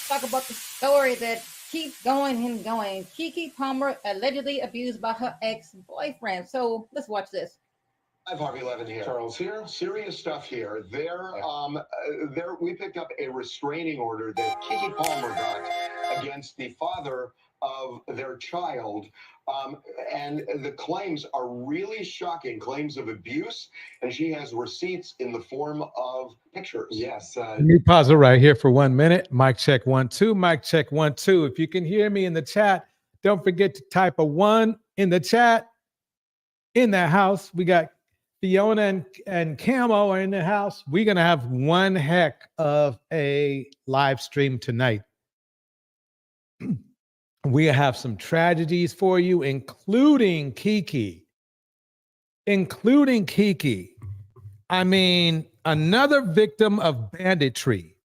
talk about the story that keeps going and going. KeeKee Palmer allegedly abused by her ex-boyfriend. So let's watch this. Harvey Levin here. Charles here. Serious stuff here. We picked up a restraining order that KeeKee Palmer got against the father of their child. And the claims are really shocking claims of abuse. And she has receipts in the form of pictures. Yes. Let me pause it right here for 1 minute. Mic check 1 2. Mic check 1 2. If you can hear me in the chat, don't forget to type a 1 in the chat. In that house, we got Fiona and Camo are in the house. We're going to have one heck of a live stream tonight. We have some tragedies for you, including KeeKee. I mean, another victim of banditry.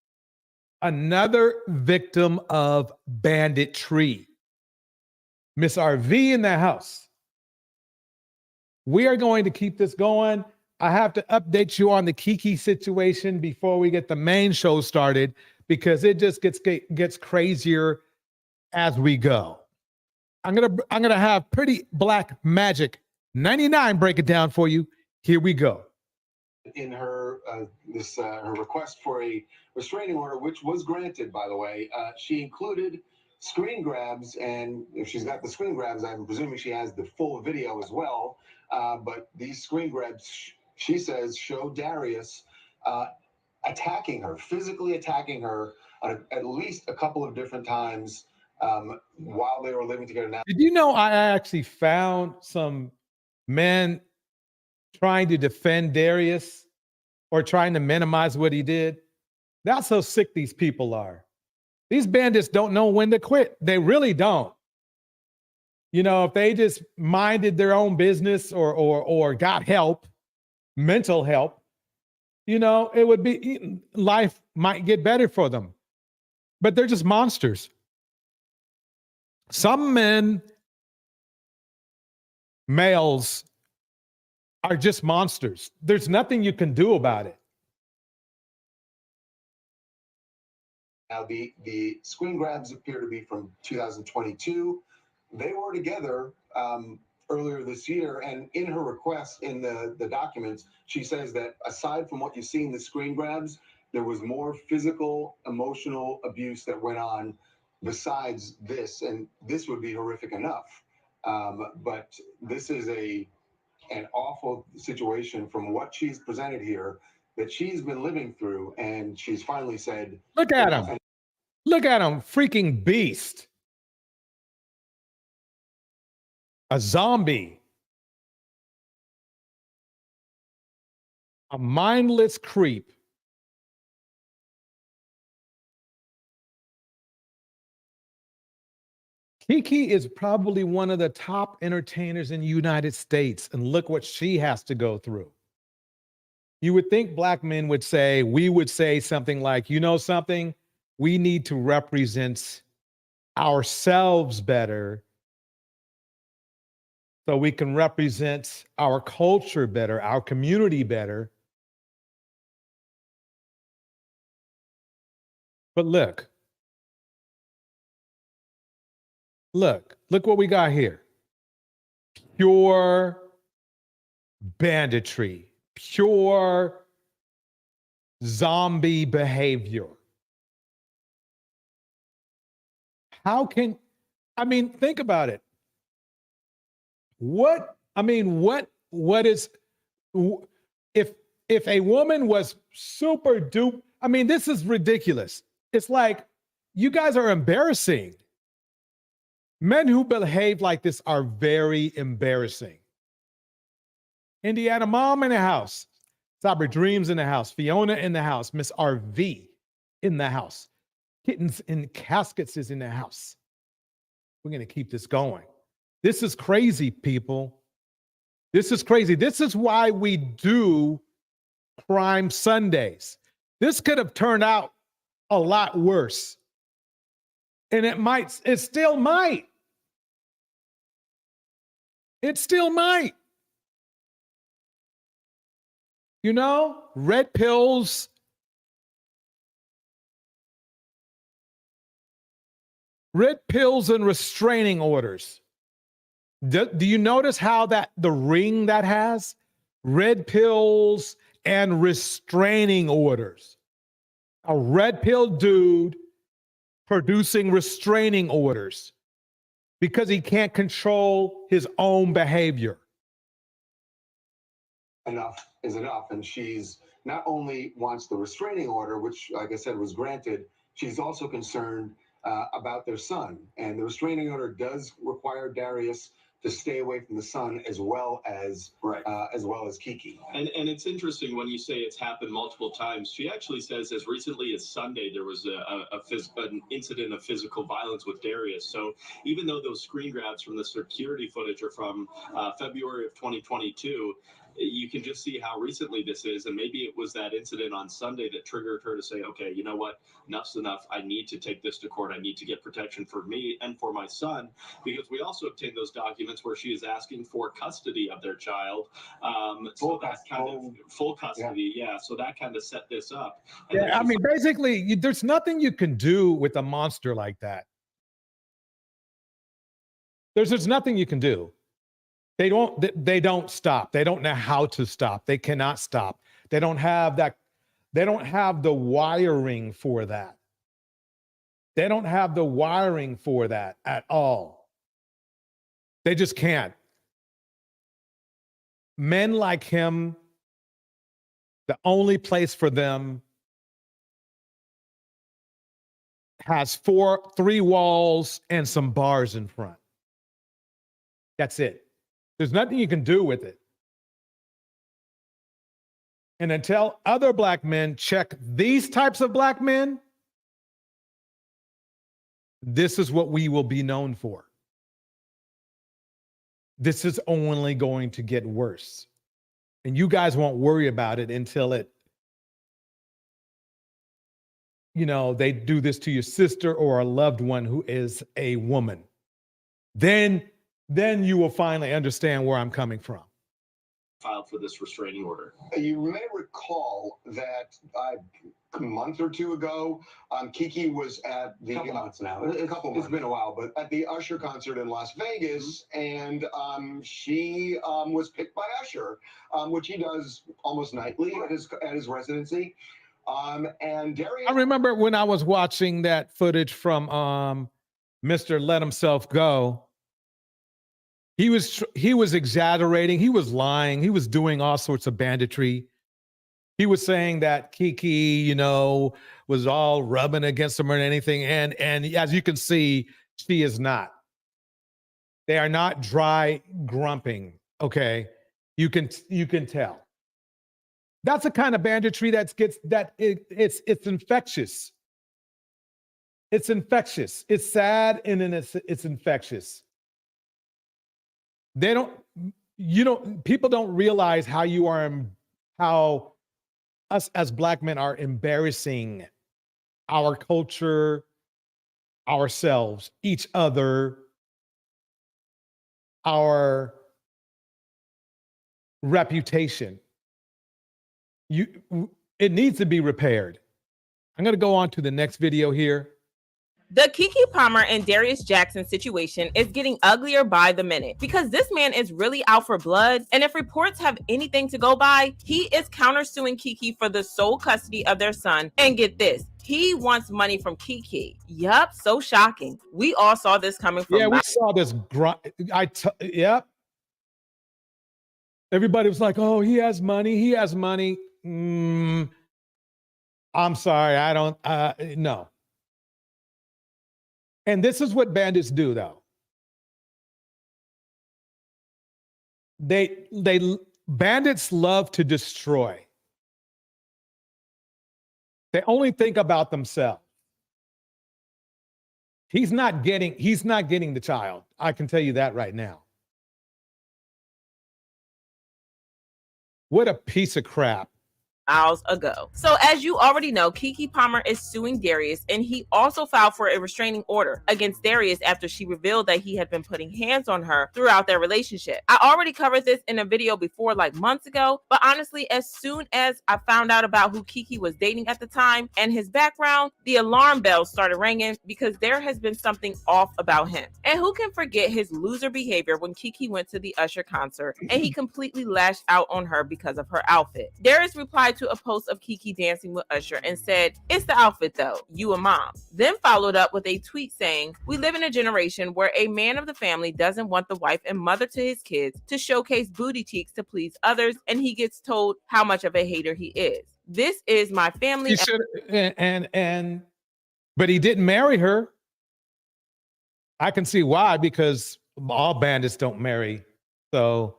Miss RV in the house. We are going to keep this going. I have to update you on the KeeKee situation before we get the main show started because it just gets crazier as we go. I'm gonna have Pretty Black Magic 99 break it down for you. Here we go. In her her request for a restraining order, which was granted, by the way, she included screen grabs, and if she's got the screen grabs, I'm presuming she has the full video as well. But these screen grabs, she says, show Darius attacking her, physically attacking her at least a couple of different times while they were living together. Now, did you know I actually found some men trying to defend Darius or trying to minimize what he did? That's how sick these people are. These bandits don't know when to quit. They really don't. You know, if they just minded their own business or got help, mental help, you know, it would be, life might get better for them. But they're just monsters. Some males are just monsters. There's nothing you can do about it. Now, the screen grabs appear to be from 2022. They were together earlier this year, and in her request in the documents, she says that aside from what you see in the screen grabs, there was more physical, emotional abuse that went on besides this, and this would be horrific enough. But this is an awful situation from what she's presented here that she's been living through, and she's finally said, look at him. Look at him, freaking beast. A zombie. A mindless creep. KeeKee is probably one of the top entertainers in the United States, and look what she has to go through. You would think black men would say, we would say something like, you know something? We need to represent ourselves better so we can represent our culture better, our community better. But look what we got here. Pure banditry, pure zombie behavior. How can, I mean, think about it. What is, if a woman was super dupe, I mean, this is ridiculous. It's like, you guys are embarrassing. Men who behave like this are very embarrassing. Indiana Mom in the house. Sabra Dreams in the house. Fiona in the house. Miss RV in the house. Kittens in Caskets is in the house. We're going to keep this going. This is crazy, people. This is crazy. This is why we do Crime Sundays. This could have turned out a lot worse. And it still might. It still might. You know, red pills, Red pills and restraining orders. Do you notice how that the ring that has? Red pills and restraining orders. A red pill dude producing restraining orders because he can't control his own behavior. Enough is enough. And she's not only wants the restraining order, which, like I said, was granted, she's also concerned about their son. And the restraining order does require Darius to stay away from the son as well as KeeKee. And it's interesting when you say it's happened multiple times. She actually says as recently as Sunday there was an incident of physical violence with Darius. So even though those screen grabs from the security footage are from February of 2022, you can just see how recently this is, and maybe it was that incident on Sunday that triggered her to say, okay, you know what, enough's enough. I need to take this to court. I need to get protection for me and for my son, because we also obtained those documents where she is asking for custody of their child. So that kind of full custody, yeah. So that kind of set this up. And yeah, I mean, basically, there's nothing you can do with a monster like that. There's nothing you can do. They don't stop. They don't know how to stop. They cannot stop. They don't have that. They don't have the wiring for that. They don't have the wiring for that at all. They just can't. Men like him, the only place for them has three walls and some bars in front. That's it. There's nothing you can do with it. And until other black men check these types of black men, this is what we will be known for. This is only going to get worse. And you guys won't worry about it until they do this to your sister or a loved one who is a woman. Then you will finally understand where I'm coming from. Filed for this restraining order. You may recall that a month or two ago, KeeKee was at the couple months now. A couple months. It's been a while, but at the Usher concert in Las Vegas, and she was picked by Usher, which he does almost nightly at his residency. And Darius, I remember when I was watching that footage from Mr. Let Himself Go. He was exaggerating. He was lying. He was doing all sorts of banditry. He was saying that KeeKee, was all rubbing against him or anything. And as you can see, she is not. They are not dry grumping. Okay, you can tell. That's the kind of banditry it's infectious. It's infectious. It's sad and then it's infectious. People don't realize how us as black men are embarrassing our culture, ourselves, each other, our reputation. It needs to be repaired. I'm going to go on to the next video here. The KeeKee Palmer and Darius Jackson situation is getting uglier by the minute because this man is really out for blood, and if reports have anything to go by, he is countersuing KeeKee for the sole custody of their son. And get this, he wants money from KeeKee. Yup, so shocking. We all saw this coming from. Yeah, we saw this. Yep. Everybody was like, "Oh, he has money. He has money." I'm sorry, I don't. No. And this is what bandits do, though. Bandits love to destroy. They only think about themselves. He's not getting the child. I can tell you that right now. What a piece of crap. miles ago. So as you already know, KeeKee Palmer is suing Darius, and he also filed for a restraining order against Darius after she revealed that he had been putting hands on her throughout their relationship. I already covered this in a video before, like months ago, but honestly, as soon as I found out about who KeeKee was dating at the time and his background, the alarm bells started ringing because there has been something off about him. And who can forget his loser behavior when KeeKee went to the Usher concert and he completely lashed out on her because of her outfit. Darius replied to a post of KeeKee dancing with Usher and said, "It's the outfit though, you a mom." Then followed up with a tweet saying, "We live in a generation where a man of the family doesn't want the wife and mother to his kids to showcase booty cheeks to please others, and he gets told how much of a hater he is. This is my family." He should, but he didn't marry her. I can see why, because all bandits don't marry. So,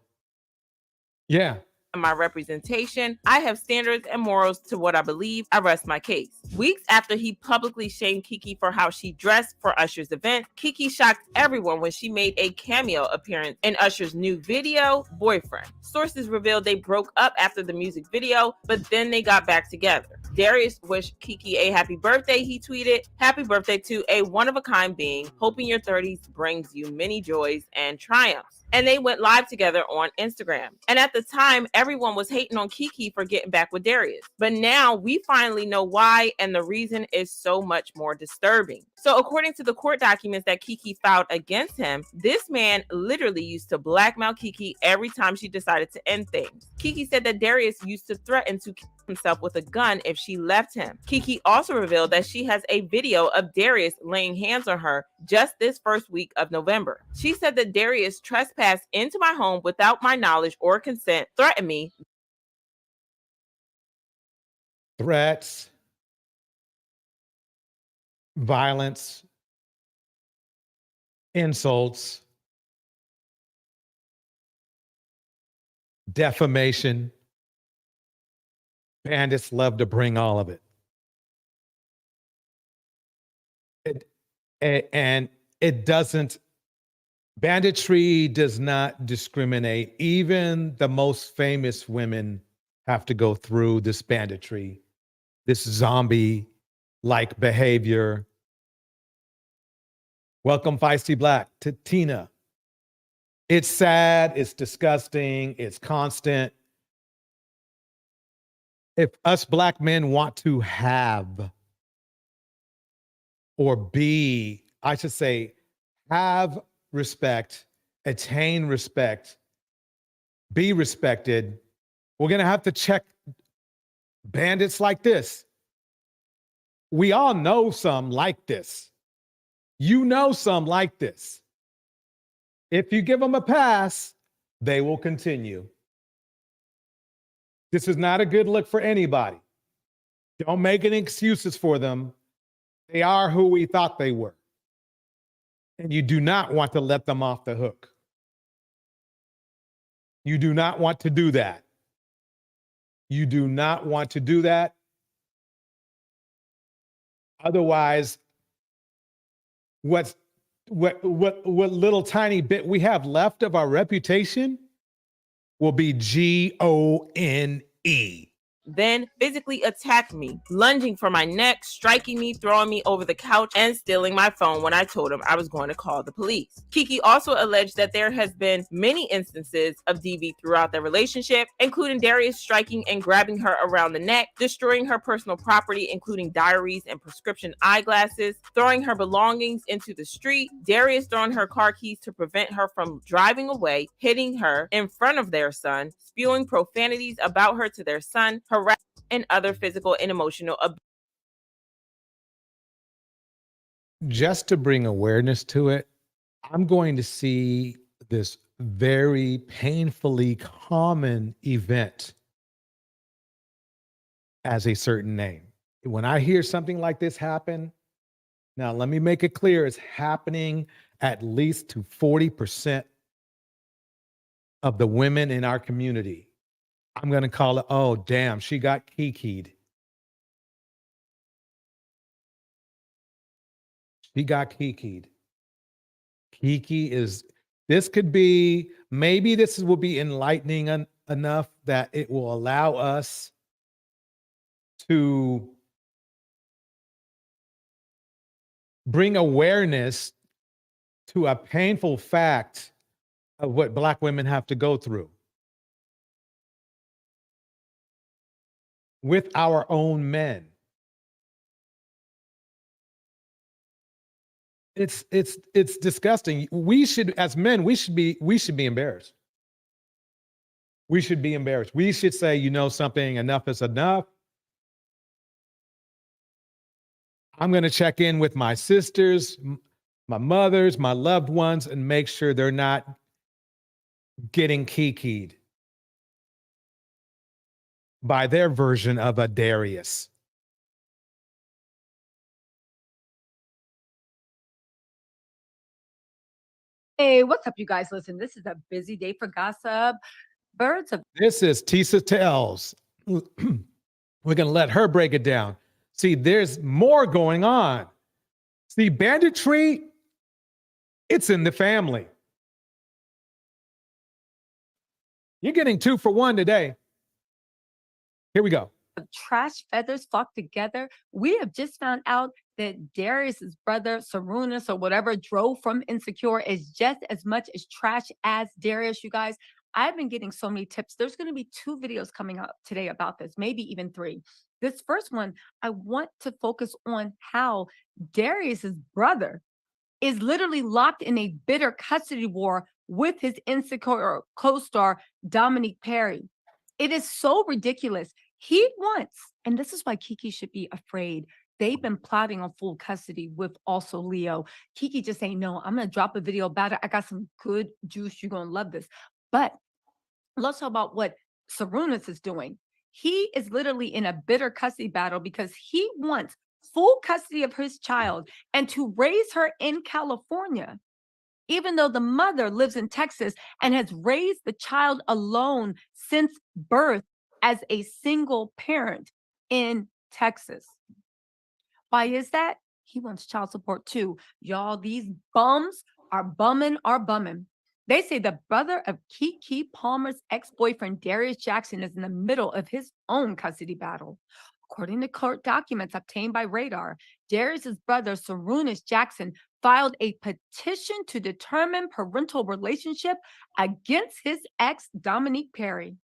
yeah. My representation. I have standards and morals to what I believe. I rest my case. Weeks after he publicly shamed KeeKee for how she dressed for Usher's event, KeeKee shocked everyone when she made a cameo appearance in Usher's new video, Boyfriend. Sources revealed they broke up after the music video, but then they got back together. Darius wished KeeKee a happy birthday. He tweeted, "Happy birthday to a one-of-a-kind being. Hoping your 30s brings you many joys and triumphs." And they went live together on Instagram. And at the time, everyone was hating on KeeKee for getting back with Darius. But now we finally know why, and the reason is so much more disturbing. So according to the court documents that KeeKee filed against him, this man literally used to blackmail KeeKee every time she decided to end things. KeeKee said that Darius used to threaten to kill himself with a gun if she left him. KeeKee also revealed that she has a video of Darius laying hands on her just this first week of November. She said that Darius trespassed into my home without my knowledge or consent, threatened me. Threats, violence, insults, defamation. Bandits love to bring all of it. And it doesn't, banditry does not discriminate. Even the most famous women have to go through this banditry, this zombie-like behavior. Welcome, Feisty Black, to Tina. It's sad, it's disgusting, it's constant. If us Black men want to have or be, I should say, have respect, attain respect, be respected, we're going to have to check bandits like this. We all know some like this. You know some like this. If you give them a pass, they will continue. This is not a good look for anybody. Don't make any excuses for them. They are who we thought they were. And you do not want to let them off the hook. You do not want to do that. You do not want to do that. Otherwise, what little tiny bit we have left of our reputation will be gone. Then physically attacked me, lunging for my neck, striking me, throwing me over the couch, and stealing my phone when I told him I was going to call the police. KeeKee also alleged that there has been many instances of DV throughout their relationship, including Darius striking and grabbing her around the neck, destroying her personal property, including diaries and prescription eyeglasses, throwing her belongings into the street, Darius throwing her car keys to prevent her from driving away, hitting her in front of their son, spewing profanities about her to their son, harassment, and other physical and emotional abuse. Just to bring awareness to it, I'm going to see this very painfully common event as a certain name. When I hear something like this happen, now let me make it clear, it's happening at least to 40% of the women in our community. I'm going to call it, oh, damn, she got KeeKee'd. She got KeeKee'd. KeeKee is, this could be, maybe this will be enlightening enough that it will allow us to bring awareness to a painful fact of what Black women have to go through with our own men. It's disgusting. We should, as men, we should be embarrassed. We should be embarrassed. We should say, you know something, enough is enough. I'm going to check in with my sisters, my mothers, my loved ones, and make sure they're not getting kikied by their version of a Darius. Hey, what's up, you guys? Listen, this is a busy day for gossip. Birds of This is Tisa Tells. We're going to let her break it down. See, there's more going on. See, banditry, it's in the family. You're getting 2 for 1 today. Here we go. trash feathers flock together. We have just found out that Darius's brother, Sarunas or whatever, drove from Insecure is just as much as trash as Darius, you guys. I've been getting so many tips. There's going to be 2 videos coming up today about this, maybe even 3. This first one, I want to focus on how Darius's brother is literally locked in a bitter custody war with his Insecure co-star, Dominique Perry. It is so ridiculous. He wants, and this is why KeeKee should be afraid. They've been plotting on full custody with also Leo. KeeKee just saying, no, I'm going to drop a video about it. I got some good juice. You're going to love this. But let's talk about what Sarunas is doing. He is literally in a bitter custody battle because he wants full custody of his child and to raise her in California, even though the mother lives in Texas and has raised the child alone since birth as a single parent in Texas. Why is that? He wants child support too. Y'all, these bums are bumming. They say the brother of KeeKee Palmer's ex-boyfriend, Darius Jackson, is in the middle of his own custody battle. According to court documents obtained by Radar, Darius's brother, Sarunas Jackson, filed a petition to determine parental relationship against his ex, Dominique Perry.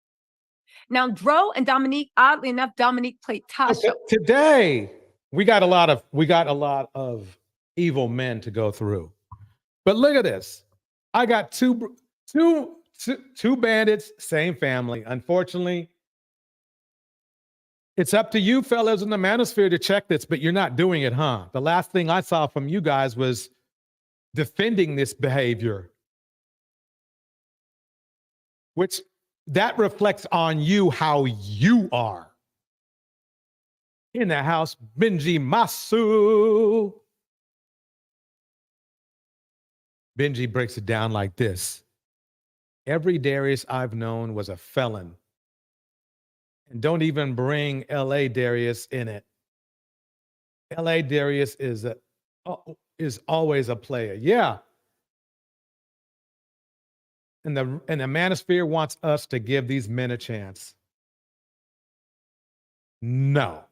Now, Dro and Dominique, oddly enough, Dominique played Tasha. Today, we got a lot of evil men to go through. But look at this. I got two bandits, same family. Unfortunately, it's up to you fellas in the manosphere to check this, but you're not doing it, huh? The last thing I saw from you guys was defending this behavior, which that reflects on you how you are. In the house, Benji Masu. Benji breaks it down like this. Every Darius I've known was a felon. And don't even bring LA Darius in it. LA Darius is always a player. Yeah. And the manosphere wants us to give these men a chance. No.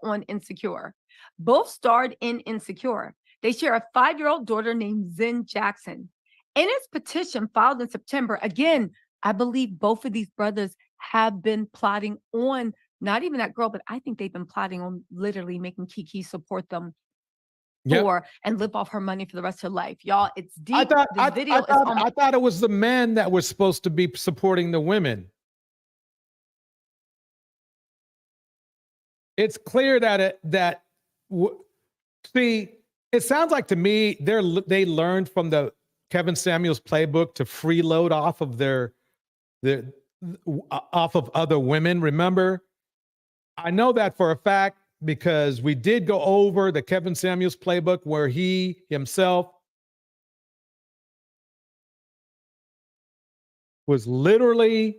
On Insecure. Both starred in Insecure. They share a 5-year-old daughter named Zen Jackson. In his petition filed in September, again, I believe both of these brothers have been plotting on, not even that girl, but I think they've been plotting on literally making KeeKee support them and live off her money for the rest of her life. Y'all, it's deep. I thought it was the men that were supposed to be supporting the women. It's clear that see, it sounds like to me they learned from the Kevin Samuels playbook to freeload off of other women. Remember, I know that for a fact because we did go over the Kevin Samuels playbook where he himself was literally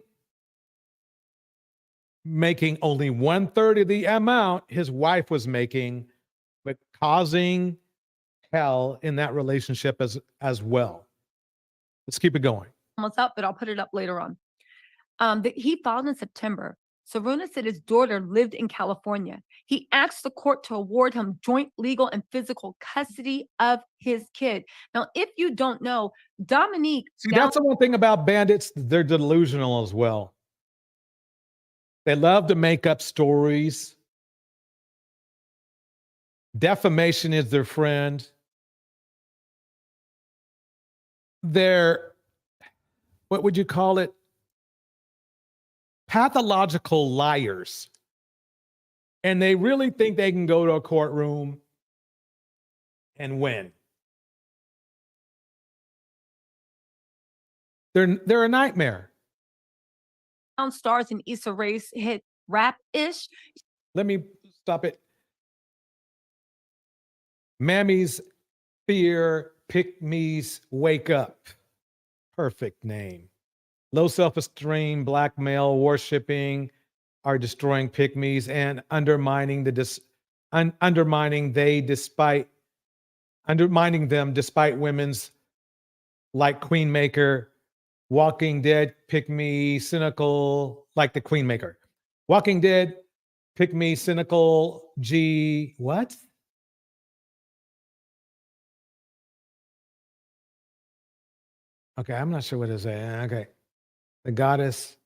making only 1/3 of the amount his wife was making, but causing hell in that relationship as well. Let's keep it going. Almost up, but I'll put it up later on. He filed in September Saruna said his daughter lived in California. He asked the court to award him joint legal and physical custody of his kid. Now, if you don't know, Dominique. See, that's the one thing about bandits, they're delusional as well. They love to make up stories. Defamation is their friend. They're, what would you call it? Pathological liars. And they really think they can go to a courtroom and win. They're a nightmare. Stars in Issa Rae's hit Rap-ish. Let me stop it. Mammy's fear, pick me's wake up. Perfect name. Low self-esteem, blackmail, worshipping are destroying pygmies and undermining them despite women's like Queenmaker, Walking Dead, pygmy, cynical, like the Queenmaker. Walking Dead, pygmy, cynical, what? Okay, I'm not sure what it is. Okay. The goddess.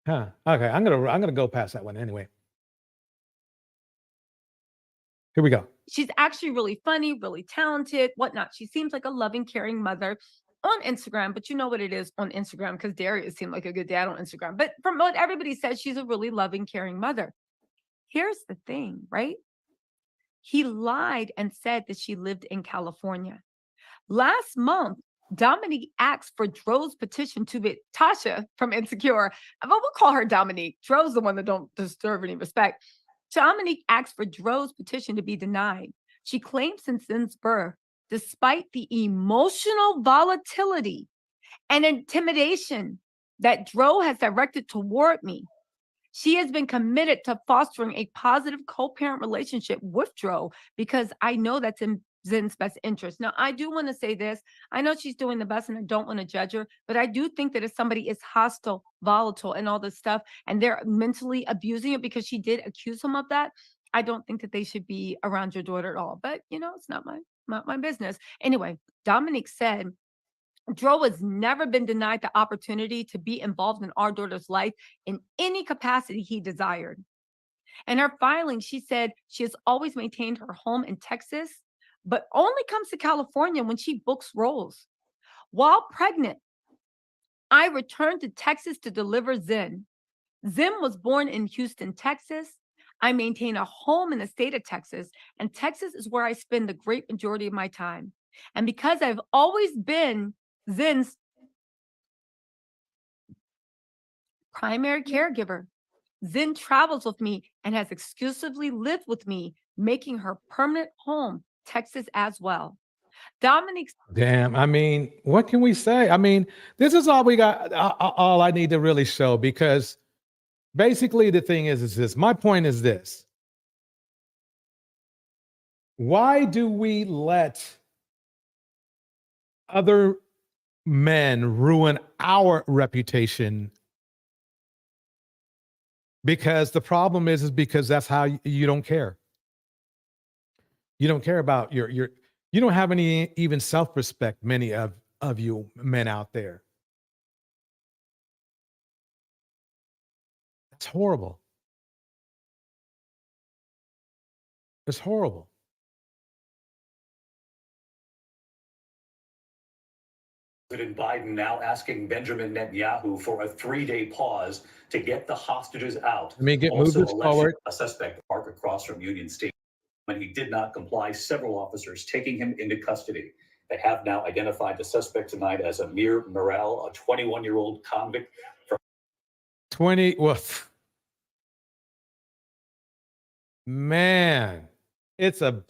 Huh. Okay, I'm gonna go past that one anyway. Here we go. She's actually really funny, really talented, whatnot. She seems like a loving, caring mother on Instagram, but you know what it is on Instagram because Darius seemed like a good dad on Instagram. But from what everybody says, she's a really loving, caring mother. Here's the thing, right? He lied and said that she lived in California. Last month, Dominique asked for Dro's petition to be Tasha from Insecure. But we'll call her Dominique. Dro's the one that don't deserve any respect. Dominique asked for Dro's petition to be denied. She claims since Zin's birth, despite the emotional volatility and intimidation that Dro has directed toward me, she has been committed to fostering a positive co-parent relationship with Dro because I know that's in Zin's best interest. Now, I do want to say this. I know she's doing the best and I don't want to judge her, but I do think that if somebody is hostile, volatile, and all this stuff, and they're mentally abusing it because she did accuse him of that, I don't think that they should be around your daughter at all. But, you know, it's not my business. Anyway, Dominique said, Dro has never been denied the opportunity to be involved in our daughter's life in any capacity he desired. In her filing, she said she has always maintained her home in Texas, but only comes to California when she books roles. While pregnant, I returned to Texas to deliver Zen. Zen was born in Houston, Texas. I maintain a home in the state of Texas, and Texas is where I spend the great majority of my time. And because I've always been Zen's primary caregiver, Zen travels with me and has exclusively lived with me, making her permanent home Texas as well. Dominique's Damn, I mean, what can we say? I mean, this is all we got, all I need to really show, because basically the thing is this. My point is this. Why do we let other men ruin our reputation? Because the problem is because that's how you don't care. You don't care about you don't have any even self-respect, many of you men out there. That's horrible. It's horrible. President Biden now asking Benjamin Netanyahu for a 3-day pause to get the hostages out. Let me move this forward. A suspect parked across from Union State. When he did not comply, several officers taking him into custody. They have now identified the suspect tonight as Amir Morel, a 21-year-old convict from 20. Well, man, it's a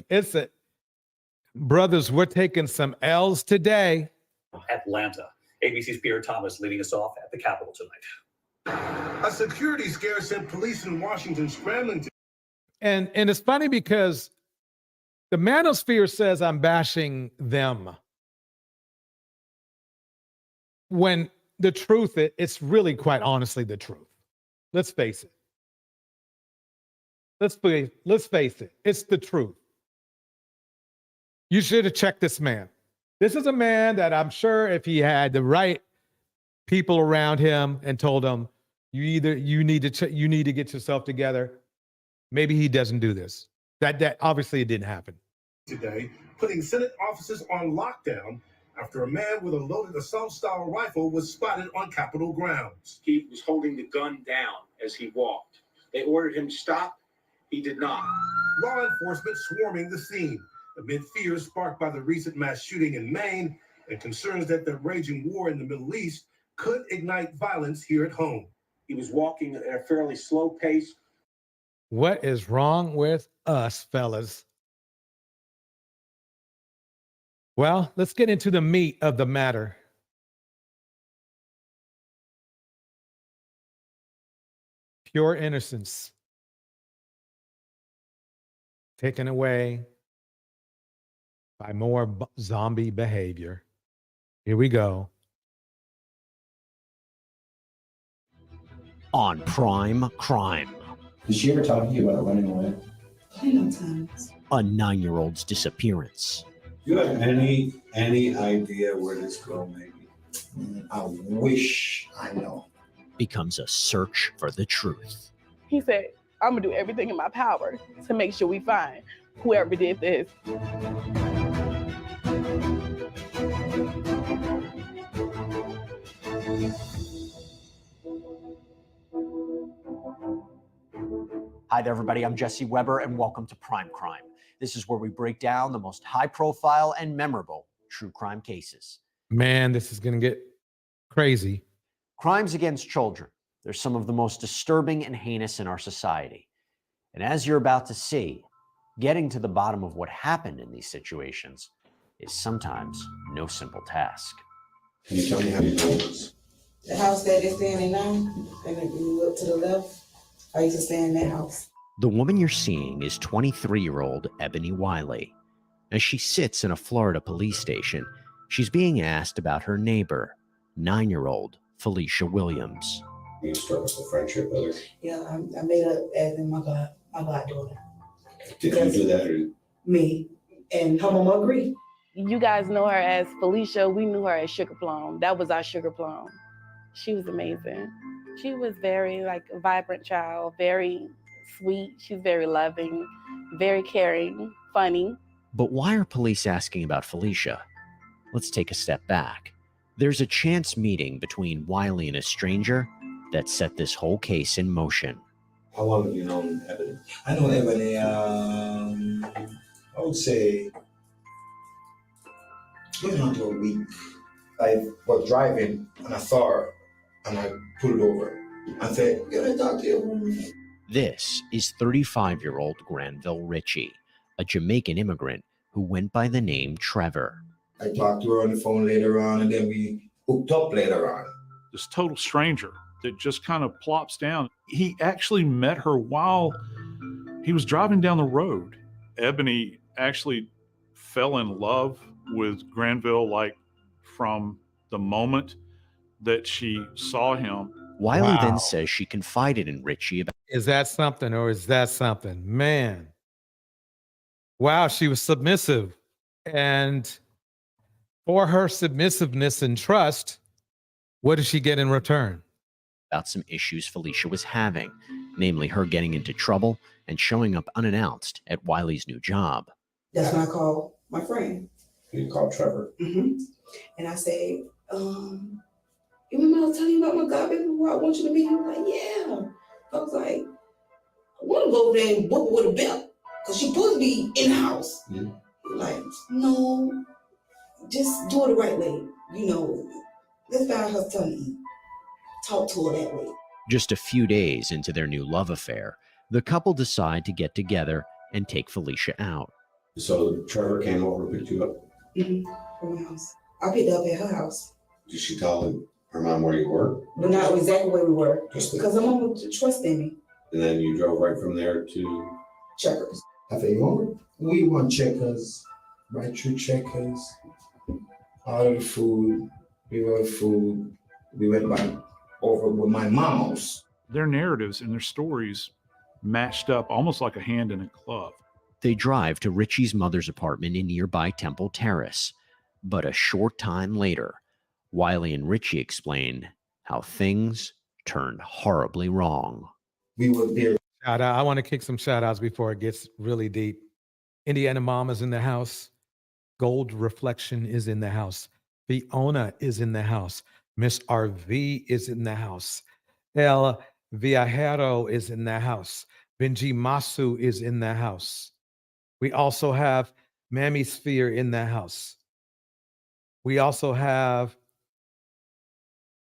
brothers. We're taking some L's today. Atlanta. ABC's Pierre Thomas leading us off at the Capitol tonight. A security scare sent police in Washington scrambling to. And it's funny because the manosphere says I'm bashing them. When the truth, it's really quite honestly the truth. Let's face it. Let's face it. It's the truth. You should have checked this man. This is a man that I'm sure if he had the right people around him and told him, you need to get yourself together, maybe he doesn't do this. That obviously it didn't happen. Today, putting Senate offices on lockdown after a man with a loaded assault-style rifle was spotted on Capitol grounds. He was holding the gun down as he walked. They ordered him to stop. He did not. Law enforcement swarming the scene amid fears sparked by the recent mass shooting in Maine and concerns that the raging war in the Middle East could ignite violence here at home. He was walking at a fairly slow pace. What is wrong with us, fellas? Well, let's get into the meat of the matter. Pure innocence taken away by more zombie behavior. Here we go. On Prime Crime. Did she ever talk to you about running away? Plenty of times. A 9-year-old's disappearance. Do you have any idea where this girl may be? I wish I know. Becomes a search for the truth. He said, I'm going to do everything in my power to make sure we find whoever did this. Hi there, everybody. I'm Jesse Weber, and welcome to Prime Crime. This is where we break down the most high-profile and memorable true crime cases. Man, this is going to get crazy. Crimes against children. They're some of the most disturbing and heinous in our society. And as you're about to see, getting to the bottom of what happened in these situations is sometimes no simple task. Can you tell me how you know this? The house that they're staying in now, and if you look to the left, I used to stay in that house. The woman you're seeing is 23-year-old Ebony Wiley. As she sits in a Florida police station, she's being asked about her neighbor, 9-year-old Felicia Williams. You start with a friendship with her? Yeah, I made up as in my goddaughter. Did you do that or? Me. And her mama agreed. You guys know her as Felicia. We knew her as Sugar Plum. That was our Sugar Plum. She was amazing. She was very a vibrant child, very sweet. She's very loving, very caring, funny. But why are police asking about Felicia? Let's take a step back. There's a chance meeting between Wiley and a stranger that set this whole case in motion. How long have you known Ebony? I know Ebony, I would say, going on to a week. I was driving and I saw her and I pulled over. I said, can I talk to you? This is 35-year-old Granville Ritchie, a Jamaican immigrant who went by the name Trevor. I talked to her on the phone later on and then we hooked up later on. This total stranger that just kind of plops down. He actually met her while he was driving down the road. Ebony actually fell in love with Granville from the moment that she saw him. Wiley then says she confided in Ritchie about... Is that something or is that something? Man. Wow, she was submissive. And for her submissiveness and trust, what did she get in return? About some issues Felicia was having, namely her getting into trouble and showing up unannounced at Wiley's new job. That's when I called my friend. You called Trevor? Mm-hmm. And I said, you remember I was telling you about my godbaby who I want you to meet? He was like, yeah. I was like, I want to go over there and book her with a belt because she's supposed to be in the house. Yeah. He was like, no, just do it the right way. Let's find her something to eat. Talk to her that way. Just a few days into their new love affair, the couple decide to get together and take Felicia out. So Trevor came over and picked you up? Mm-hmm. From my house. I picked her up at her house. Did she tell her mom where you were? But not exactly where we were. Just because her mom would trust in me. And then you drove right from there to? Checkers. I said, we want Checkers, right through Checkers, all of the food, we want food, We went back over with my mom's. Their narratives and their stories matched up almost like a hand in a glove. They drive to Richie's mother's apartment in nearby Temple Terrace. But a short time later, Wiley and Richie explain how things turned horribly wrong. We were there. Shout out. I want to kick some shout outs before it gets really deep. Indiana Mama's in the house. Gold Reflection is in the house. Fiona is in the house. Miss RV is in the house. El Viajero is in the house. Benji Masu is in the house. We also have Mammy Sphere in the house. We also have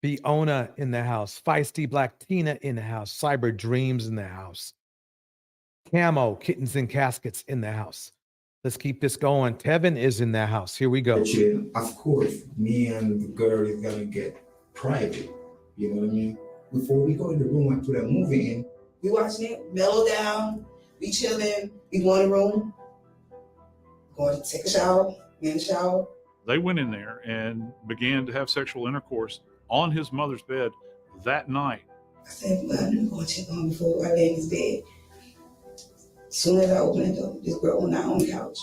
Fiona in the house. Feisty Black Tina in the house. Cyber Dreams in the house. Camo, Kittens and Caskets in the house. Let's keep this going. Tevin is in the house. Here we go. Of course, me and the girl is gonna get private. You know what I mean? Before we go in the room and put a movie in, We watching it, mellow down, we chilling, we go in the room, going to take a shower, get in the shower. They went in there and began to have sexual intercourse on his mother's bed that night. I said, well, I'm gonna go check on before I lay in his bed. As soon as I opened the door, this girl was not on the couch.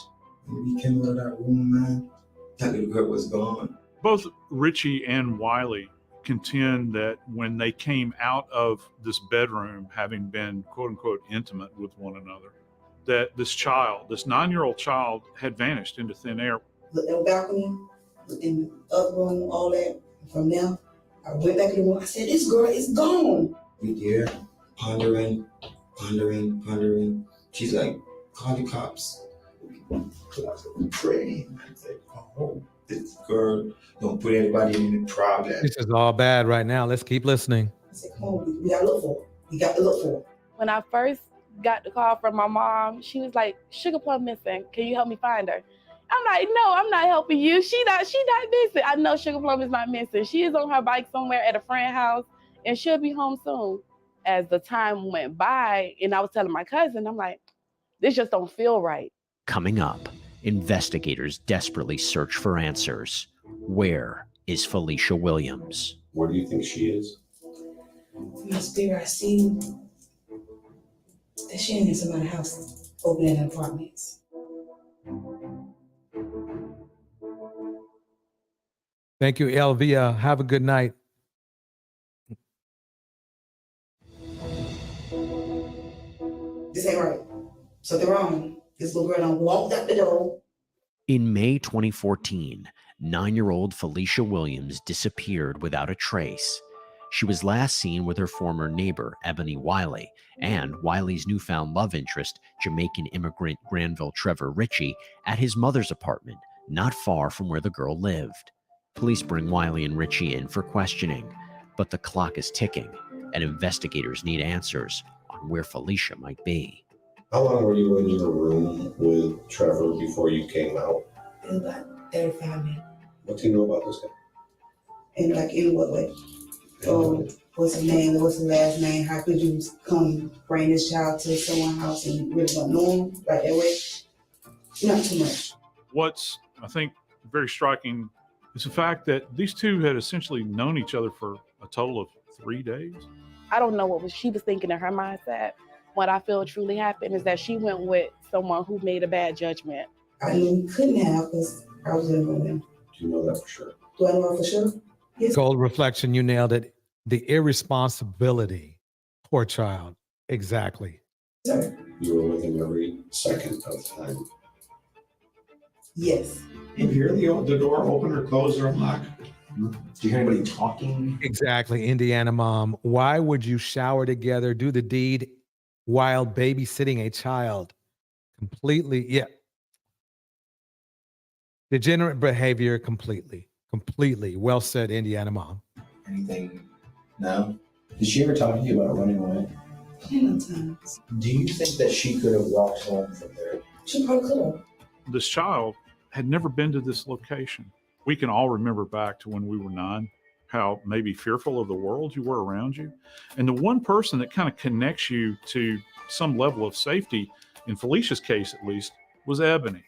when we came out of that room, man, that little girl was gone. Both Richie and Wiley contend that when they came out of this bedroom, having been quote unquote intimate with one another, that this child, this 9-year-old child, had vanished into thin air. Looked at the balcony, looked in the other room, all that. And from there, I went back in the room. I said, this girl is gone. We there, pondering. She's like, call the cops. So I said, we praying. I said, oh, this girl don't put anybody in a problem. This is all bad right now. Let's keep listening. I said, come on, we gotta look for her. We got to look for her. When I first got the call from my mom, she was like, Sugar Plum missing. Can you help me find her? I'm like, no, I'm not helping you. She not missing. I know Sugar Plum is not missing. She is on her bike somewhere at a friend's house and she'll be home soon. As the time went by and I was telling my cousin, I'm like, this just don't feel right. Coming up, investigators desperately search for answers. Where is Felicia Williams? Where do you think she is? In my spirit, I see that she in somebody's house, opening apartments. Thank you, Elvia. Have a good night. This ain't right. Something wrong. This little girl done walked out the door. In May 2014, 9-year-old Felicia Williams disappeared without a trace. She was last seen with her former neighbor, Ebony Wiley, and Wiley's newfound love interest, Jamaican immigrant Granville Trevor Ritchie, at his mother's apartment, not far from where the girl lived. Police bring Wiley and Ritchie in for questioning, but the clock is ticking, and investigators need answers on where Felicia might be. How long were you in your room with Trevor before you came out? It was about 35 minutes. What do you know about this guy? And like, in what way? What's his name? What's his last name? How could you come bring this child to someone's house and you really don't know him like that way? Not too much. What's, I think, very striking is the fact that these two had essentially known each other for a total of 3 days. I don't know what she was thinking in her mindset. What I feel truly happened is that she went with someone who made a bad judgment. I knew we couldn't have because I was living with him. Do you know that for sure? Do I know it for sure? Yes. Gold Reflection, you nailed it. The irresponsibility. Poor child. Exactly. Sir. You were with him every second of the time. Yes. You hear the door open or close or unlock? Do you hear anybody talking? Exactly, Indiana mom. Why would you shower together, do the deed while babysitting a child? Completely, yeah. Degenerate behavior, completely. Well said, Indiana mom. Anything? No? Did she ever talk to you about running away? Plenty of times. Do you think that she could have walked home from there? She probably could have. This child had never been to this location. We can all remember back to when we were 9, how maybe fearful of the world you were around you. And the one person that kind of connects you to some level of safety, in Felicia's case at least, was Ebony.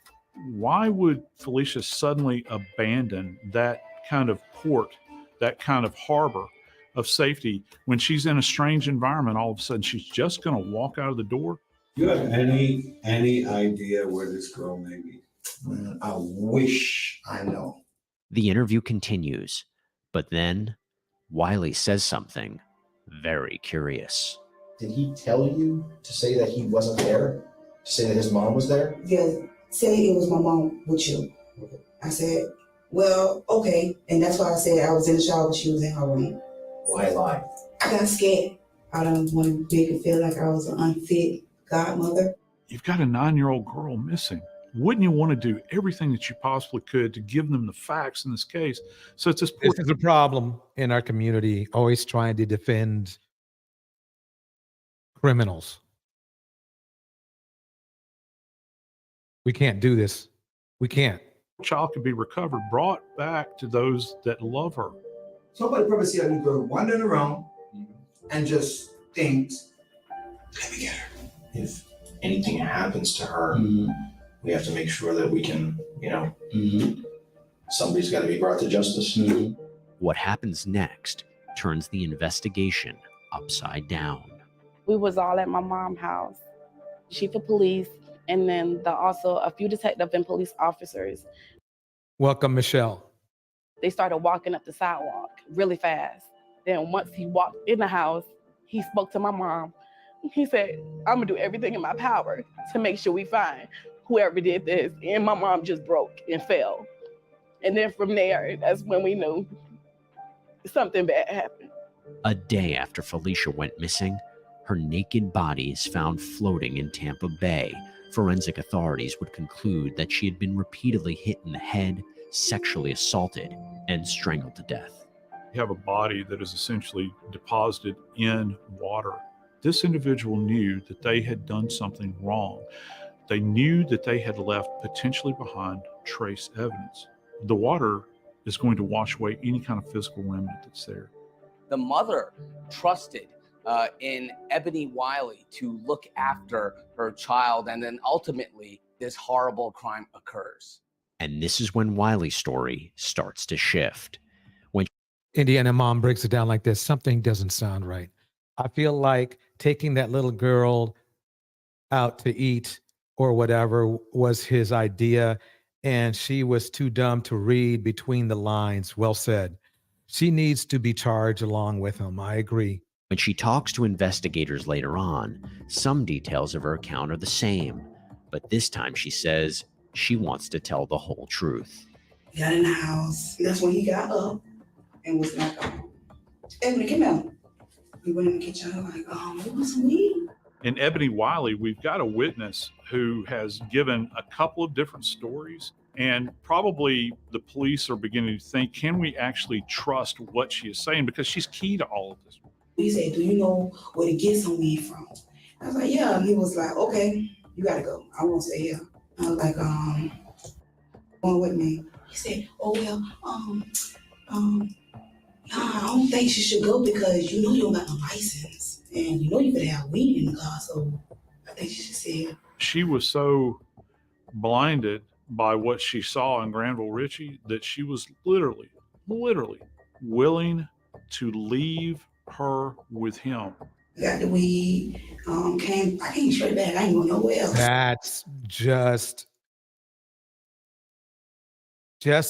Why would Felicia suddenly abandon that kind of port that kind of harbor of safety. When she's in a strange environment, all of a sudden she's just going to walk out of the door. Do you have any idea where this girl may be? I wish I know. The interview continues, but then Wiley says something very curious. Did he tell you to say that he wasn't there? To say that his mom was there? Yeah, say it was my mom with you. I said, well, okay. And that's why I said I was in the shower, she was in her room. Why lie? I got scared. I don't want to make it feel like I was an unfit godmother. You've got a 9-year-old girl missing. Wouldn't you want to do everything that you possibly could to give them the facts in this case? So it's This is a problem in our community, always trying to defend criminals. We can't do this. We can't. Child could be recovered, brought back to those that love her. Somebody probably see that little girl wandering around and just thinks, let me get her. If anything happens to her, we have to make sure that we can, somebody's got to be brought to justice. What happens next turns the investigation upside down. We was all at my mom's house. Chief of police, and then also a few detective and police officers. Welcome, Michelle. They started walking up the sidewalk really fast. Then once he walked in the house, he spoke to my mom. He said, I'm gonna do everything in my power to make sure we find whoever did this. And my mom just broke and fell. And then from there, that's when we knew something bad happened. A day after Felicia went missing, her naked body is found floating in Tampa Bay. Forensic authorities would conclude that she had been repeatedly hit in the head, sexually assaulted, and strangled to death. You have a body that is essentially deposited in water. This individual knew that they had done something wrong. They knew that they had left potentially behind trace evidence. The water is going to wash away any kind of physical remnant that's there. The mother trusted in Ebony Wiley to look after her child, and then ultimately this horrible crime occurs. And this is when Wiley's story starts to shift. When Indiana mom breaks it down like this, something doesn't sound right. I feel like taking that little girl out to eat or whatever was his idea, and she was too dumb to read between the lines. Well said. She needs to be charged along with him. I agree. When she talks to investigators later on, some details of her account are the same, but this time she says she wants to tell the whole truth. He got in the house. That's when he got up and was like, Ebony, come out. We went in the kitchen, like, we want some weed. In Ebony Wiley, we've got a witness who has given a couple of different stories, and probably the police are beginning to think, can we actually trust what she is saying? Because she's key to all of this. He said, do you know where to get some weed from? I was like, yeah. And he was like, okay, you gotta go. I won't stay here. I was like, going with me. He said, oh, well, nah, I don't think she should go because you know you don't got no license. And you know you could have weed in the car, so I think she should stay here. She was so blinded by what she saw in Granville Ritchie that she was literally willing to leave her with him. Got the weed, I came straight back. I ain't going nowhere else. That's just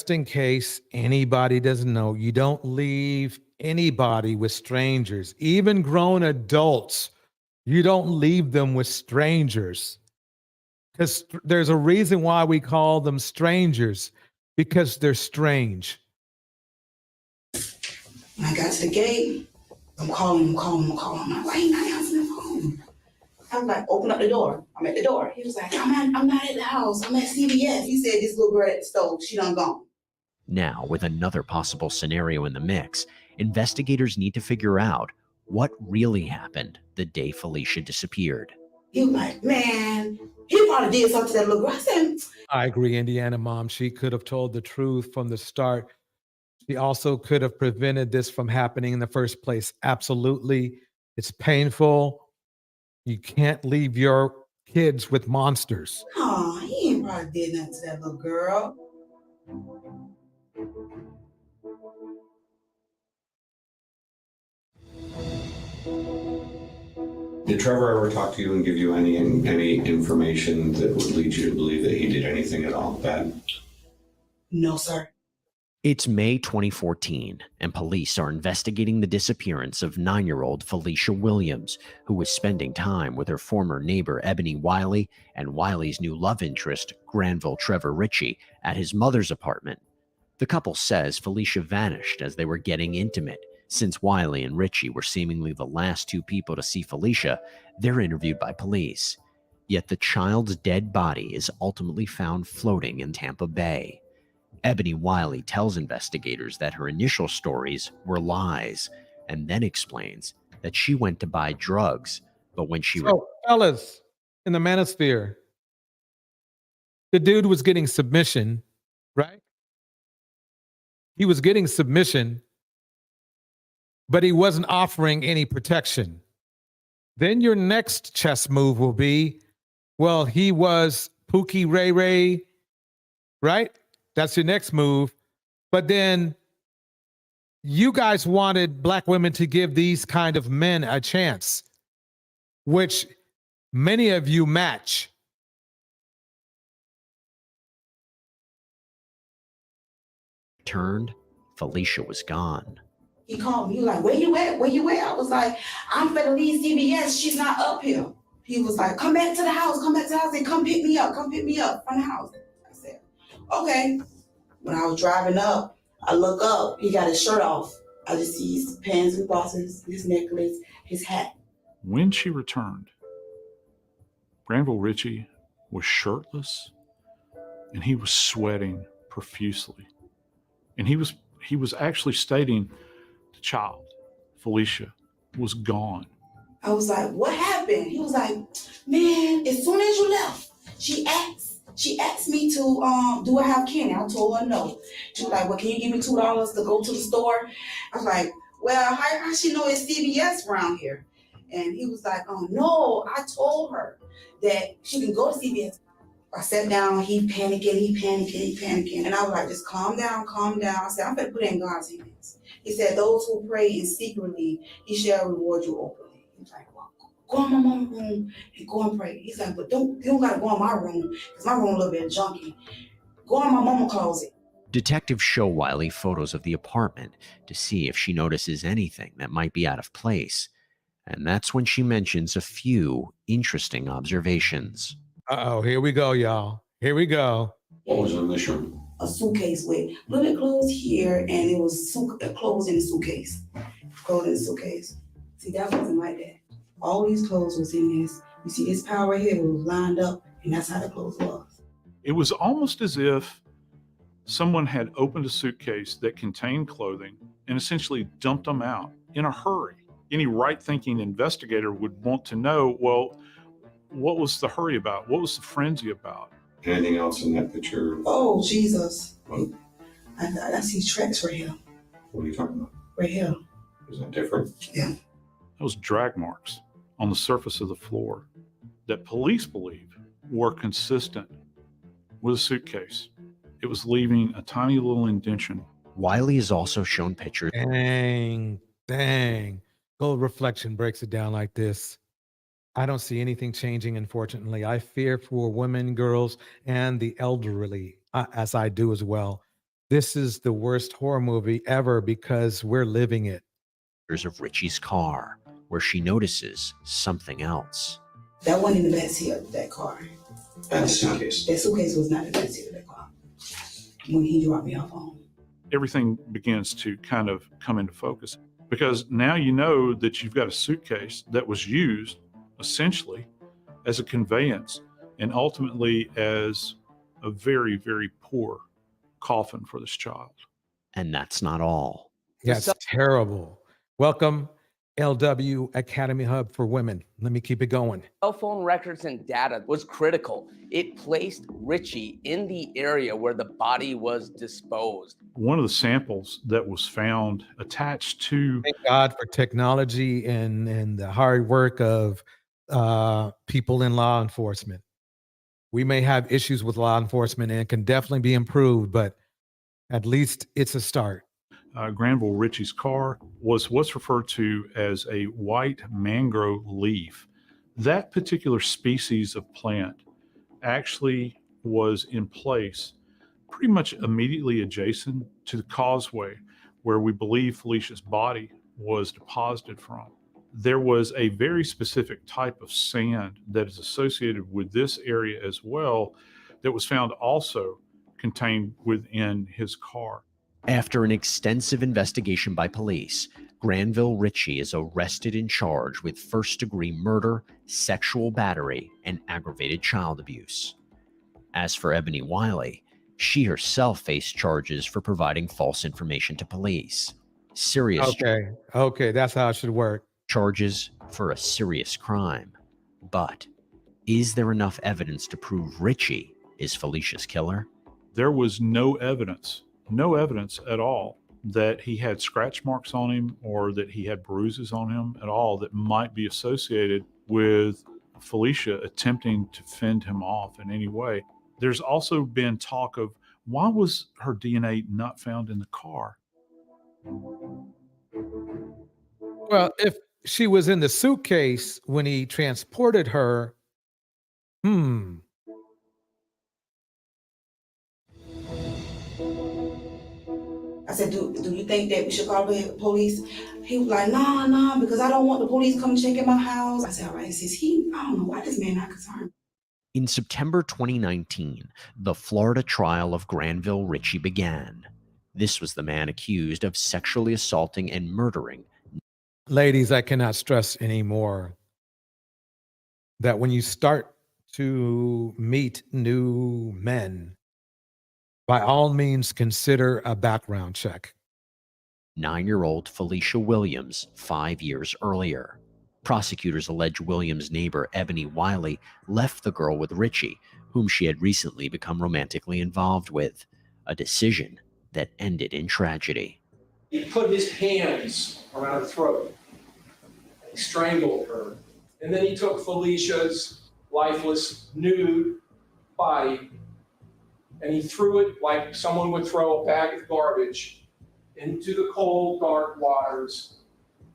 in case anybody doesn't know, you don't leave anybody with strangers, even grown adults. You don't leave them with strangers, because there's a reason why we call them strangers, because they're strange. When I got to the gate, I'm calling him. I'm like, why ain't I answering the phone? I was like, open up the door. I'm at the door. He was like, I'm not at the house. I'm at CVS. He said, this little girl at the stove, she done gone. Now, with another possible scenario in the mix, investigators need to figure out what really happened the day Felicia disappeared. He was like, man, he probably did something to that little girl. I said, I agree, Indiana mom. She could have told the truth from the start. She also could have prevented this from happening in the first place. Absolutely. It's painful. You can't leave your kids with monsters. oh, he ain't probably did nothing to that little girl. Did Trevor ever talk to you and give you any information that would lead you to believe that he did anything at all bad? No, sir. It's May 2014, and police are investigating the disappearance of 9-year-old Felicia Williams, who was spending time with her former neighbor Ebony Wiley and Wiley's new love interest, Granville Trevor Ritchie, at his mother's apartment. The couple says Felicia vanished as they were getting intimate. Since Wiley and Ritchie were seemingly the last two people to see Felicia, they're interviewed by police. Yet the child's dead body is ultimately found floating in Tampa Bay. Ebony Wiley tells investigators that her initial stories were lies, and then explains that she went to buy drugs, but when she... So, fellas, in the manosphere, the dude was getting submission, right? He was getting submission, but he wasn't offering any protection. Then your next chess move will be, well, he was Pookie Ray Ray, right? That's your next move. But then you guys wanted black women to give these kind of men a chance, which many of you match. Turned, Felicia was gone. He called me. He was like, where you at? Where you at? I was like, I'm finna leave CBS. She's not up here. He was like, come back to the house. Come back to the house and come pick me up. Come pick me up from the house. I said, okay. When I was driving up, I look up. He got his shirt off. I just see his pants and bosses, his necklace, his hat. When she returned, Granville Ritchie was shirtless and he was sweating profusely. And he was actually stating the child, Felicia, was gone. I was like, what happened? He was like, man, as soon as you left, she asked me to do I have candy? I told her no. She was like, well, can you give me $2 to go to the store? I was like, well, how she know it's CVS around here? And he was like, oh no, I told her that she can go to CVS. I sat down, he panicking. And I was like, just calm down. I said, I'm gonna put it in God's hands. He said, those who pray in secretly, he shall reward you openly. He's like, well, go in my mama's room and go and pray. He's like, but you don't gotta go in my room, because my room a little bit junky. Go in my mama's closet. Detectives show Wiley photos of the apartment to see if she notices anything that might be out of place. And that's when she mentions a few interesting observations. Uh-oh, here we go, y'all. Here we go. What was in this room? A suitcase with little bit clothes here, and it was clothes in the suitcase. Clothes in the suitcase. See, that wasn't like that. All these clothes was in this. You see this pile right here, it was lined up, and that's how the clothes was. It was almost as if someone had opened a suitcase that contained clothing and essentially dumped them out in a hurry. Any right-thinking investigator would want to know, well, what was the hurry about? What was the frenzy about? Anything else in that picture? Oh, Jesus. I see tracks right here. What are you talking about? Right here. Is that different? Yeah. Those drag marks on the surface of the floor that police believe were consistent with a suitcase. It was leaving a tiny little indention. Wiley is also shown pictures. Dang. Gold reflection breaks it down like this. I don't see anything changing, unfortunately. I fear for women, girls, and the elderly, as I do as well. This is the worst horror movie ever because we're living it. Of Ritchie's car, where she notices something else. That wasn't in the backseat of that car. That suitcase. That suitcase was not in the backseat of that car when he dropped me off home. Everything begins to kind of come into focus because now you know that you've got a suitcase that was used essentially as a conveyance and ultimately as a very, very poor coffin for this child. And that's not all. That's terrible. Welcome, LW Academy Hub for Women. Let me keep it going. Cell phone records and data was critical. It placed Ritchie in the area where the body was disposed. One of the samples that was found attached to... Thank God for technology and the hard work of people in law enforcement. We may have issues with law enforcement and it can definitely be improved, but at least it's a start. Granville Ritchie's car was what's referred to as a white mangrove leaf. That particular species of plant actually was in place pretty much immediately adjacent to the causeway where we believe Felicia's body was deposited from. There was a very specific type of sand that is associated with this area as well that was found also contained within his car. After an extensive investigation by police, Granville Ritchie is arrested and charged with first-degree murder, sexual battery, and aggravated child abuse. As for Ebony Wiley, she herself faced charges for providing false information to police. Okay, that's how it should work. Charges for a serious crime. But is there enough evidence to prove Ritchie is Felicia's killer? There was no evidence at all that he had scratch marks on him or that he had bruises on him at all that might be associated with Felicia attempting to fend him off in any way. There's also been talk of why was her DNA not found in the car? Well, if she was in the suitcase when he transported her, I said, do you think that we should call the police? He was like, nah, because I don't want the police come check in my house. I said, all right, I don't know why this man not concerned. In September 2019, the Florida trial of Granville Ritchie began. This was the man accused of sexually assaulting and murdering. Ladies, I cannot stress anymore that when you start to meet new men, by all means, consider a background check. 9-year-old Felicia Williams 5 years earlier. Prosecutors allege Williams' neighbor Ebony Wiley left the girl with Ritchie, whom she had recently become romantically involved with, a decision that ended in tragedy. He put his hands around her throat. He strangled her. And then he took Felicia's lifeless, nude body and he threw it like someone would throw a bag of garbage into the cold, dark waters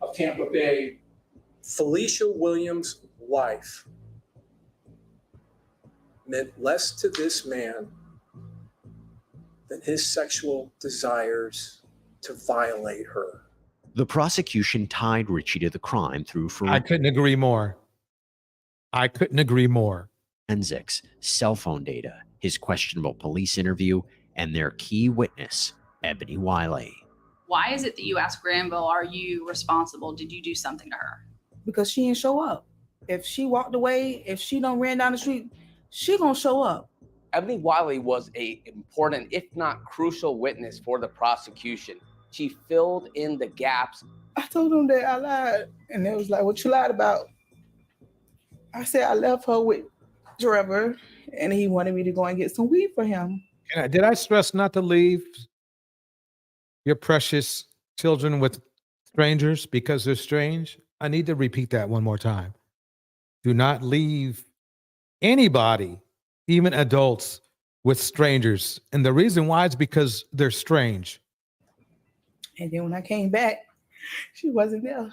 of Tampa Bay. Felicia Williams' life meant less to this man than his sexual desires to violate her. The prosecution tied Ritchie to the crime through I couldn't agree more. Forensics, cell phone data, his questionable police interview, and their key witness, Ebony Wiley. Why is it that you asked Granville, are you responsible? Did you do something to her? Because she didn't show up. If she walked away, if she don't ran down the street, she gonna show up. Ebony Wiley was an important, if not crucial, witness for the prosecution. She filled in the gaps. I told him that I lied, and it was like, what you lied about? I said I left her with Trevor, and he wanted me to go and get some weed for him. Did I stress not to leave your precious children with strangers because they're strange? I need to repeat that one more time. Do not leave anybody, even adults, with strangers. And the reason why is because they're strange. And then when I came back, she wasn't there.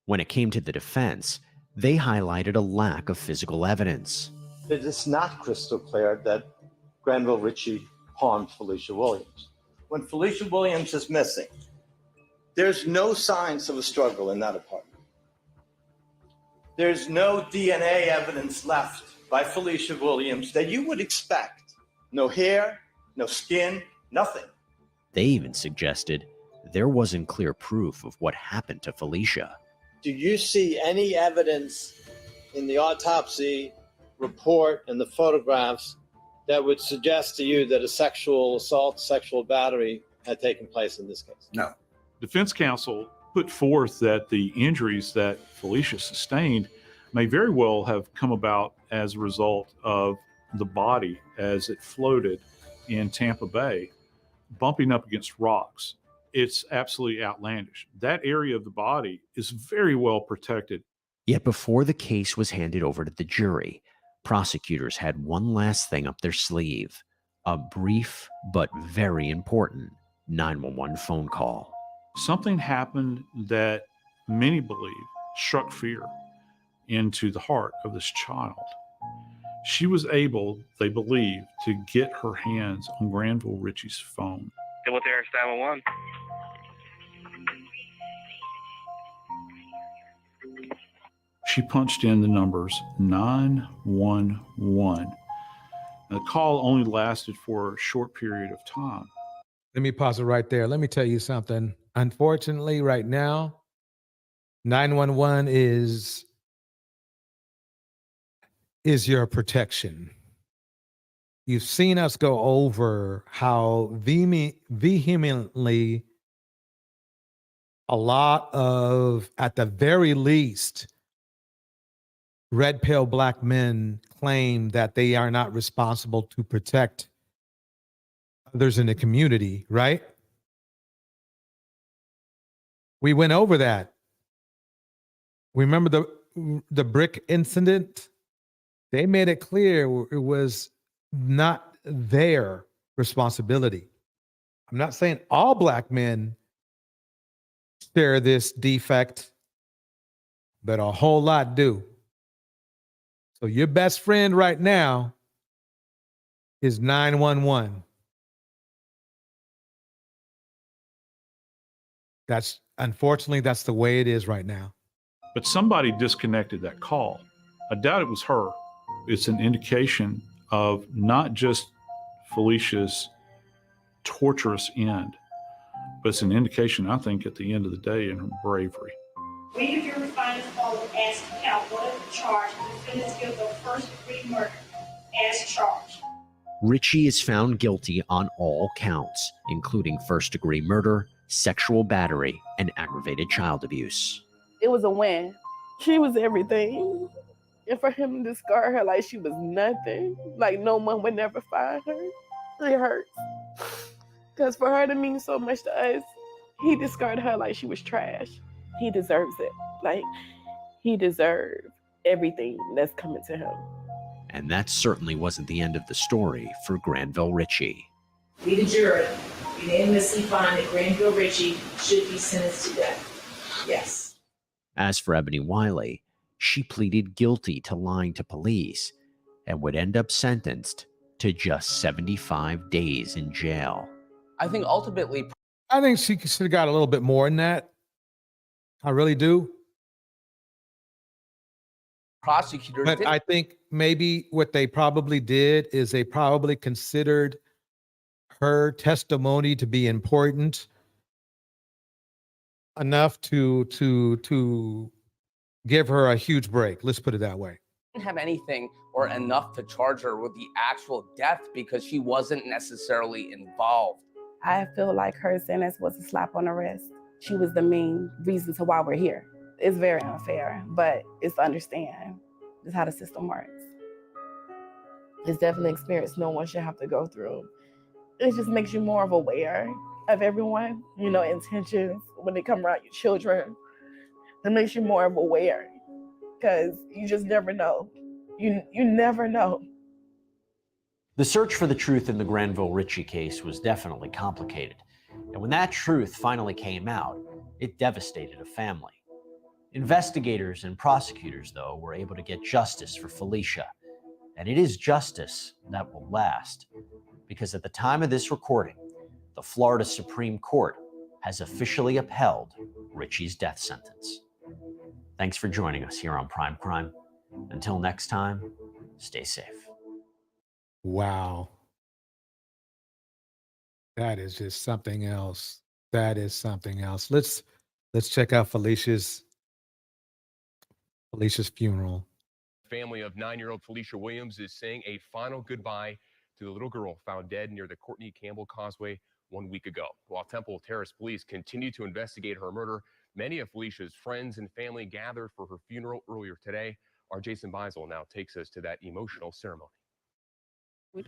When it came to the defense, they highlighted a lack of physical evidence. It is not crystal clear that Granville Ritchie harmed Felicia Williams. When Felicia Williams is missing, there's no signs of a struggle in that apartment. There's no DNA evidence left by Felicia Williams that you would expect. No hair, no skin, nothing. They even suggested there wasn't clear proof of what happened to Felicia. Do you see any evidence in the autopsy report and the photographs that would suggest to you that a sexual assault, sexual battery had taken place in this case? No. Defense counsel put forth that the injuries that Felicia sustained may very well have come about as a result of the body as it floated in Tampa Bay, bumping up against rocks. It's absolutely outlandish. That area of the body is very well protected. Yet before the case was handed over to the jury, prosecutors had one last thing up their sleeve, a brief but very important 911 phone call. Something happened that many believe struck fear into the heart of this child. She was able, they believe, to get her hands on Granville Ritchie's phone. Double Terrace 911. She punched in the numbers 911. The call only lasted for a short period of time. Let me pause it right there. Let me tell you something. Unfortunately, right now, 911 is your protection. You've seen us go over how vehemently a lot of, at the very least, red pill black men claim that they are not responsible to protect others in the community, right? We went over that. Remember the brick incident? They made it clear it was not their responsibility. I'm not saying all black men share this defect, but a whole lot do. So your best friend right now is 911. Unfortunately, that's the way it is right now. But somebody disconnected that call. I doubt it was her. It's an indication of not just Felicia's torturous end, but it's an indication, I think, at the end of the day, in her bravery. We, if your respondents call, will ask to count one of the charge and defendants guilty of first-degree murder as charged. Ritchie is found guilty on all counts, including first-degree murder, sexual battery, and aggravated child abuse. It was a win. She was everything. And for him to discard her like she was nothing, like no one would never find her, it hurts. Because for her to mean so much to us, he discarded her like she was trash. He deserves it. Like, he deserves everything that's coming to him. And that certainly wasn't the end of the story for Granville Ritchie. We, the jury, unanimously find that Granville Ritchie should be sentenced to death. Yes. As for Ebony Wiley, she pleaded guilty to lying to police and would end up sentenced to just 75 days in jail. I think ultimately, I think she should have got a little bit more than that. I really do. prosecutors But I think maybe what they probably did is they probably considered her testimony to be important enough to give her a huge break. Let's put it that way. didn't have anything or enough to charge her with the actual death because she wasn't necessarily involved. I feel like her sentence was a slap on the wrist. She was the main reason to why we're here. It's very unfair, but it's to understand. It's how the system works. It's definitely an experience no one should have to go through. It just makes you more of aware of everyone, intentions when they come around your children. It makes you more of aware because you just never know. You never know. The search for the truth in the Granville Ritchie case was definitely complicated. And when that truth finally came out, it devastated a family. Investigators and prosecutors, though, were able to get justice for Felicia. And it is justice that will last. Because at the time of this recording, the Florida Supreme Court has officially upheld Ritchie's death sentence. Thanks for joining us here on Prime Crime. Until next time, stay safe. Wow. That is just something else. That is something else. Let's check out Felicia's funeral. Family of 9-year-old Felicia Williams is saying a final goodbye to the little girl found dead near the Courtney Campbell Causeway 1 week ago. While Temple Terrace police continue to investigate her murder, many of Felicia's friends and family gathered for her funeral earlier today. Our Jason Beisel now takes us to that emotional ceremony.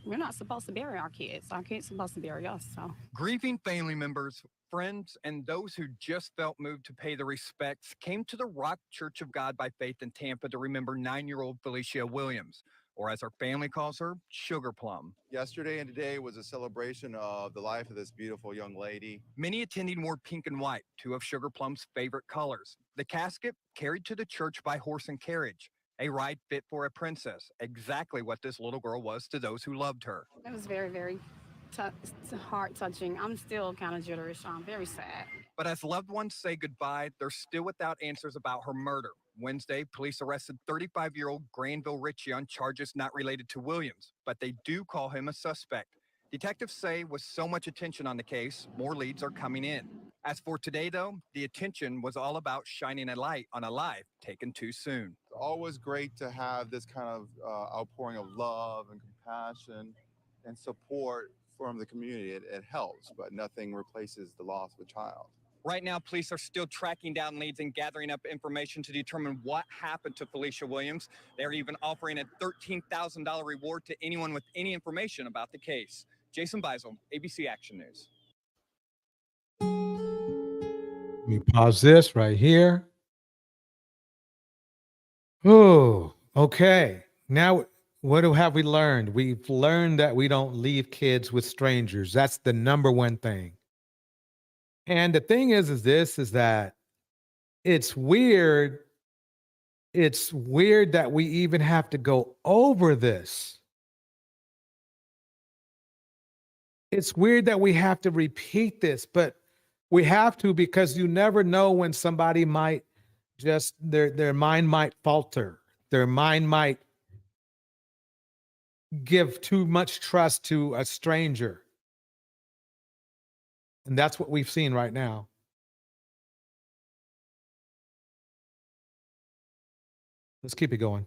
We're not supposed to bury our kids. Our kids are supposed to bury us. So Grieving family members, friends, and those who just felt moved to pay their respects came to the Rock Church of God by Faith in Tampa to remember 9-year-old Felicia Williams. or as her family calls her, Sugar Plum. Yesterday and today was a celebration of the life of this beautiful young lady. Many attending wore pink and white, two of Sugar Plum's favorite colors. The casket carried to the church by horse and carriage. A ride fit for a princess, exactly what this little girl was to those who loved her. It was very, very heart-touching. I'm still kind of jittery, so I'm very sad. But as loved ones say goodbye, they're still without answers about her murder. Wednesday, police arrested 35-year-old Granville Ritchie on charges not related to Williams, but they do call him a suspect. Detectives say with so much attention on the case, more leads are coming in. As for today, though, the attention was all about shining a light on a life taken too soon. It's always great to have this kind of outpouring of love and compassion and support from the community. It helps, but nothing replaces the loss of a child. Right now, police are still tracking down leads and gathering up information to determine what happened to Felicia Williams. They're even offering a $13,000 reward to anyone with any information about the case. Jason Beisel, ABC Action News. Let me pause this right here. Oh, okay. Now, what have we learned? We've learned that we don't leave kids with strangers. That's the number one thing. And the thing is that it's weird. It's weird that we even have to go over this. It's weird that we have to repeat this, but we have to because you never know when somebody might just, their mind might falter. Their mind might give too much trust to a stranger. And that's what we've seen right now. Let's keep it going.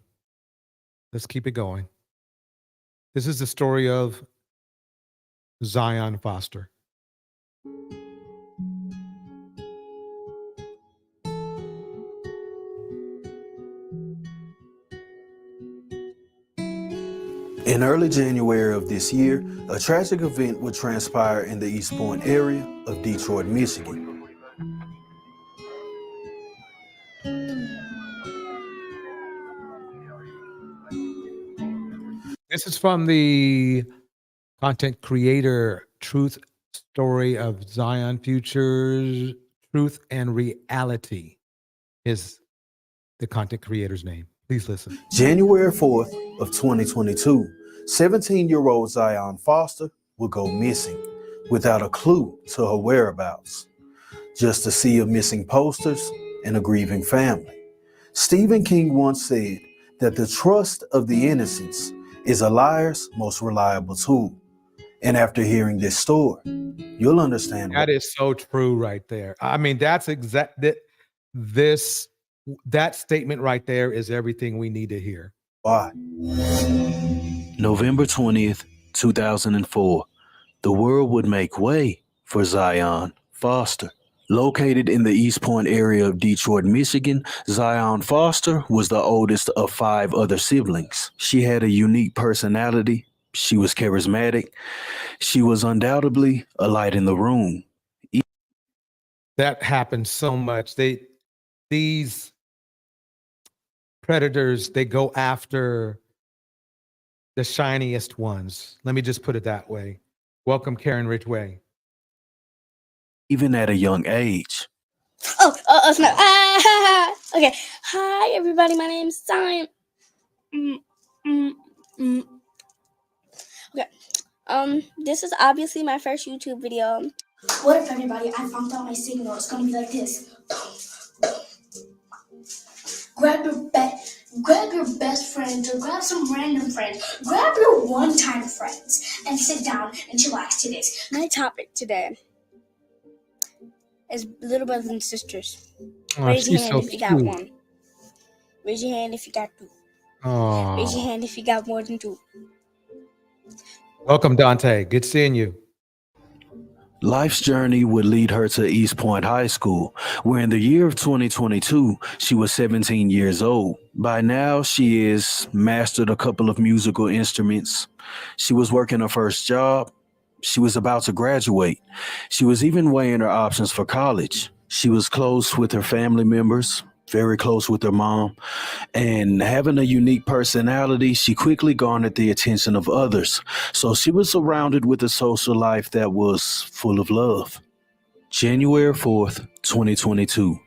Let's keep it going. This is the story of Zion Foster. In early January of this year, a tragic event would transpire in the East Point area of Detroit, Michigan. This is from the content creator Truth Story of Zion Futures. Truth and Reality is the content creator's name. Please listen. January 4th of 2022, 17-year-old Zion Foster will go missing without a clue to her whereabouts. Just a sea of missing posters and a grieving family. Stephen King once said that the trust of the innocents is a liar's most reliable tool. And after hearing this story, you'll understand that is so true right there. I mean, that's exact that statement right there is everything we need to hear. Why? November 20th, 2004. The world would make way for Zion Foster. Located in the East Point area of Detroit, Michigan, Zion Foster was the oldest of 5 other siblings. She had a unique personality. She was charismatic. She was undoubtedly a light in the room. That happens so much. These predators, they go after the shiniest ones. Let me just put it that way. Welcome, Karen Ridgway. Even at a young age. It's not. Okay. Hi, everybody. My name's Zion. Okay. This is obviously my first YouTube video. What up, everybody? I found out my signal. It's gonna be like this. Grab your best friends or grab some random friends. Grab your one-time friends and sit down and chillax to this. My topic today is little brothers and sisters. Oh, Raise your she's hand so if you got cute. one. Raise your hand if you got 2. Oh. Raise your hand if you got more than 2. Welcome, Dante. Good seeing you. Life's journey would lead her to East Point High School, where in the year of 2022, she was 17 years old. By now, she is mastered a couple of musical instruments. She was working her first job. She was about to graduate. She was even weighing her options for college. She was close with her family members. very close with her mom, and having a unique personality, she quickly garnered the attention of others. So she was surrounded with a social life that was full of love. January 4th, 2022.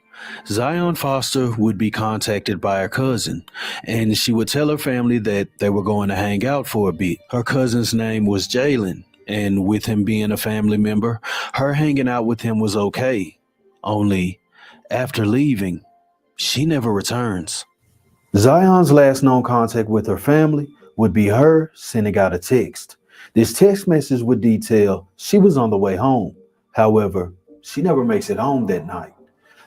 Zion Foster would be contacted by her cousin, and she would tell her family that they were going to hang out for a bit. Her cousin's name was Jalen, and with him being a family member, her hanging out with him was okay. Only, after leaving, she never returns. Zion's last known contact with her family would be her sending out a text. This text message would detail she was on the way home. However, she never makes it home that night.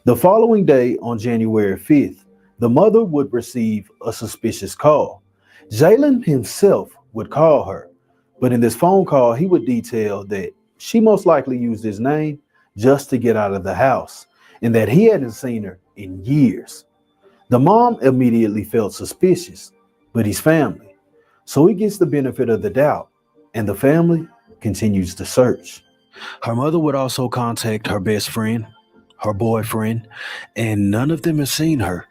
The following day, on January 5th, the mother would receive a suspicious call. Jalen himself would call her, but in this phone call, he would detail that she most likely used his name just to get out of the house and that he hadn't seen her in years. The mom immediately felt suspicious, but he's family, so he gets the benefit of the doubt, and the family continues to search. Her mother would also contact her best friend, her boyfriend, and none of them have seen her.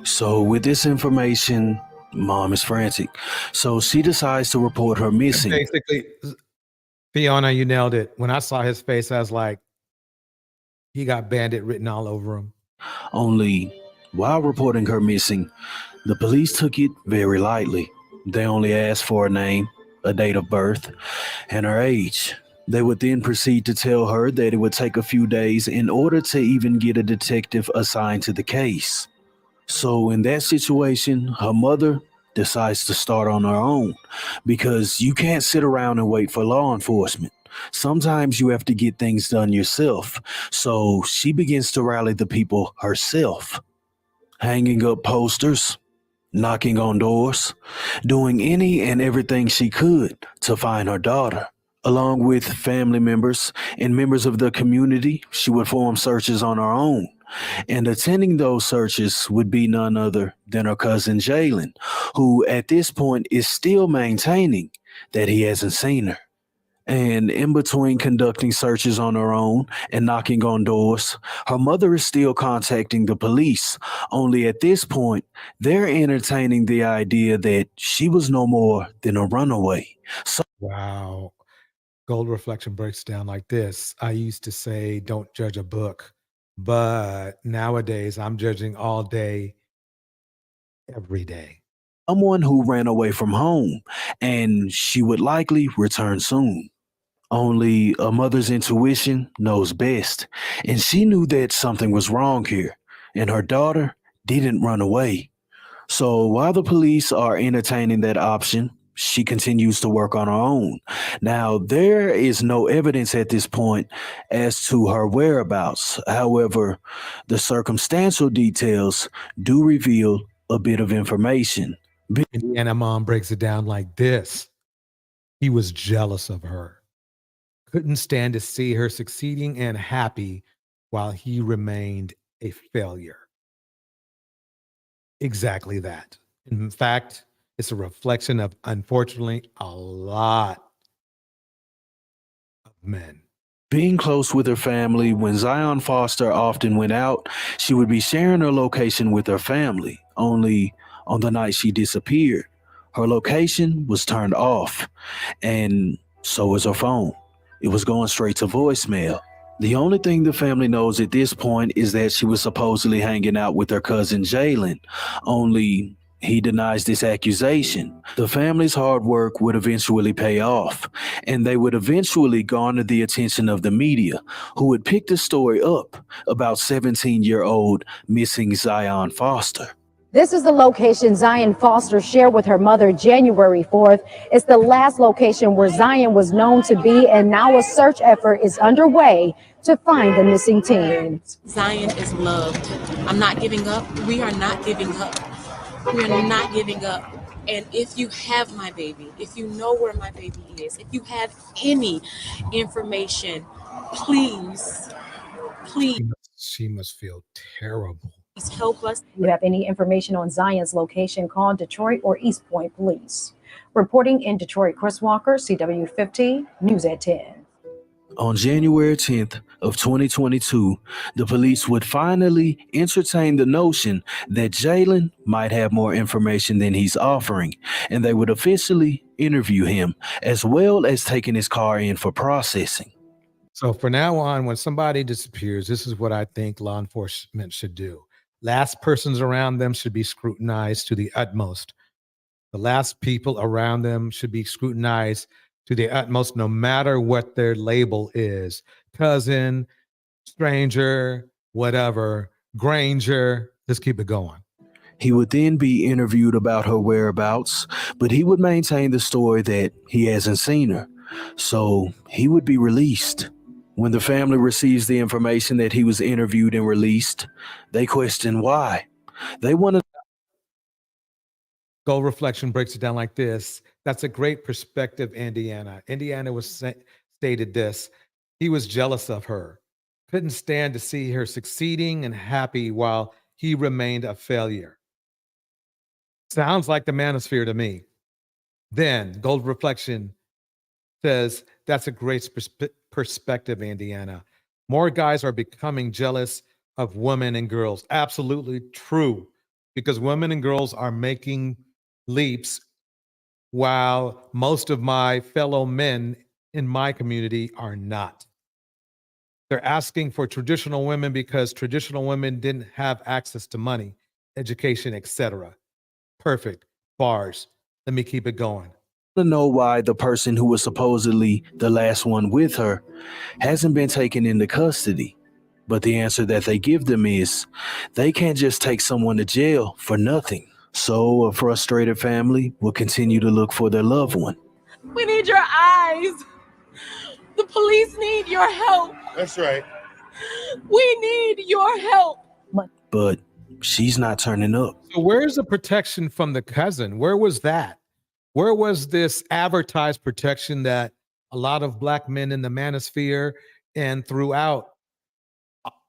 So with this information, mom is frantic. So she decides to report her missing. Basically, Fiona, you nailed it. When I saw his face, I was like, he got bandit written all over him. Only, while reporting her missing, the police took it very lightly. They only asked for a name, a date of birth, and her age. They would then proceed to tell her that it would take a few days in order to even get a detective assigned to the case. So in that situation, her mother decides to start on her own because you can't sit around and wait for law enforcement. Sometimes you have to get things done yourself. So she begins to rally the people herself, hanging up posters, knocking on doors, doing any and everything she could to find her daughter. Along with family members and members of the community, she would form searches on her own. And attending those searches would be none other than her cousin Jalen, who at this point is still maintaining that he hasn't seen her. And in between conducting searches on her own and knocking on doors, her mother is still contacting the police. Only at this point, they're entertaining the idea that she was no more than a runaway. So Wow. Gold Reflection breaks down like this. I used to say, don't judge a book, but nowadays I'm judging all day, every day. someone who ran away from home, and she would likely return soon. Only a mother's intuition knows best, and she knew that something was wrong here, and her daughter didn't run away. So while the police are entertaining that option, she continues to work on her own. Now, there is no evidence at this point as to her whereabouts. However, the circumstantial details do reveal a bit of information. Indiana mom breaks it down like this. He was jealous of her. Couldn't stand to see her succeeding and happy while he remained a failure. Exactly that. In fact, it's a reflection of, unfortunately, a lot of men. Being close with her family, when Zion Foster often went out, she would be sharing her location with her family. Only on the night she disappeared, her location was turned off, and so was her phone. It was going straight to voicemail. The only thing the family knows at this point is that she was supposedly hanging out with her cousin Jalen, only he denies this accusation. The family's hard work would eventually pay off, and they would eventually garner the attention of the media, who would pick the story up about 17-year-old missing Zion Foster. This is the location Zion Foster shared with her mother January 4th. It's the last location where Zion was known to be, and now a search effort is underway to find the missing teen. Zion is loved. I'm not giving up. We are not giving up. We are not giving up. And if you have my baby, if you know where my baby is, if you have any information, please. She must feel terrible. Please help us. If you have any information on Zion's location, call Detroit or East Point Police. Reporting in Detroit, Chris Walker, CW50, News at 10. On January 10th of 2022, the police would finally entertain the notion that Jalen might have more information than he's offering, and they would officially interview him, as well as taking his car in for processing. So from now on, when somebody disappears, this is what I think law enforcement should do. Last persons around them should be scrutinized to the utmost. The last people around them should be scrutinized to the utmost, no matter what their label is. Cousin, stranger, whatever, Granger, let's keep it going. He would then be interviewed about her whereabouts, but he would maintain the story that he hasn't seen her. So he would be released. When the family receives the information that he was interviewed and released, they question why. They want to. Gold Reflection breaks it down like this. That's a great perspective, Indiana. Indiana stated this. He was jealous of her, couldn't stand to see her succeeding and happy while he remained a failure. Sounds like the manosphere to me. Then Gold Reflection says, that's a great perspective, Indiana. More guys are becoming jealous of women and girls. Absolutely true, because women and girls are making leaps while most of my fellow men in my community are not. They're asking for traditional women because traditional women didn't have access to money, education, etc. Perfect. Bars. Let me keep it going. To know why the person who was supposedly the last one with her hasn't been taken into custody. But the answer that they give them is they can't just take someone to jail for nothing. So a frustrated family will continue to look for their loved one. We need your eyes. The police need your help. That's right. We need your help. But she's not turning up. So where's the protection from the cousin? Where was that? Where was this advertised protection that a lot of Black men in the manosphere and throughout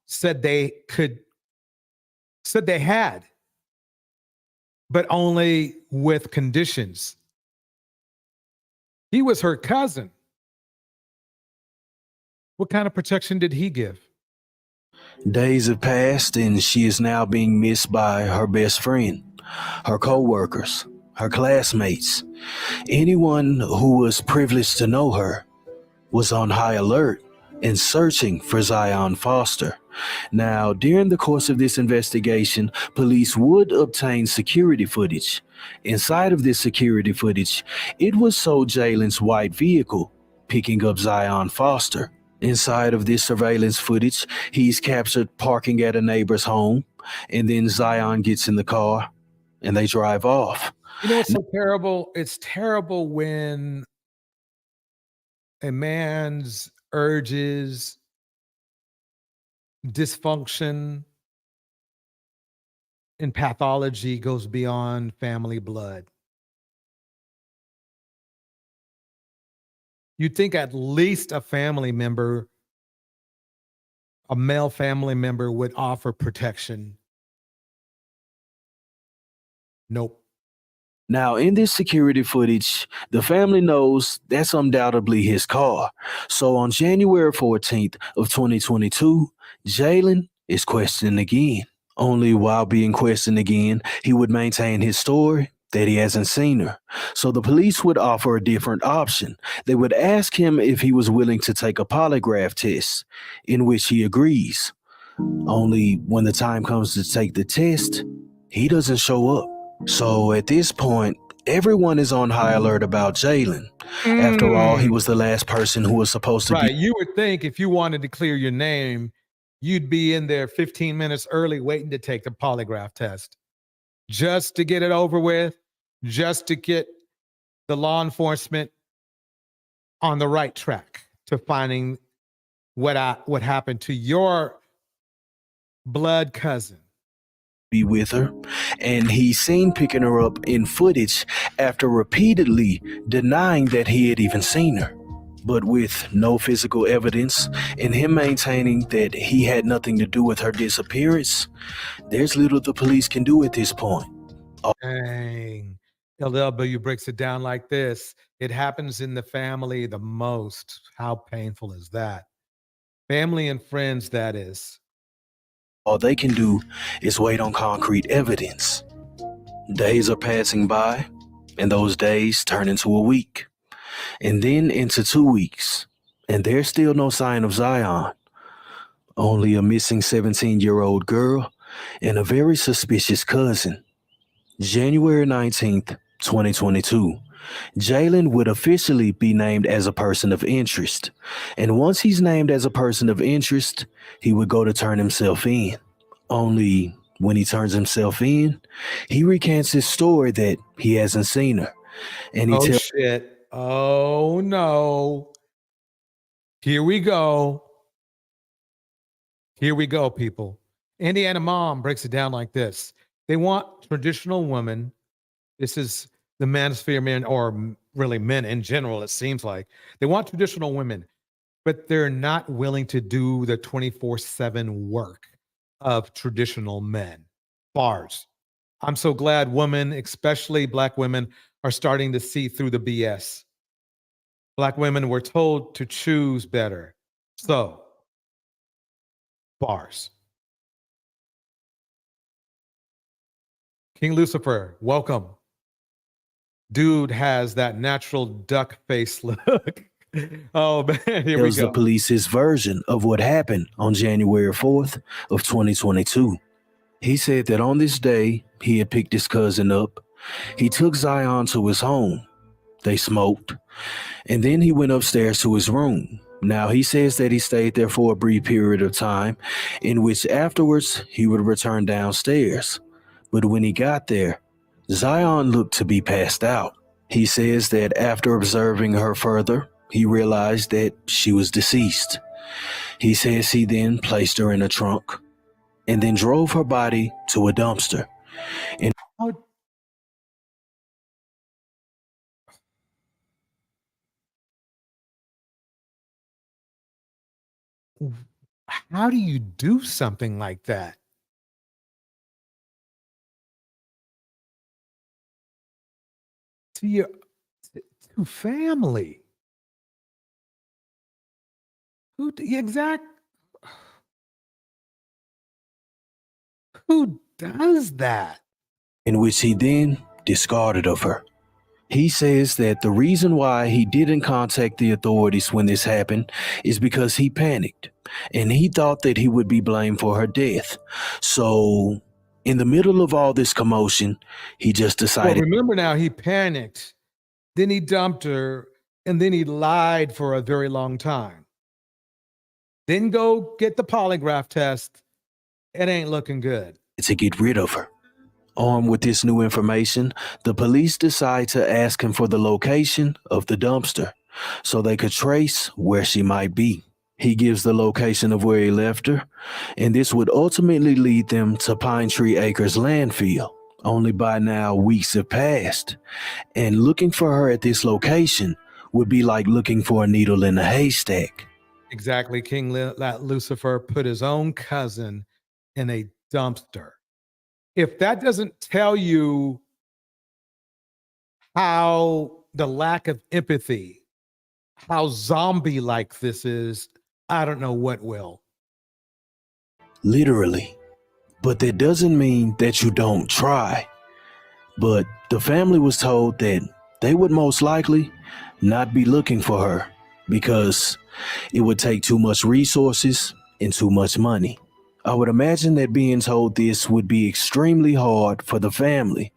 said they had, but only with conditions? He was her cousin. What kind of protection did he give? Days have passed and she is now being missed by her best friend, her co-workers, her classmates. Anyone who was privileged to know her was on high alert and searching for Zion Foster. Now, during the course of this investigation, police would obtain security footage. Inside of this security footage, it was so Jalen's white vehicle picking up Zion Foster. Inside of this surveillance footage, he's captured parking at a neighbor's home, and then Zion gets in the car and they drive off. You know what's so terrible? It's terrible when a man's urges, dysfunction, and pathology goes beyond family blood. You'd think at least a family member, a male family member, would offer protection. Nope. Now, in this security footage, the family knows that's undoubtedly his car. So on January 14th of 2022, Jalen is questioned again. Only while being questioned again, he would maintain his story that he hasn't seen her. So the police would offer a different option. They would ask him if he was willing to take a polygraph test, in which he agrees. Only when the time comes to take the test, he doesn't show up. So at this point, everyone is on high alert about Jalen. After all, he was the last person who was supposed to Right. be. You would think if you wanted to clear your name, you'd be in there 15 minutes early waiting to take the polygraph test just to get it over with, just to get the law enforcement on the right track to finding what happened to your blood cousin. Be with her, and he's seen picking her up in footage after repeatedly denying that he had even seen her. But with no physical evidence and him maintaining that he had nothing to do with her disappearance, there's little the police can do at this point. Dang. LW breaks it down like this. It happens in the family the most. How painful is that? Family and friends, that is. All they can do is wait on concrete evidence. Days are passing by, and those days turn into a week, and then into 2 weeks, and there's still no sign of Zion. Only a missing 17-year-old girl and a very suspicious cousin. January 19th, 2022. Jalen would officially be named as a person of interest. And once he's named as a person of interest, he would go to turn himself in. Only when he turns himself in, he recants his story that he hasn't seen her. And he tells shit. Oh no. Here we go. Here we go, people. Indiana Mom breaks it down like this. They want traditional women. This is the manosphere men, or really men in general, it seems like. They want traditional women, but they're not willing to do the 24/7 work of traditional men. Bars. I'm so glad women, especially Black women, are starting to see through the BS. Black women were told to choose better. So, bars. King Lucifer, welcome. Dude has that natural duck face look. Oh man, here we tells go. the police his version of what happened on January 4th of 2022. He said that on this day, he had picked his cousin up. He took Zion to his home. They smoked. And then he went upstairs to his room. Now, he says that he stayed there for a brief period of time, in which afterwards he would return downstairs. But when he got there, Zion looked to be passed out. He says that after observing her further, he realized that she was deceased. He says he then placed her in a trunk and then drove her body to a dumpster. And how do you do something like that? To your to family. Who exact? Who does that? in which he then discarded of her. He says that the reason why he didn't contact the authorities when this happened is because he panicked and he thought that he would be blamed for her death. So, in the middle of all this commotion, he just Well, decided. remember now, he panicked, then he dumped her, and then he lied for a very long time. Then go get the polygraph test. It ain't looking good. To get rid of her. Armed with this new information, the police decide to ask him for the location of the dumpster so they could trace where she might be. He gives the location of where he left her, and this would ultimately lead them to Pine Tree Acres landfill. Only by now, weeks have passed, and looking for her at this location would be like looking for a needle in a haystack. Exactly. King Lucifer put his own cousin in a dumpster. If that doesn't tell you how the lack of empathy, how zombie-like this is, I don't know what will. Literally. But that doesn't mean that you don't try. But the family was told that they would most likely not be looking for her because it would take too much resources and too much money. I would imagine that being told this would be extremely hard for the family.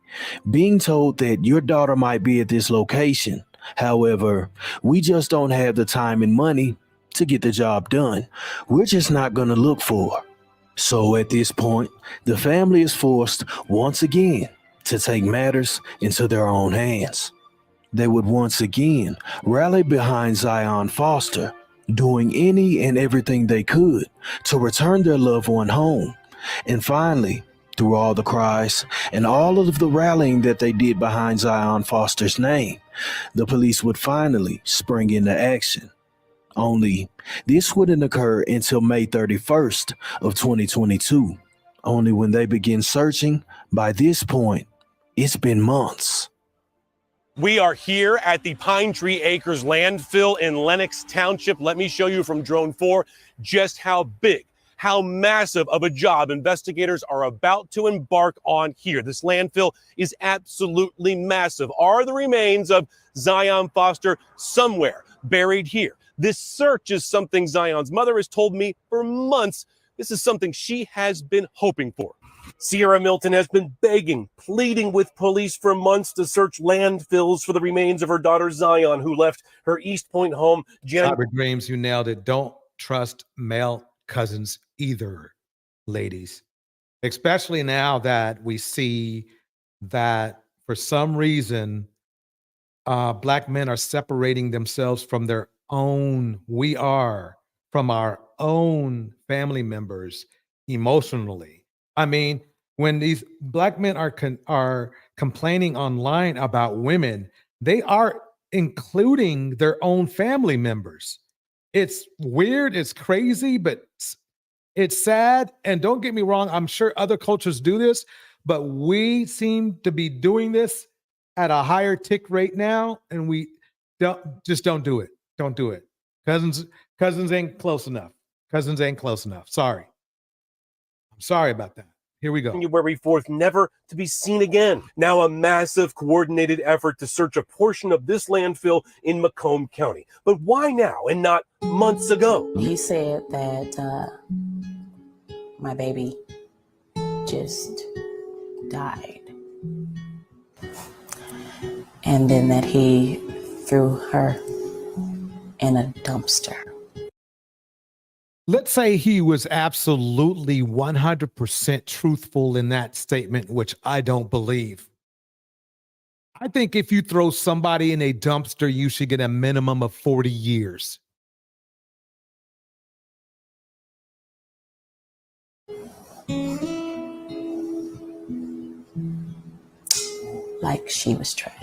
Being told that your daughter might be at this location. However, we just don't have the time and money to get the job done. We're just not going to look for her. So at this point, the family is forced once again to take matters into their own hands. They would once again rally behind Zion Foster, doing any and everything they could to return their loved one home. And finally, through all the cries and all of the rallying that they did behind Zion Foster's name, the police would finally spring into action. Only this wouldn't occur until May 31st of 2022. Only when they begin searching, by this point, it's been months. We are here at the Pine Tree Acres landfill in Lenox Township. Let me show you from Drone 4 just how big, how massive of a job investigators are about to embark on here. This landfill is absolutely massive. Are the remains of Zion Foster somewhere buried here? This search is something Zion's mother has told me for months. This is something she has been hoping for. Sierra Milton has been begging, pleading with police for months to search landfills for the remains of her daughter Zion, who left her East Point home Cyber Dreams, you nailed it. Don't trust male cousins either, ladies. Especially now that we see that for some reason, Black men are separating themselves from their own, from our own family members emotionally. I mean, when these Black men are complaining online about women, they are including their own family members. It's weird, it's crazy, but it's sad. And don't get me wrong, I'm sure other cultures do this, but we seem to be doing this at a higher tick rate now, and we don't do it. Don't do it. Cousins ain't close enough. Cousins ain't close enough. Sorry. I'm sorry about that. Here we go. January 4th, never to be seen again. Now a massive coordinated effort to search a portion of this landfill in Macomb County. But why now and not months ago? He said that my baby just died. And then that he threw her in a dumpster. Let's say he was absolutely 100% truthful in that statement, which I don't believe. I think if you throw somebody in a dumpster, you should get a minimum of 40 years. Like she was trash.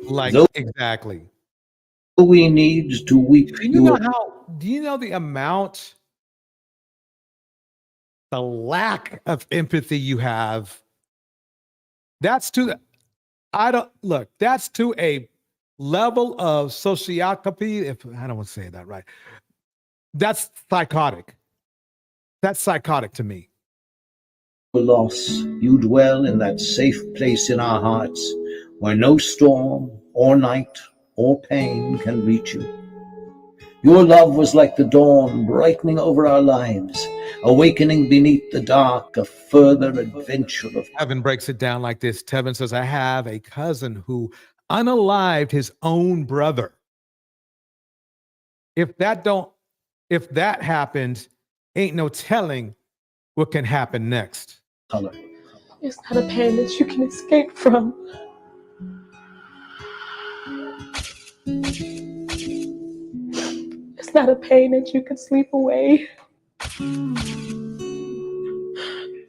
Like, exactly. We need to weep. Do you know the amount, the lack of empathy you have? That's to a level of sociopathy. If I don't want to say that right, that's psychotic. That's psychotic to me. Loss, you dwell in that safe place in our hearts where no storm or night or pain can reach you. Your love was like the dawn brightening over our lives, awakening beneath the dark a further adventure of. Tevin breaks it down like this. Tevin says, I have a cousin who unalived his own brother. If that happened, ain't no telling what can happen next. Color. It's not a pain that you can escape from. It's not a pain that you can sleep away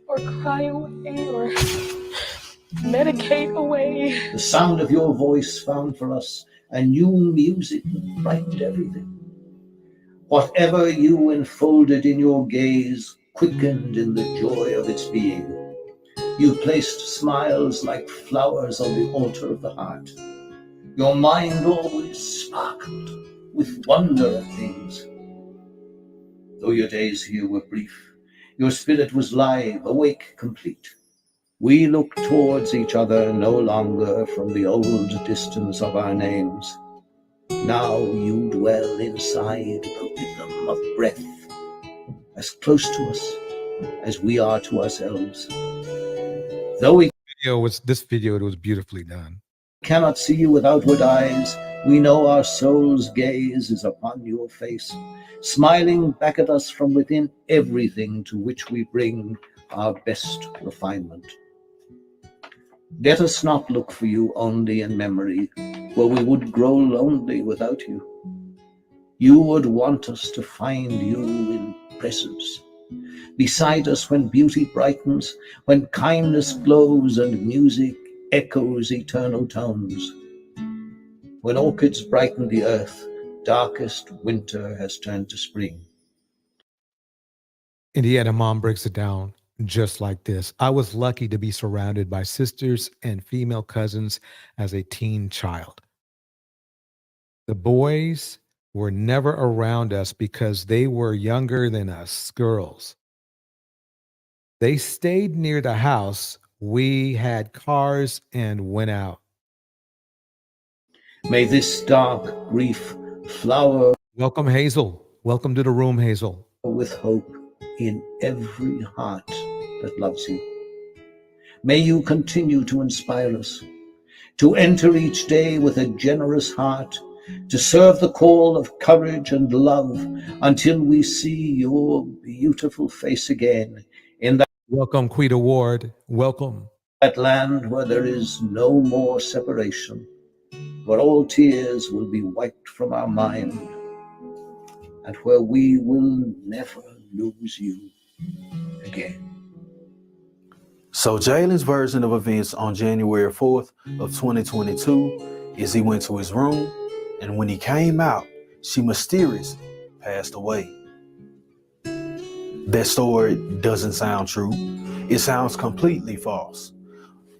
or cry away or medicate away. The sound of your voice found for us a new music that brightened everything. Whatever you enfolded in your gaze quickened in the joy of its being. You placed smiles like flowers on the altar of the heart. Your mind always sparkled with wonder at things. Though your days here were brief, your spirit was live, awake, complete. We look towards each other no longer from the old distance of our names. Now you dwell inside the rhythm of breath, as close to us as we are to ourselves. Though we this video was beautifully done. Cannot see you with outward eyes, we know our soul's gaze is upon your face, smiling back at us from within everything to which we bring our best refinement. Let us not look for you only in memory, where we would grow lonely without you. You would want us to find you in presence, beside us when beauty brightens, when kindness glows and music echoes eternal tones. When orchids brighten the earth, darkest winter has turned to spring. Indiana mom breaks it down. just like this. I was lucky to be surrounded by sisters and female cousins as a teen child. The boys were never around us because they were younger than us, girls. They stayed near the house. We had cars and went out. May this dark grief flower. Welcome, Hazel. Welcome to the room, Hazel. With hope in every heart that loves you. May you continue to inspire us, to enter each day with a generous heart, to serve the call of courage and love until we see your beautiful face again in that. Welcome, Quita Ward. Welcome. That land where there is no more separation, where all tears will be wiped from our mind, and where we will never lose you again. So Jalen's version of events on January 4th of 2022 is he went to his room, and when he came out, she mysteriously passed away. That story doesn't sound true. It sounds completely false.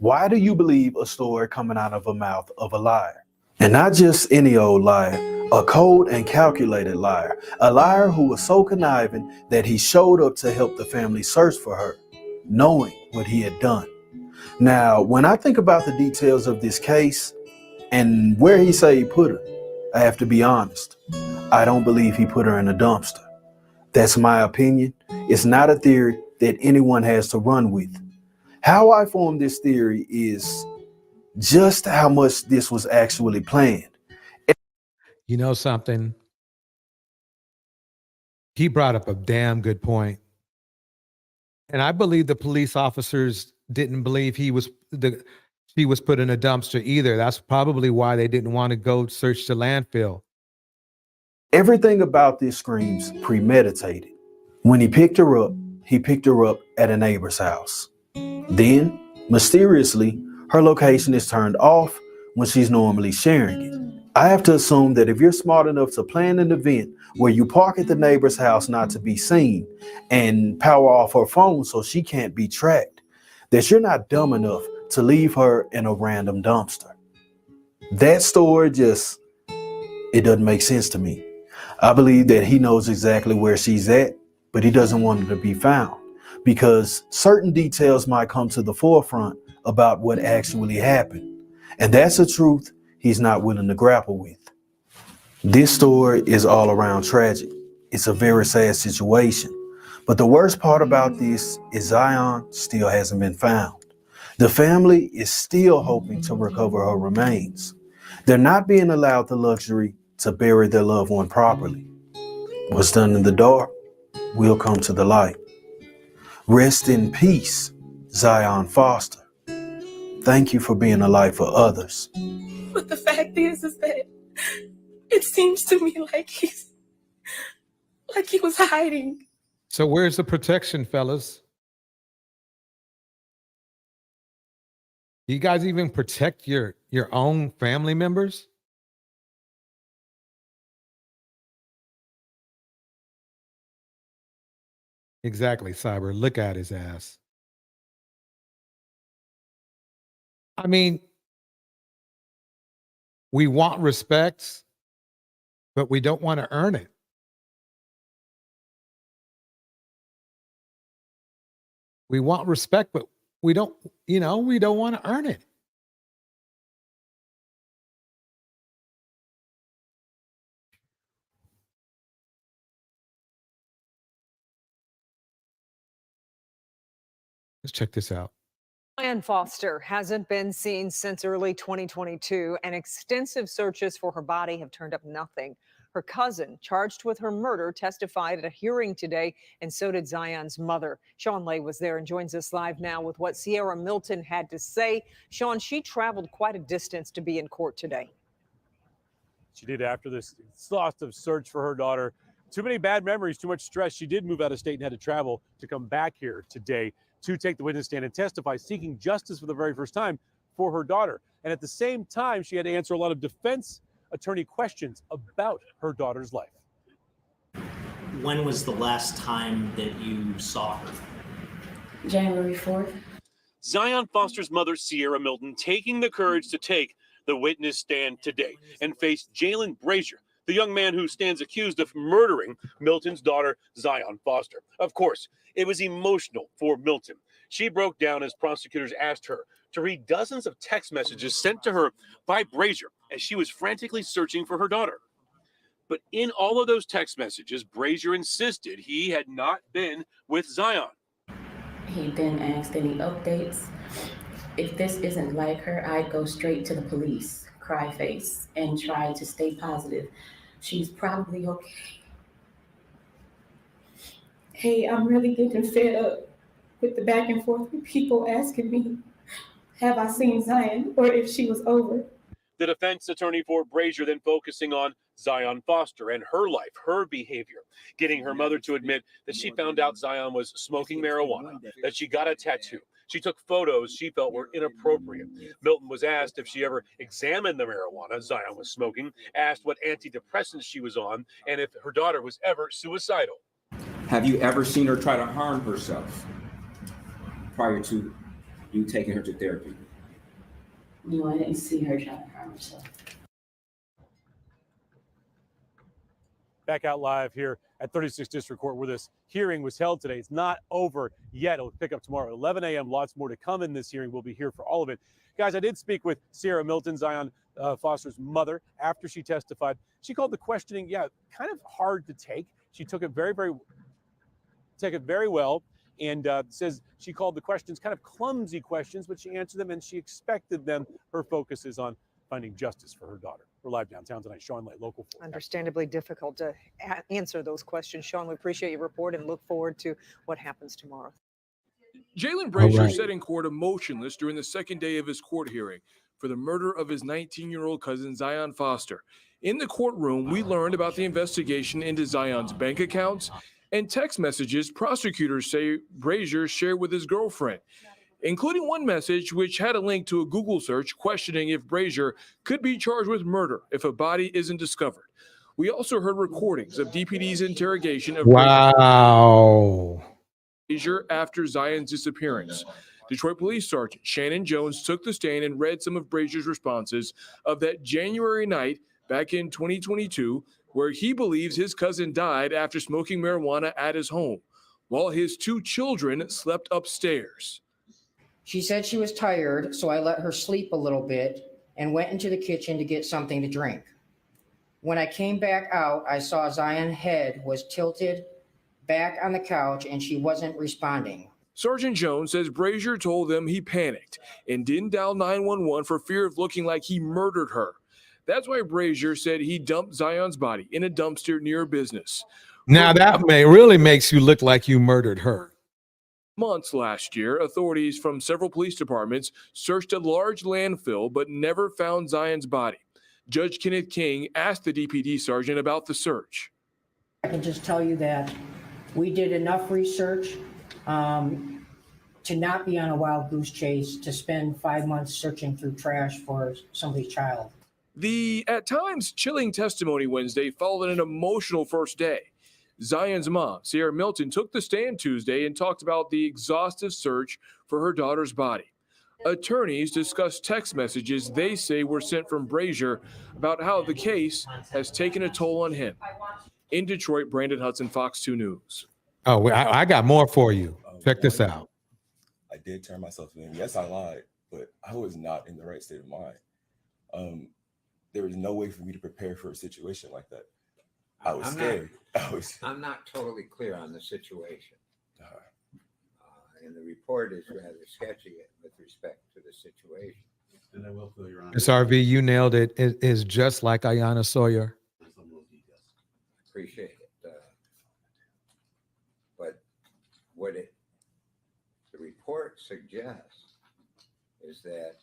Why do you believe a story coming out of the mouth of a liar? And not just any old liar, a cold and calculated liar. A liar who was so conniving that he showed up to help the family search for her, knowing what he had done. Now, when I think about the details of this case and where he said he put her, I have to be honest. I don't believe he put her in a dumpster. That's my opinion. It's not a theory that anyone has to run with. How I formed this theory is just how much this was actually planned. You know something? He brought up a damn good point. And I believe the police officers didn't believe she was put in a dumpster either. That's probably why they didn't want to go search the landfill. Everything about this screams premeditated. When he picked her up at a neighbor's house. Then, mysteriously, her location is turned off when she's normally sharing it. I have to assume that if you're smart enough to plan an event where you park at the neighbor's house not to be seen and power off her phone so she can't be tracked, that you're not dumb enough to leave her in a random dumpster. That story it doesn't make sense to me. I believe that he knows exactly where she's at, but he doesn't want her to be found because certain details might come to the forefront about what actually happened. And that's a truth he's not willing to grapple with. This story is all around tragic. It's a very sad situation. But the worst part about this is Zion still hasn't been found. The family is still hoping to recover her remains. They're not being allowed the luxury to bury their loved one properly. What's done in the dark will come to the light. Rest in peace, Zion Foster. Thank you for being a light for others. But the fact is that it seems to me like he was hiding. So where's the protection, fellas? You guys even protect your own family members? Exactly, Cyber. Look at his ass. I mean, we want respect, but we don't want to earn it. We want respect, but we don't want to earn it. Let's check this out. Ann Foster hasn't been seen since early 2022, and extensive searches for her body have turned up nothing. Her cousin, charged with her murder, testified at a hearing today, and so did Zion's mother. Sean Lay was there and joins us live now with what Sierra Milton had to say. Sean, she traveled quite a distance to be in court today. She did after this exhaustive search for her daughter. Too many bad memories, too much stress. She did move out of state and had to travel to come back here today to take the witness stand and testify, seeking justice for the very first time for her daughter. And at the same time, she had to answer a lot of defense attorney questions about her daughter's life. When was the last time that you saw her? January 4th. Zion Foster's mother, Sierra Milton, taking the courage to take the witness stand today and face Jalen Brazier, the young man who stands accused of murdering Milton's daughter, Zion Foster. Of course, it was emotional for Milton. She broke down as prosecutors asked her to read dozens of text messages sent to her by Brazier as she was frantically searching for her daughter. But in all of those text messages, Brazier insisted he had not been with Zion. He then asked any updates. If this isn't like her, I'd go straight to the police, cry face, and try to stay positive. She's probably okay. Hey, I'm really getting fed up with the back and forth with people asking me, have I seen Zion or if she was over? The defense attorney for Brazier then focusing on Zion Foster and her life, her behavior, getting her mother to admit that she found out Zion was smoking marijuana, that she got a tattoo. She took photos she felt were inappropriate. Milton was asked if she ever examined the marijuana Zion was smoking, asked what antidepressants she was on, and if her daughter was ever suicidal. Have you ever seen her try to harm herself prior to you taking her to therapy? No, I didn't see her trying to harm herself. Back out live here at 36th District Court where this hearing was held today. It's not over yet. It'll pick up tomorrow at 11 a.m. Lots more to come in this hearing. We'll be here for all of it. Guys, I did speak with Sierra Milton, Zion Foster's mother, after she testified. She called the questioning, kind of hard to take. She took it very well, and says she called the questions kind of clumsy questions, but she answered them and she expected them. Her focus is on finding justice for her daughter. We're live downtown tonight. Sean Light, Local 4. Understandably difficult to answer those questions. Sean, we appreciate your report and look forward to what happens tomorrow. Jalen Brazier sat in court emotionless during the second day of his court hearing for the murder of his 19-year-old cousin, Zion Foster. In the courtroom, we learned about the investigation into Zion's bank accounts and text messages prosecutors say Brazier shared with his girlfriend, including one message which had a link to a Google search questioning if Brazier could be charged with murder if a body isn't discovered. We also heard recordings of DPD's interrogation of Brazier after Zion's disappearance. Detroit Police Sergeant Shannon Jones took the stand and read some of Brazier's responses of that January night back in 2022, where he believes his cousin died after smoking marijuana at his home, while his two children slept upstairs. She said she was tired, so I let her sleep a little bit and went into the kitchen to get something to drink. When I came back out, I saw Zion's head was tilted back on the couch and she wasn't responding. Sergeant Jones says Brazier told them he panicked and didn't dial 911 for fear of looking like he murdered her. That's why Brazier said he dumped Zion's body in a dumpster near a business. Now that really makes you look like you murdered her. Months last year, authorities from several police departments searched a large landfill but never found Zion's body. Judge Kenneth King asked the DPD sergeant about the search. I can just tell you that we did enough research to not be on a wild goose chase to spend 5 months searching through trash for somebody's child. The, at times, chilling testimony Wednesday followed an emotional first day. Zion's mom, Sierra Milton, took the stand Tuesday and talked about the exhaustive search for her daughter's body. Attorneys discussed text messages they say were sent from Brazier about how the case has taken a toll on him. In Detroit, Brandon Hudson, Fox 2 News. Oh, I got more for you. Check this out. I did turn myself in. Yes, I lied, but I was not in the right state of mind. There was no way for me to prepare for a situation like that. I was scared. I'm not totally clear on the situation. And the report is rather sketchy with respect to the situation. And I will fill your honor. Miss RV, you nailed it. It is just like Ayanna Sawyer. Appreciate it. But what the report suggests is that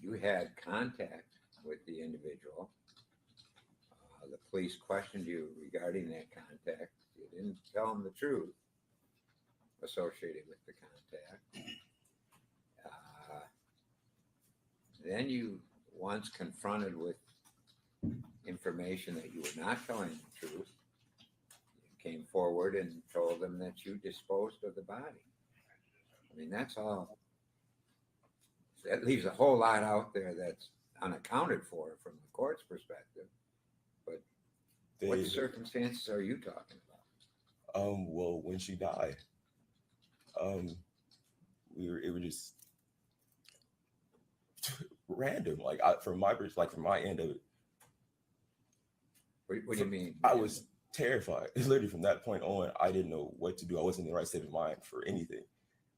you had contact with the individual. The police questioned you regarding that contact. You didn't tell them the truth associated with the contact. Then you, once confronted with information that you were not telling the truth, you came forward and told them that you disposed of the body. I mean, that's all. That leaves a whole lot out there that's unaccounted for from the court's perspective. But what circumstances are you talking about? Well, when she died, it was just random. Like from my end of it. What do you mean? I was terrified. Literally from that point on, I didn't know what to do. I wasn't in the right state of mind for anything.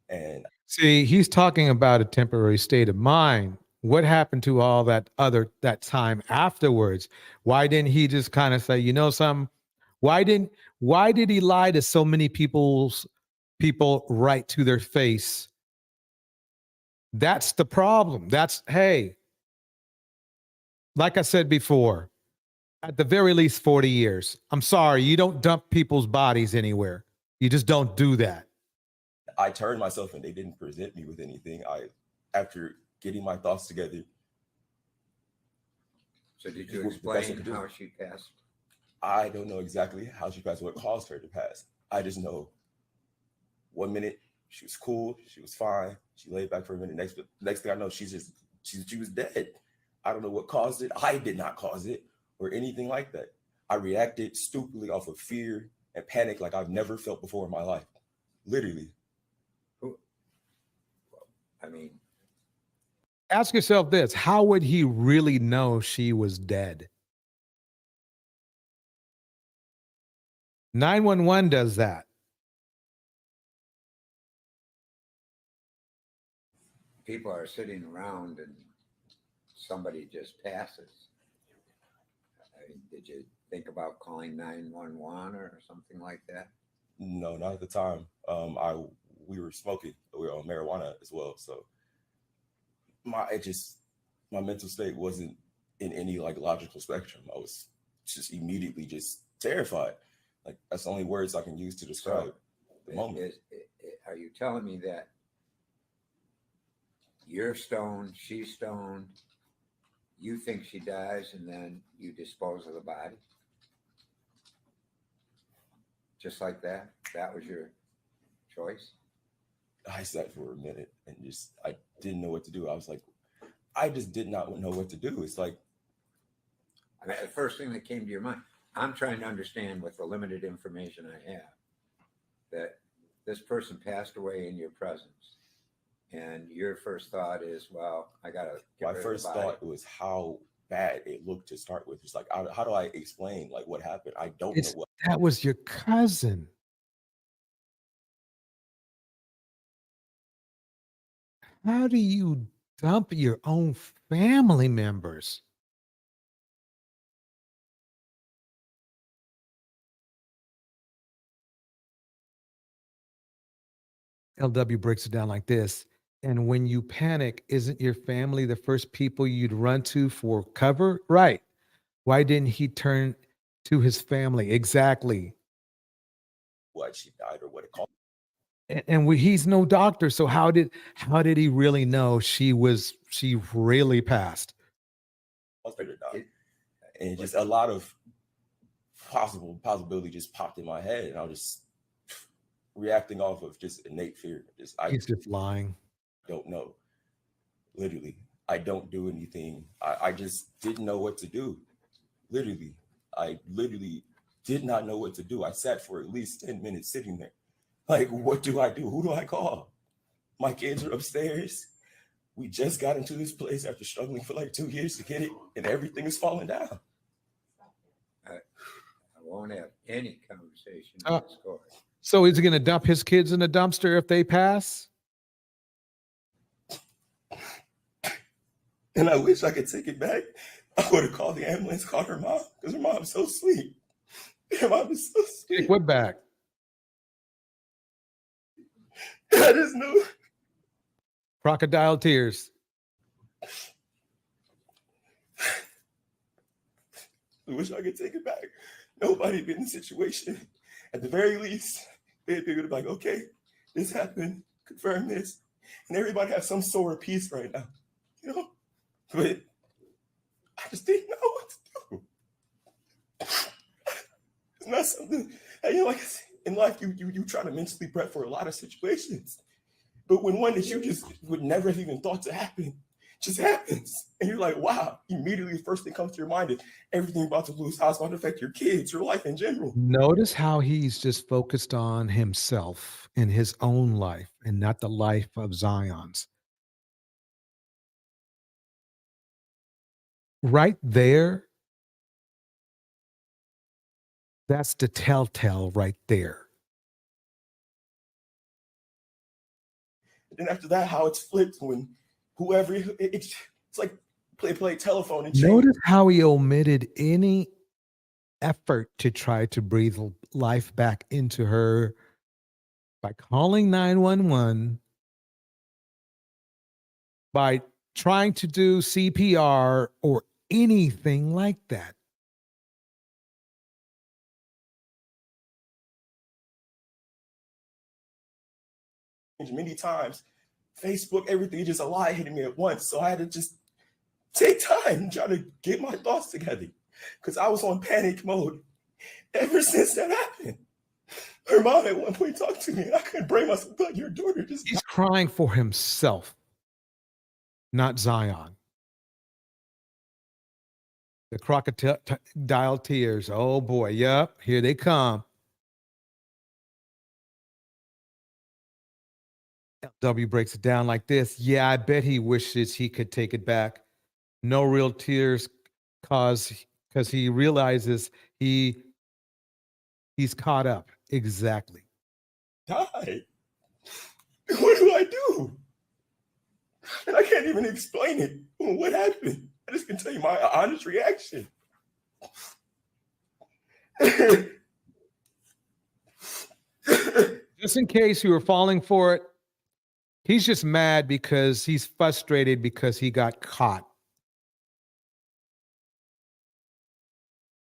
And see, he's talking about a temporary state of mind. What happened to all that time afterwards? Why didn't he just kind of say, you know something? Why did he lie to so many people right to their face? That's the problem. Hey, like I said before, at the very least 40 years. I'm sorry, you don't dump people's bodies anywhere. You just don't do that. I turned myself and they didn't present me with anything. After getting my thoughts together. So did you explain how she passed? I don't know exactly how she passed, what caused her to pass. I just know 1 minute she was cool, she was fine. She laid back for a minute. Next thing I know, she was dead. I don't know what caused it. I did not cause it or anything like that. I reacted stupidly off of fear and panic like I've never felt before in my life. Literally. I mean, ask yourself this: how would he really know she was dead? 911 does that. People are sitting around and somebody just passes. I mean, did you think about calling 911 or something like that? No, not at the time. We were smoking. We were on marijuana as well. So my mental state wasn't in any like logical spectrum. I was just immediately just terrified. Like that's the only words I can use to describe the moment. Are you telling me that you're stoned, she's stoned, you think she dies, and then you dispose of the body? Just like that? That was your choice? I sat for a minute and I didn't know what to do. I was like, I just did not know what to do. It's like, I mean, the first thing that came to your mind, I'm trying to understand with the limited information I have, that this person passed away in your presence. And your first thought is, well, I got to get rid of the body. My first thought was how bad it looked to start with. It's like, how do I explain like what happened? I don't know what. That was your cousin. How do you dump your own family members? LW breaks it down like this. And when you panic, isn't your family the first people you'd run to for cover? Right. Why didn't he turn to his family? Exactly. What she died or what it called. And he's no doctor. So how did he really know she really passed? And just a lot of possibility just popped in my head. And I was just reacting off of just innate fear. He's just lying. Don't know. Literally, I don't do anything. I just didn't know what to do. Literally, I literally did not know what to do. I sat for at least 10 minutes sitting there. Like, what do I do? Who do I call? My kids are upstairs. We just got into this place after struggling for like 2 years to get it, and everything is falling down. I won't have any conversation in this court. So is he going to dump his kids in a dumpster if they pass? And I wish I could take it back. I would have called the ambulance, called her mom, because her mom's so sweet. Her mom is so sweet. Take what back? I just know. Crocodile tears. I wish I could take it back. Nobody been in the situation. At the very least, they'd be able to be like, okay, this happened, confirm this. And everybody has some sort of peace right now, you know? But I just didn't know what to do. It's not something, you know, like in life, you try to mentally prep for a lot of situations. But when one that you just would never have even thought to happen just happens, and you're like, wow, immediately the first thing comes to your mind is everything about to lose, how it's going to affect your kids, your life in general. Notice how he's just focused on himself and his own life and not the life of Zion's. Right there, that's the telltale right there. And after that, how it's flipped when whoever, it's like play telephone and Notice how he omitted any effort to try to breathe life back into her by calling 911, by trying to do CPR or anything like that. Many times, Facebook, everything, just a lie hitting me at once. So I had to just take time and try to get my thoughts together because I was on panic mode ever since that happened. Her mom at one point talked to me and I couldn't bring myself, but your daughter just. He's crying for himself, not Zion. The crocodile tears. Oh boy, yep, here they come. LW breaks it down like this. Yeah, I bet he wishes he could take it back. No real tears because he realizes he's caught up. Exactly. Died. What do I do? And I can't even explain it. What happened? I just can tell you my honest reaction. Just in case you were falling for it, he's just mad because he's frustrated because he got caught.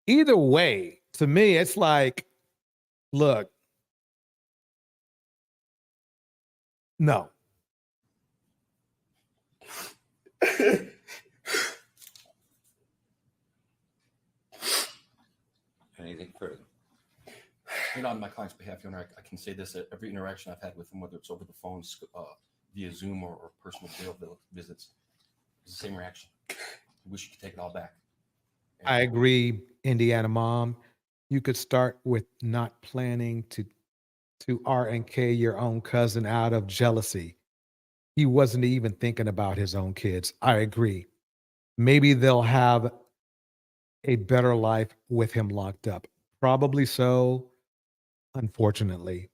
Either way, to me, it's like, look, no. Anything further? On my client's behalf, Your Honor, I can say this: at every interaction I've had with him, whether it's over the phone, via Zoom, or personal jail visits, it's the same reaction. I wish you could take it all back. I agree, Indiana mom. You could start with not planning to R&K your own cousin out of jealousy. He wasn't even thinking about his own kids. I agree. Maybe they'll have a better life with him locked up. Probably so. Unfortunately,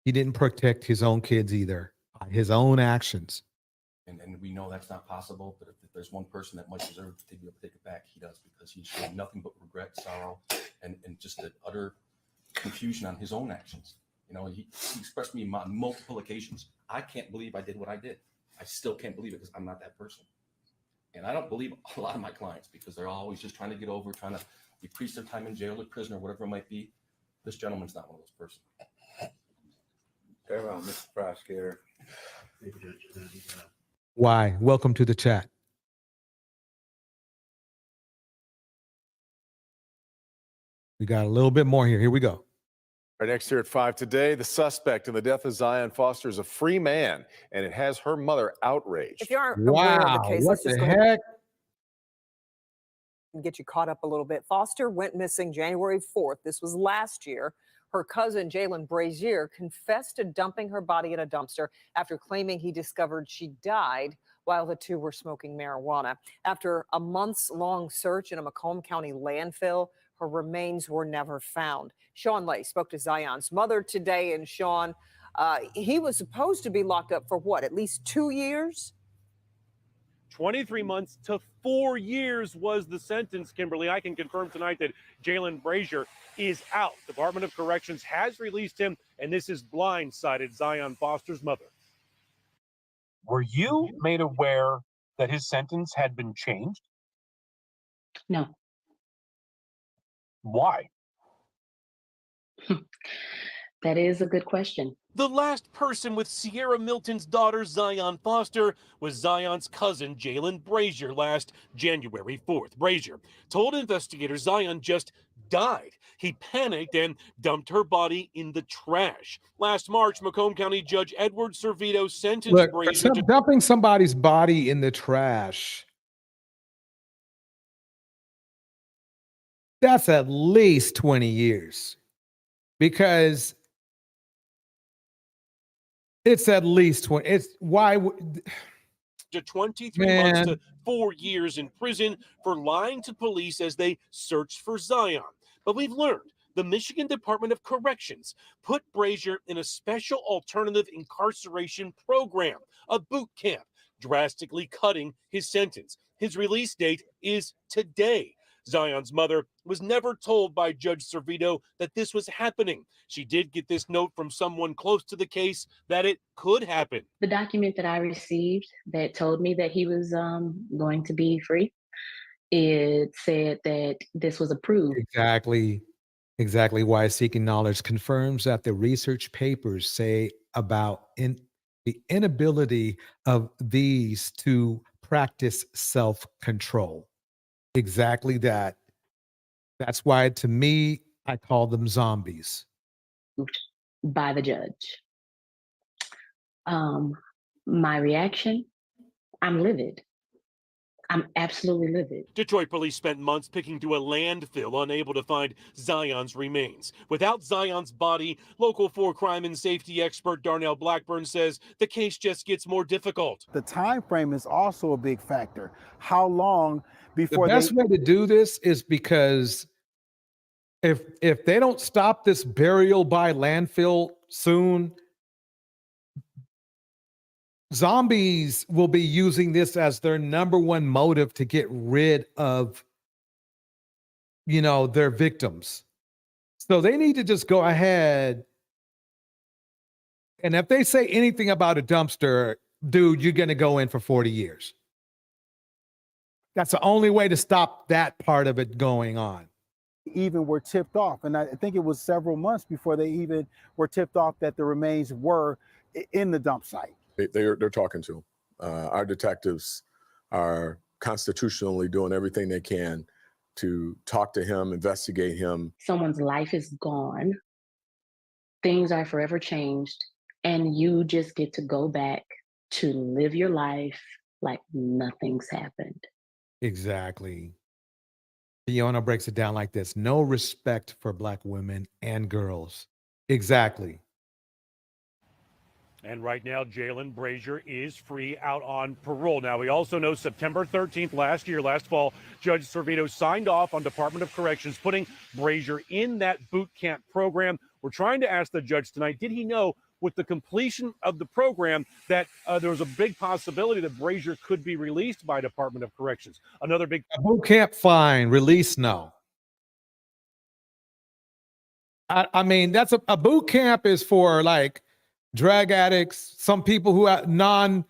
he didn't protect his own kids either. His own actions. And we know that's not possible, but if there's one person that might deserve to be able to take it back, he does, because he showed nothing but regret, sorrow, and just an utter confusion on his own actions. He expressed to me on multiple occasions, I can't believe I did what I did. I still can't believe it because I'm not that person. And I don't believe a lot of my clients because they're always just trying to get over, trying to decrease their time in jail or prison or whatever it might be. This gentleman's not one of those persons. Very well, Mr. Prosecutor. Why? Welcome to the chat. We got a little bit more here. Here we go. Right next here at 5 today, the suspect in the death of Zion Foster is a free man, and it has her mother outraged. If you aren't aware of the case, What let's just the go ahead heck? and get you caught up a little bit. Foster went missing January 4th. This was last year. Her cousin, Jalen Brazier, confessed to dumping her body in a dumpster after claiming he discovered she died while the two were smoking marijuana. After a months-long search in a Macomb County landfill, her remains were never found. Sean Lay spoke to Zion's mother today, and Sean, he was supposed to be locked up for what, at least 2 years? 23 months to 4 years was the sentence, Kimberly. I can confirm tonight that Jalen Brazier is out. Department of Corrections has released him, and this has blindsided Zion Foster's mother. Were you made aware that his sentence had been changed? No. Why? That is a good question. The last person with Sierra Milton's daughter, Zion Foster, was Zion's cousin, Jalen Brazier, last January 4th. Brazier told investigators Zion just died. He panicked and dumped her body in the trash. Last March, Macomb County Judge Edward Servito sentenced Look, Brazier to dumping somebody's body in the trash, that's at least 20 years, because it's at least 20. It's why 23 months to 4 years in prison for lying to police as they searched for Zion. But we've learned the Michigan Department of Corrections put Brazier in a special alternative incarceration program, a boot camp, drastically cutting his sentence. His release date is today. Zion's mother was never told by Judge Servito that this was happening. She did get this note from someone close to the case that it could happen. The document that I received that told me that he was going to be free, it said that this was approved. Exactly why Seeking Knowledge confirms that the research papers say about the inability of these to practice self-control. Exactly that. That's why, to me, I call them zombies. By the judge. My reaction, I'm livid. I'm absolutely livid. Detroit police spent months picking through a landfill, unable to find Zion's remains. Without Zion's body, Local 4 crime and safety expert Darnell Blackburn says the case just gets more difficult. The time frame is also a big factor. How long before the best way to do this is because if they don't stop this burial by landfill soon, zombies will be using this as their number one motive to get rid of, their victims. So they need to just go ahead. And if they say anything about a dumpster, dude, you're going to go in for 40 years. That's the only way to stop that part of it going on. Even were tipped off. And I think it was several months before they even were tipped off that the remains were in the dump site. They're talking to him. Our detectives are constitutionally doing everything they can to talk to him, investigate him. Someone's life is gone. Things are forever changed. And you just get to go back to live your life like nothing's happened. Exactly. Fiona breaks it down like this: no respect for Black women and girls. Exactly. And right now, Jalen Brazier is free out on parole. Now, we also know September 13th last fall, Judge Servito signed off on Department of Corrections putting Brazier in that boot camp program. We're trying to ask the judge tonight, did he know with the completion of the program that there was a big possibility that Brazier could be released by Department of Corrections? Another big boot camp, fine. Release, no. I mean, that's a boot camp is for like drug addicts, some people who have non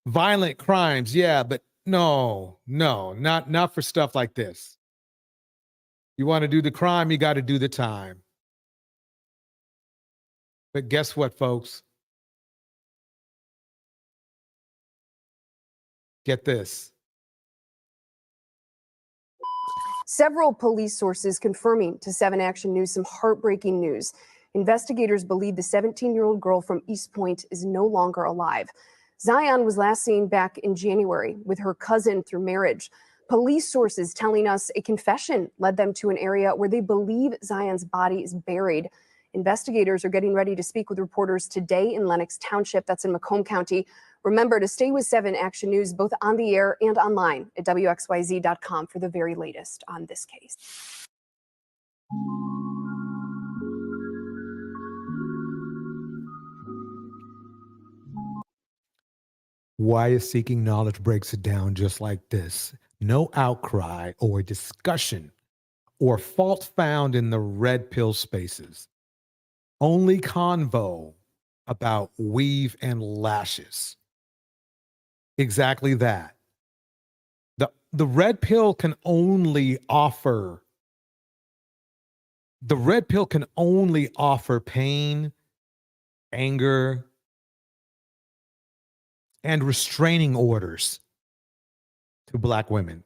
violent crimes. Yeah, but no, not for stuff like this. You want to do the crime, you got to do the time. But guess what, folks? Get this. Several police sources confirming to 7 Action News some heartbreaking news. Investigators believe the 17-year-old girl from East Point is no longer alive. Zion was last seen back in January with her cousin through marriage. Police sources telling us a confession led them to an area where they believe Zion's body is buried. Investigators are getting ready to speak with reporters today in Lenox Township, that's in Macomb County. Remember to stay with 7 Action News, both on the air and online at WXYZ.com for the very latest on this case. Why is Seeking Knowledge breaks it down just like this. No outcry or discussion or fault found in the red pill spaces. Only convo about weave and lashes. Exactly that. The red pill can only offer the red pill can only offer pain, anger, and restraining orders to Black women.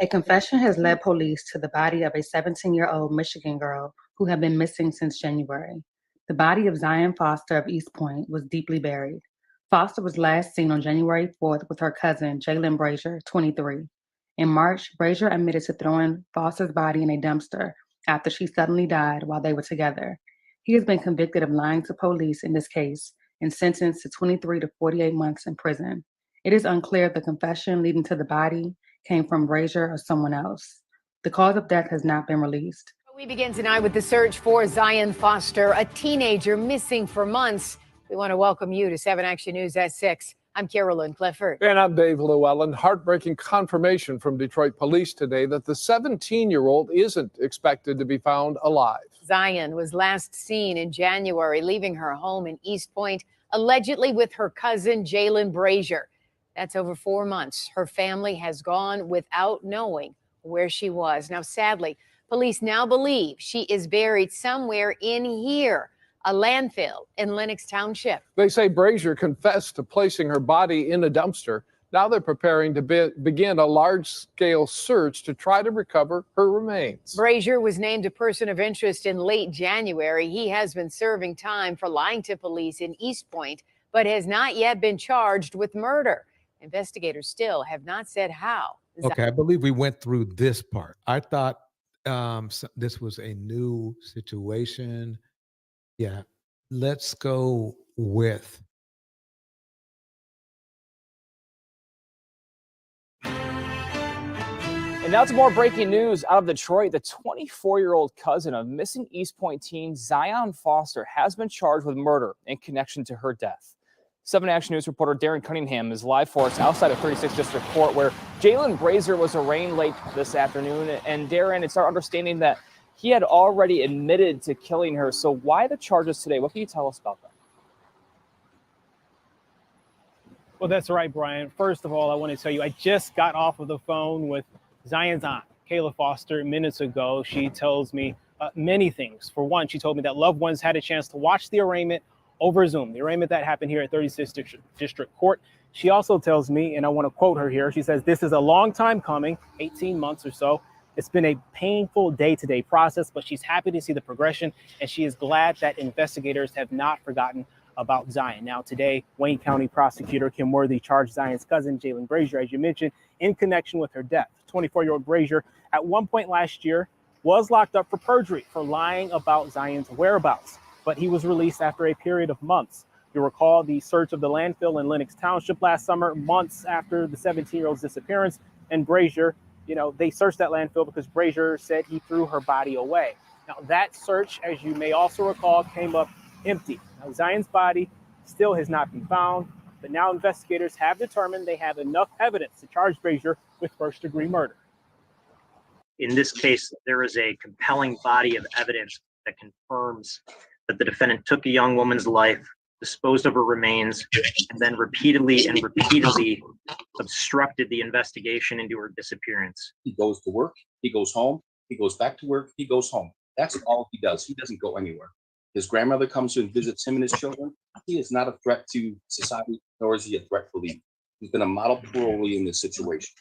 A confession has led police to the body of a 17-year-old Michigan girl who had been missing since January. The body of Zion Foster of East Point was deeply buried. Foster was last seen on January 4th with her cousin, Jalen Brazier, 23. In March, Brazier admitted to throwing Foster's body in a dumpster after she suddenly died while they were together. He has been convicted of lying to police in this case and sentenced to 23 to 48 months in prison. It is unclear if the confession leading to the body came from Brazier or someone else. The cause of death has not been released. We begin tonight with the search for Zion Foster, a teenager missing for months. We want to welcome you to 7 Action News at 6. I'm Carolyn Clifford. And I'm Dave Llewellyn. Heartbreaking confirmation from Detroit police today that the 17-year-old isn't expected to be found alive. Zion was last seen in January, leaving her home in East Point, allegedly with her cousin, Jalen Brazier. That's over 4 months. Her family has gone without knowing where she was. Now, sadly, police now believe she is buried somewhere in here, a landfill in Lenox Township. They say Brazier confessed to placing her body in a dumpster. Now they're preparing to begin a large-scale search to try to recover her remains. Brazier was named a person of interest in late January. He has been serving time for lying to police in East Point, but has not yet been charged with murder. Investigators still have not said how. Okay, I believe we went through this part. I thought this was a new situation. Yeah, let's go with. And now to more breaking news out of Detroit. The 24-year-old cousin of missing East Point teen Zion Foster has been charged with murder in connection to her death. 7 Action News reporter Darren Cunningham is live for us outside of 36th District Court, where Jalen Brazier was arraigned late this afternoon. And Darren, it's our understanding that he had already admitted to killing her. So why the charges today? What can you tell us about that? Well, that's right, Brian. First of all, I want to tell you, I just got off of the phone with Zion's aunt, Kayla Foster, minutes ago. She tells me many things. For one, she told me that loved ones had a chance to watch the arraignment over Zoom, the arraignment that happened here at 36th District Court. She also tells me, and I want to quote her here, she says, "This is a long time coming, 18 months or so. It's been a painful day-to-day process, but she's happy to see the progression, and she is glad that investigators have not forgotten about Zion." Now, today, Wayne County Prosecutor Kim Worthy charged Zion's cousin, Jalen Brazier, as you mentioned, in connection with her death. 24-year-old Brazier, at one point last year, was locked up for perjury for lying about Zion's whereabouts, but he was released after a period of months. You'll recall the search of the landfill in Lenox Township last summer, months after the 17-year-old's disappearance, and Brazier, they searched that landfill because Brazier said he threw her body away. Now, that search, as you may also recall, came up empty. Now, Zion's body still has not been found, but now investigators have determined they have enough evidence to charge Brazier with first-degree murder. In this case, there is a compelling body of evidence that confirms that the defendant took a young woman's life, disposed of her remains, and then repeatedly obstructed the investigation into her disappearance. He goes to work, he goes home, he goes back to work, he goes home. That's all he does. He doesn't go anywhere. His grandmother comes and visits him and his children. He is not a threat to society, nor is he a threat for legal. He's been a model parolee in this situation.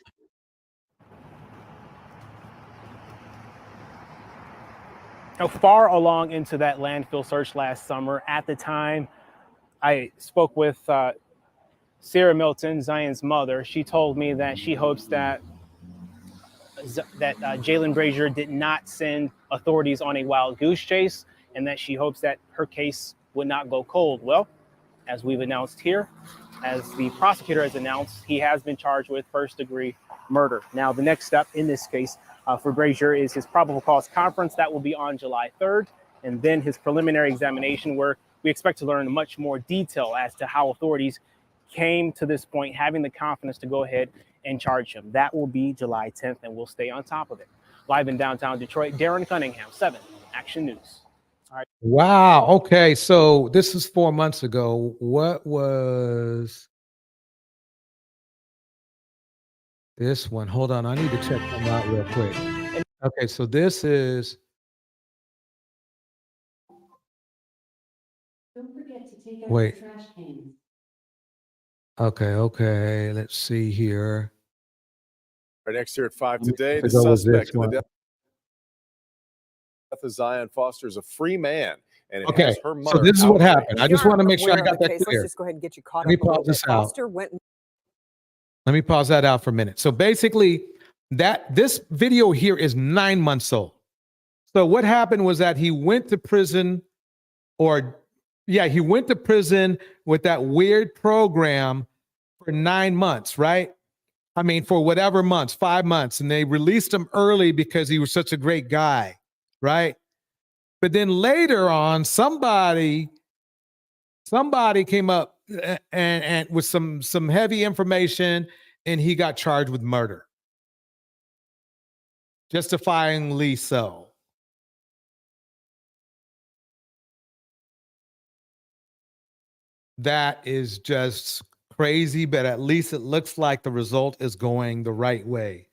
Now, far along into that landfill search last summer, at the time, I spoke with Sarah Milton, Zion's mother. She told me that she hopes that Jalen Brazier did not send authorities on a wild goose chase, and that she hopes that her case would not go cold. Well, as we've announced here, as the prosecutor has announced, he has been charged with first-degree murder. Now, the next step in this case for Brazier is his probable cause conference. That will be on July 3rd, and then his preliminary examination, where we expect to learn much more detail as to how authorities came to this point, having the confidence to go ahead and charge him. That will be July 10th, and we'll stay on top of it. Live in downtown Detroit, Darren Cunningham, 7 Action News. All right. Wow. Okay. So this is 4 months ago. What was this one? Hold on. I need to check them out real quick. Okay, so this is. Don't forget to take out Wait. your trash cans. Okay. Let's see here. Right next here at 5 Let me today, the go with suspect this in the one. death of Zion Foster is a free man, and it Okay, has her so mother this is what outraged. happened. I just want to make sure I Aware of got the that case. Let's clear. just go ahead and get you caught Let me up a little pause bit. this out. Foster went. Let me pause that out for a minute. So basically, this video here is 9 months old. So what happened was that he went to prison, he went to prison with that weird program for 9 months, right? I mean, for whatever months, 5 months, and they released him early because he was such a great guy, right? But then later on, somebody came up and with some heavy information, and he got charged with murder, justifyingly so. That is just crazy, but at least it looks like the result is going the right way.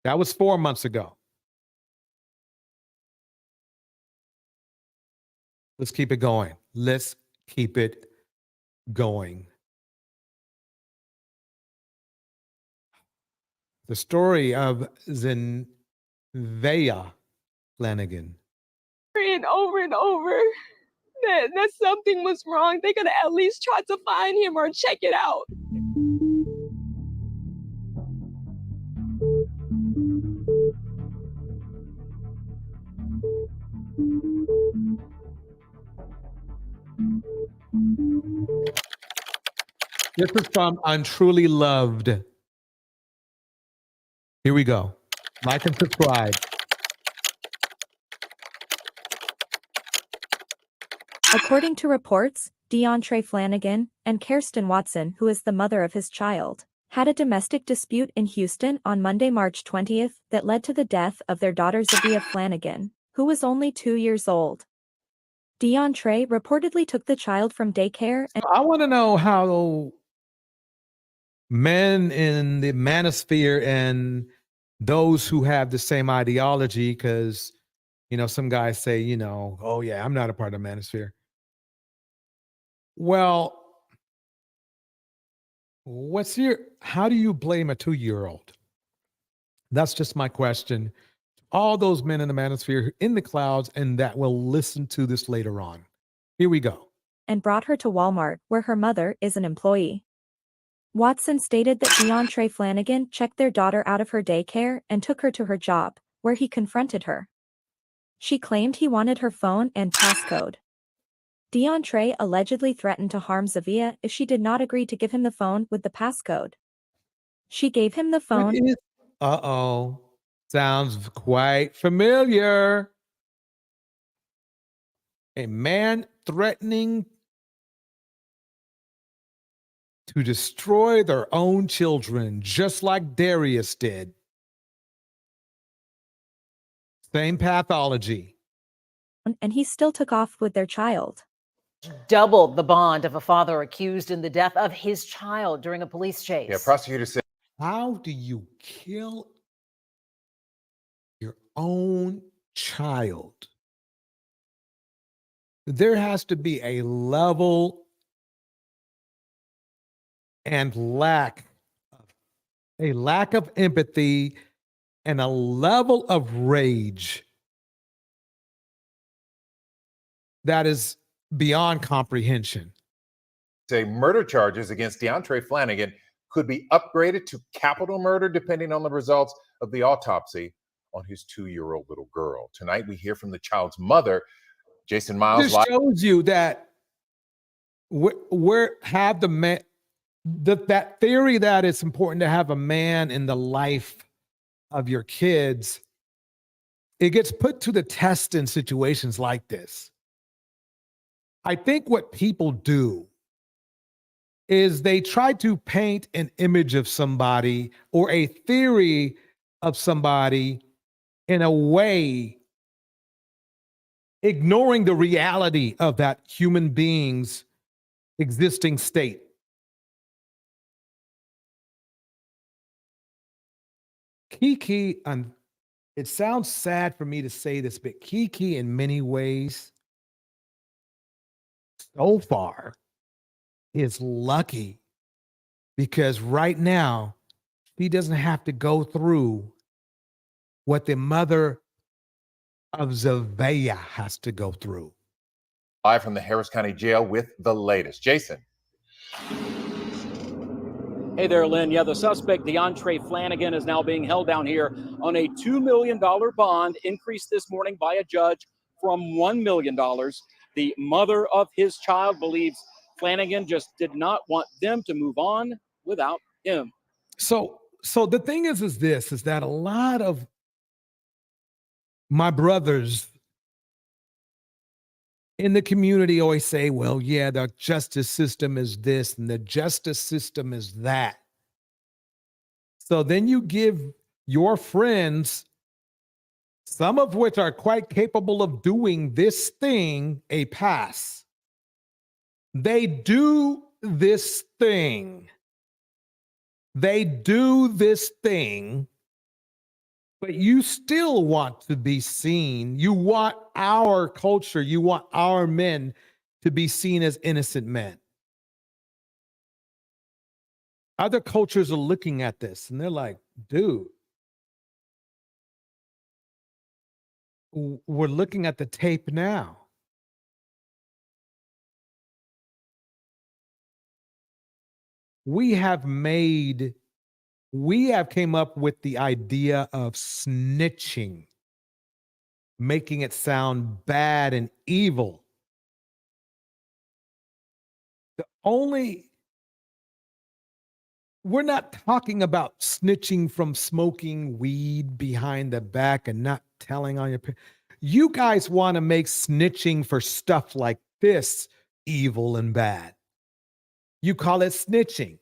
That was 4 months ago. Let's keep it going. Let's keep it going. The story of Zevaya Flanagan. And over that something was wrong. They could have at least tried to find him or check it out. This is from Untruly Loved. Here we go. Like and subscribe. According to reports, DeAndre Flanagan and Kirsten Watson, who is the mother of his child, had a domestic dispute in Houston on Monday, March 20th that led to the death of their daughter Zevaya Flanagan, who was only 2 years old. DeAndre reportedly took the child from daycare and I want to know how men in the manosphere and those who have the same ideology, because some guys say, oh yeah, I'm not a part of the manosphere. Well, how do you blame a 2-year-old? That's just my question. All those men in the manosphere in the clouds and that will listen to this later on. Here we go. and brought her to Walmart, where her mother is an employee. Watson stated that DeAndre Flanagan checked their daughter out of her daycare and took her to her job, where he confronted her. She claimed he wanted her phone and passcode. DeAndre allegedly threatened to harm Zevaya if she did not agree to give him the phone with the passcode. She gave him the phone. Uh-oh. Sounds quite familiar. A man threatening to destroy their own children, just like Darius did. Same pathology. And he still took off with their child. Doubled the bond of a father accused in the death of his child during a police chase. Yeah, prosecutors said. How do you kill your own child? There has to be a level and lack of empathy and a level of rage that is beyond comprehension. Say murder charges against DeAndre Flanagan could be upgraded to capital murder depending on the results of the autopsy on his 2-year-old little girl. Tonight, we hear from the child's mother, Jason Miles. This shows you that that theory that it's important to have a man in the life of your kids, it gets put to the test in situations like this. I think what people do is they try to paint an image of somebody or a theory of somebody in a way ignoring the reality of that human being's existing state. KeeKee it sounds sad for me to say this, but KeeKee in many ways so far is lucky because right now she doesn't have to go through what the mother of Zevaya has to go through. Live from the Harris County Jail with the latest. Jason. Hey there, Lynn. Yeah, the suspect, DeAndre Flanagan, is now being held down here on a $2 million bond, increased this morning by a judge from $1 million. The mother of his child believes Flanagan just did not want them to move on without him. So the thing is this, is that a lot of my brothers in the community always say, well, yeah, the justice system is this and the justice system is that. So then you give your friends, some of which are quite capable of doing this thing, a pass. They do this thing. They do this thing, but you still want to be seen. You want our culture, you want our men to be seen as innocent men. Other cultures are looking at this and they're like, dude, we're looking at the tape now. We have came up with the idea of snitching, making it sound bad and evil. We're not talking about snitching from smoking weed behind the back and not telling on your parents. You guys want to make snitching for stuff like this evil and bad. You call it snitching.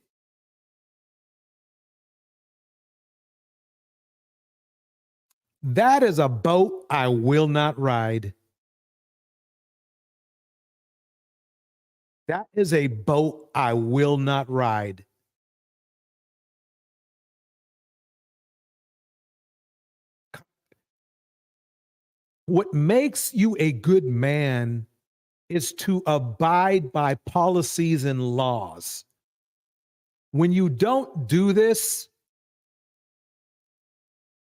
That is a boat I will not ride. That is a boat I will not ride. What makes you a good man is to abide by policies and laws. When you don't do this,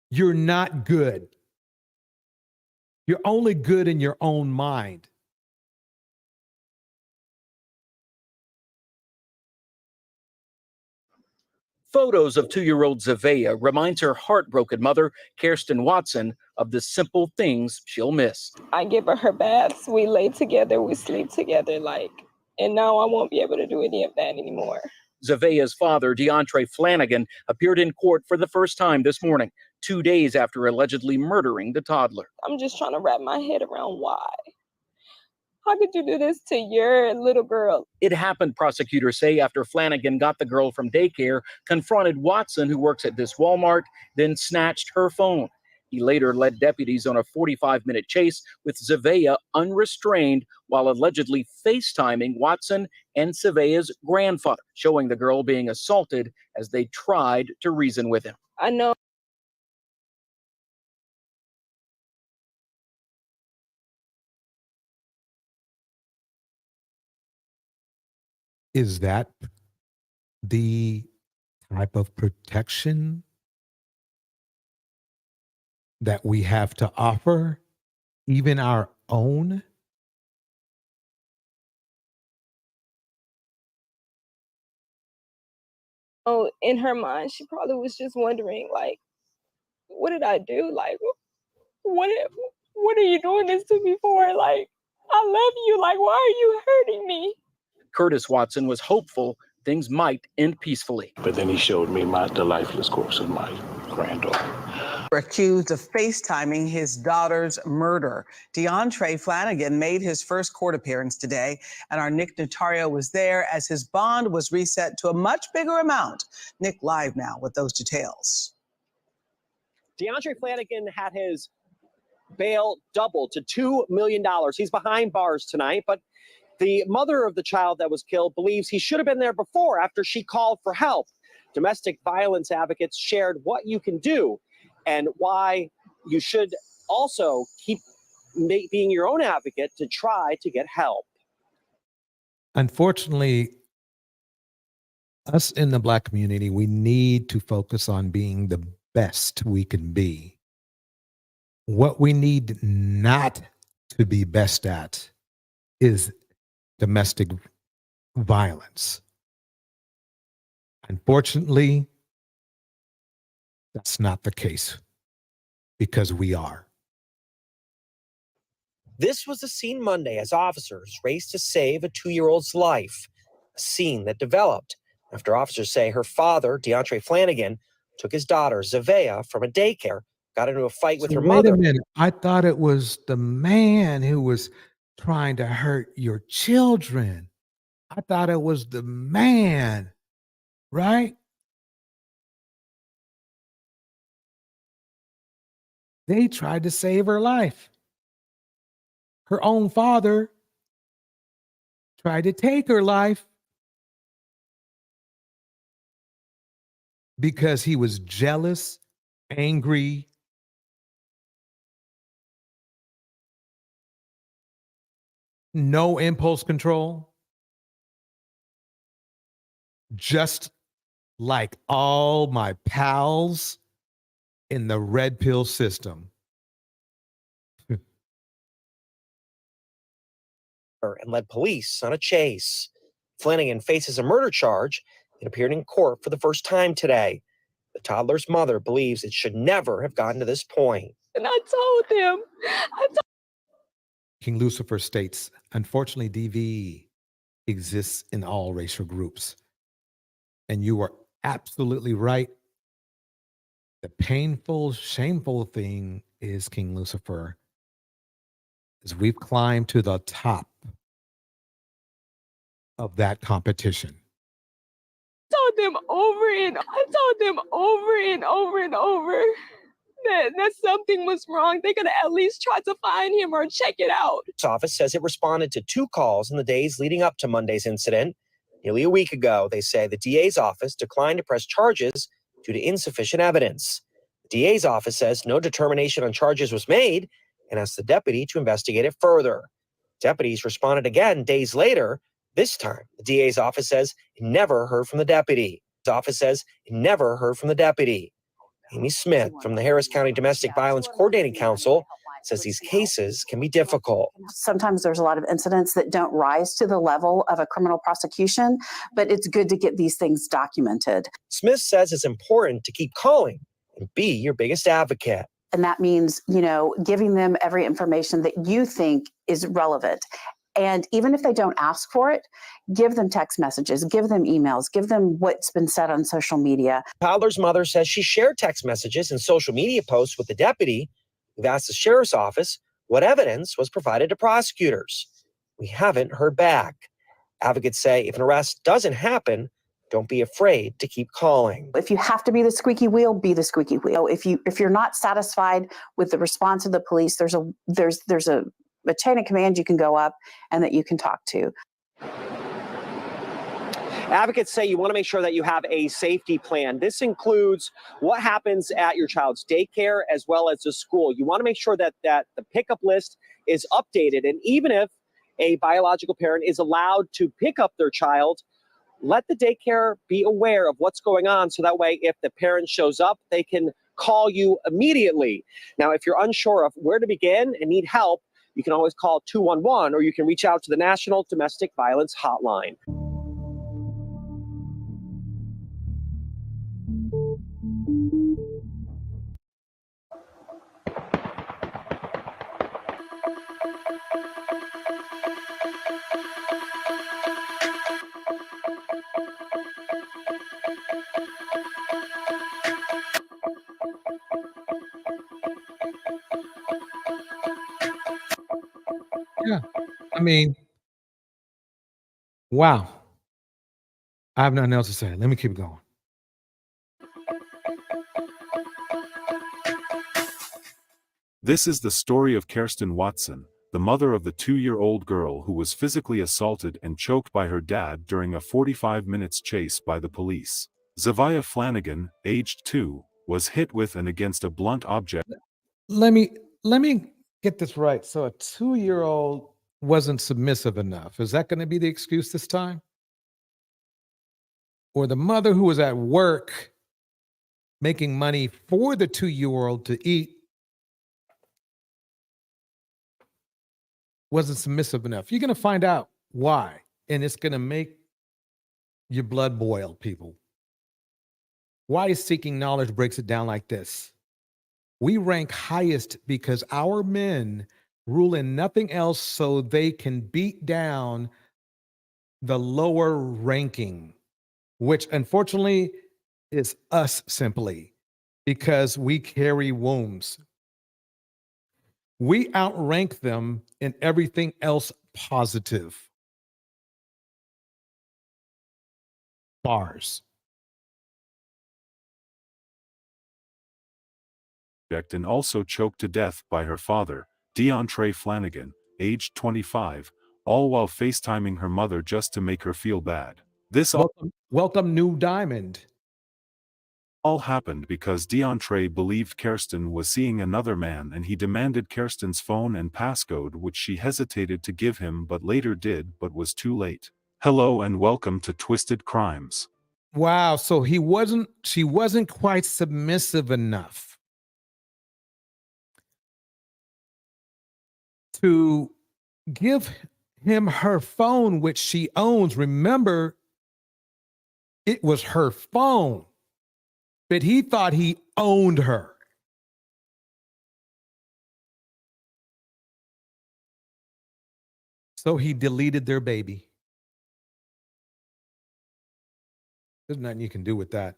you're not good. You're only good in your own mind. Photos of 2-year-old Zevaya reminds her heartbroken mother, Kirsten Watson, of the simple things she'll miss. I give her baths. We lay together. We sleep together. And now I won't be able to do any of that anymore. Zevaya's father, DeAndre Flanagan, appeared in court for the first time this morning, 2 days after allegedly murdering the toddler. I'm just trying to wrap my head around why. How could you do this to your little girl? It happened, prosecutors say, after Flanagan got the girl from daycare, confronted Watson, who works at this Walmart, then snatched her phone. He later led deputies on a 45-minute chase with Zevaya unrestrained while allegedly FaceTiming Watson and Zevaya's grandfather, showing the girl being assaulted as they tried to reason with him. I know. Is that the type of protection that we have to offer, even our own? Oh, in her mind, she probably was just wondering, what did I do? What are you doing this to me for? I love you. Why are you hurting me? Curtis Watson was hopeful things might end peacefully. But then he showed me the lifeless corpse of my granddaughter. Accused of FaceTiming his daughter's murder. DeAndre Flanagan made his first court appearance today, and our Nick Notario was there as his bond was reset to a much bigger amount. Nick live now with those details. DeAndre Flanagan had his bail doubled to $2 million. He's behind bars tonight, but the mother of the child that was killed believes he should have been there before after she called for help. Domestic violence advocates shared what you can do and why you should also keep being your own advocate to try to get help. Unfortunately, us in the Black community, we need to focus on being the best we can be. What we need not to be best at is domestic violence. Unfortunately, that's not the case because we are. This was the scene Monday as officers raced to save a 2-year-old's life, a scene that developed after officers say her father, DeAndre Flanagan, took his daughter, Zevaya, from a daycare, got into a fight with her Wait mother. a minute. I thought it was the man who was trying to hurt your children. I thought it was the man, right? They tried to save her life. Her own father tried to take her life because he was jealous, angry, no impulse control, just like all my pals in the red pill system. And led police on a chase. Flanagan faces a murder charge and appeared in court for the first time today. The toddler's mother believes it should never have gotten to this point. And I told them, King Lucifer states, unfortunately, DV exists in all racial groups. And you are absolutely right. The painful, shameful thing is, King Lucifer, is we've climbed to the top of that competition. told them over and over that something was wrong. They could at least try to find him or check it out. This office says it responded to 2 calls in the days leading up to Monday's incident. Nearly a week ago, they say the DA's office declined to press charges due to insufficient evidence. The DA's office says no determination on charges was made and asked the deputy to investigate it further. Deputies responded again days later. This time, the DA's office says it never heard from the deputy. The office says it never heard from the deputy. Amy Smith from the Harris County Domestic Violence Coordinating Council says these cases can be difficult. Sometimes there's a lot of incidents that don't rise to the level of a criminal prosecution, but it's good to get these things documented. Smith says it's important to keep calling and be your biggest advocate. And that means, giving them every information that you think is relevant. And even if they don't ask for it, give them text messages, give them emails, give them what's been said on social media. Toddler's mother says she shared text messages and social media posts with the deputy. We've asked the sheriff's office what evidence was provided to prosecutors. We haven't heard back. Advocates say if an arrest doesn't happen, don't be afraid to keep calling. If you have to be the squeaky wheel, be the squeaky wheel. If you're not satisfied with the response of the police, there's a chain of command you can go up and that you can talk to. Advocates say you want to make sure that you have a safety plan. This includes what happens at your child's daycare as well as the school. You want to make sure that the pickup list is updated. And even if a biological parent is allowed to pick up their child, let the daycare be aware of what's going on so that way if the parent shows up, they can call you immediately. Now, if you're unsure of where to begin and need help, you can always call 211 or you can reach out to the National Domestic Violence Hotline. Yeah. I mean, wow. I have nothing else to say. Let me keep going. This is the story of Kirsten Watson, the mother of the 2-year-old girl who was physically assaulted and choked by her dad during a 45 minutes chase by the police. Zevaya Flanagan, aged 2, was hit with and against a blunt object. let me get this right. So a 2-year-old wasn't submissive enough. Is that going to be the excuse this time? Or the mother who was at work making money for the 2-year-old to eat wasn't submissive enough. You're going to find out why, and it's going to make your blood boil, people. Why is seeking knowledge breaks it down like this? We rank highest because our men rule in nothing else so they can beat down the lower ranking, which unfortunately is us simply because we carry wounds. We outrank them in everything else positive. Bars. And also choked to death by her father, DeAndre Flanagan, aged 25, all while FaceTiming her mother just to make her feel bad. This Welcome, new diamond. all happened because DeAndre believed Kirsten was seeing another man and he demanded Kirsten's phone and passcode, which she hesitated to give him but later did, but was too late. Hello and welcome to Twisted Crimes. Wow, so she wasn't quite submissive enough to give him her phone, which she owns. Remember, it was her phone, but he thought he owned her. So he deleted their baby. There's nothing you can do with that.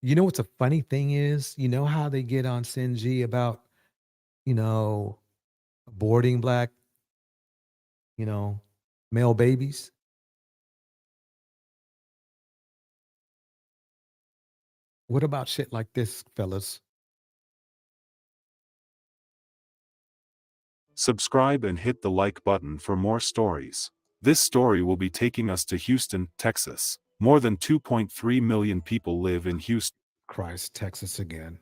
You know what's a funny thing is? You know how they get on Sinji about, aborting black, male babies? What about shit like this, fellas? Subscribe and hit the like button for more stories. This story will be taking us to Houston, Texas. More than 2.3 million people live in Houston. Christ, Texas again.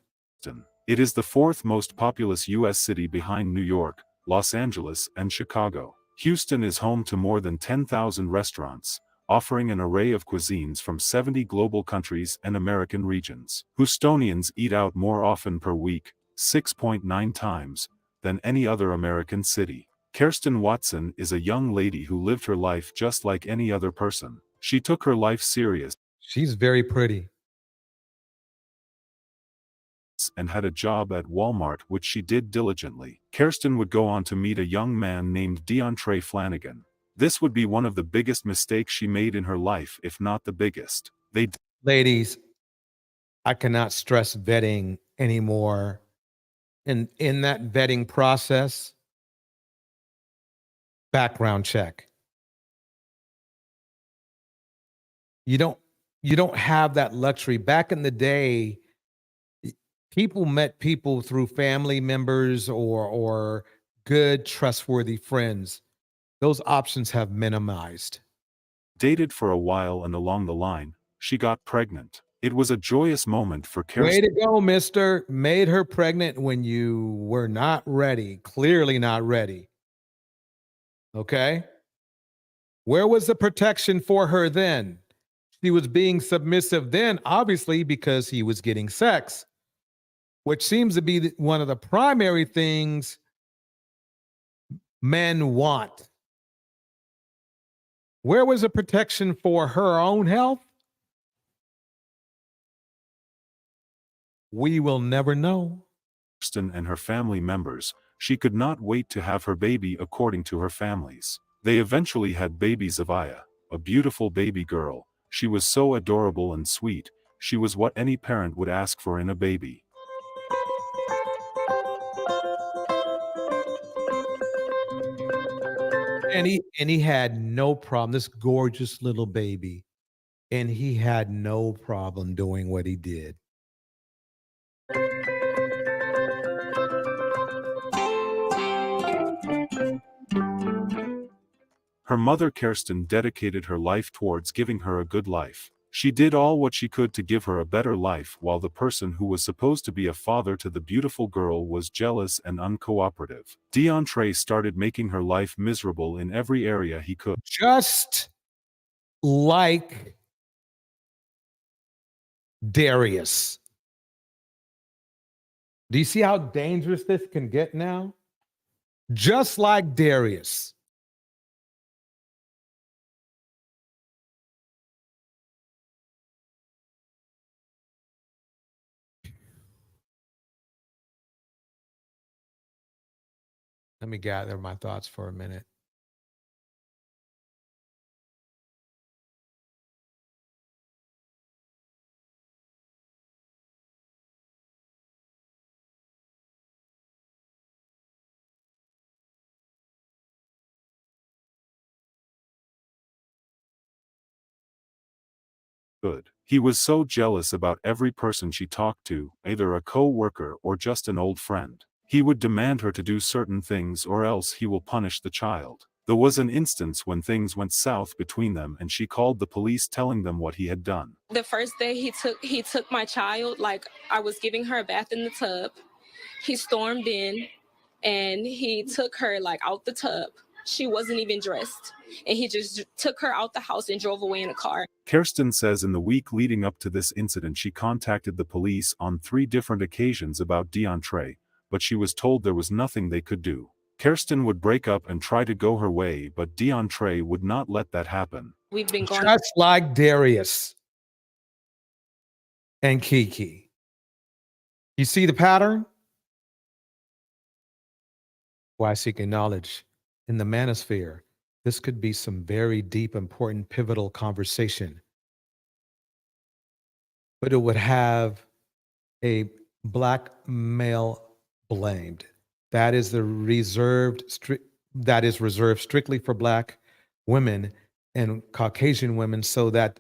It is the fourth most populous U.S. city behind New York, Los Angeles, and Chicago. Houston is home to more than 10,000 restaurants, offering an array of cuisines from 70 global countries and American regions. Houstonians eat out more often per week, 6.9 times, than any other American city. Kirsten Watson is a young lady who lived her life just like any other person. She took her life serious. She's very pretty. And had a job at Walmart, which she did diligently. Kirsten would go on to meet a young man named DeAndre Flanagan. This would be one of the biggest mistakes she made in her life, if not the biggest. Ladies, I cannot stress vetting anymore. And in that vetting process, background check. You don't have that luxury. Back in the day, people met people through family members or good, trustworthy friends. Those options have minimized. Dated for a while, and along the line, she got pregnant. It was a joyous moment for Kirsten. Way to go, mister. Made her pregnant when you were not ready. Clearly not ready. Okay? Where was the protection for her then? She was being submissive then, obviously, because he was getting sex, which seems to be one of the primary things men want. Where was the protection for her own health? We will never know. Kirsten and her family members, she could not wait to have her baby according to her families. They eventually had baby Zevaya, a beautiful baby girl. She was so adorable and sweet. She was what any parent would ask for in a baby. And he had no problem, this gorgeous little baby. And he had no problem doing what he did. Her mother Kirsten dedicated her life towards giving her a good life. She did all what she could to give her a better life while the person who was supposed to be a father to the beautiful girl was jealous and uncooperative. DeAndre started making her life miserable in every area he could. Just like Darius. Do you see how dangerous this can get now? Just like Darius. Let me gather my thoughts for a minute. Good. He was so jealous about every person she talked to, either a co-worker or just an old friend. He would demand her to do certain things or else he will punish the child. There was an instance when things went south between them and she called the police telling them what he had done. The first day he took my child, like I was giving her a bath in the tub. He stormed in and he took her like out the tub. She wasn't even dressed. And he just took her out the house and drove away in a car. Kirsten says in the week leading up to this incident she contacted the police on 3 different occasions about DeAndre, but she was told there was nothing they could do. Kirsten would break up and try to go her way, but DeAndre would not let that happen. We've been going Just like Darius and KeeKee. You see the pattern? Why seeking knowledge in the manosphere? This could be some very deep, important, pivotal conversation. But it would have a black male blamed. That is reserved strictly for black women and Caucasian women, so that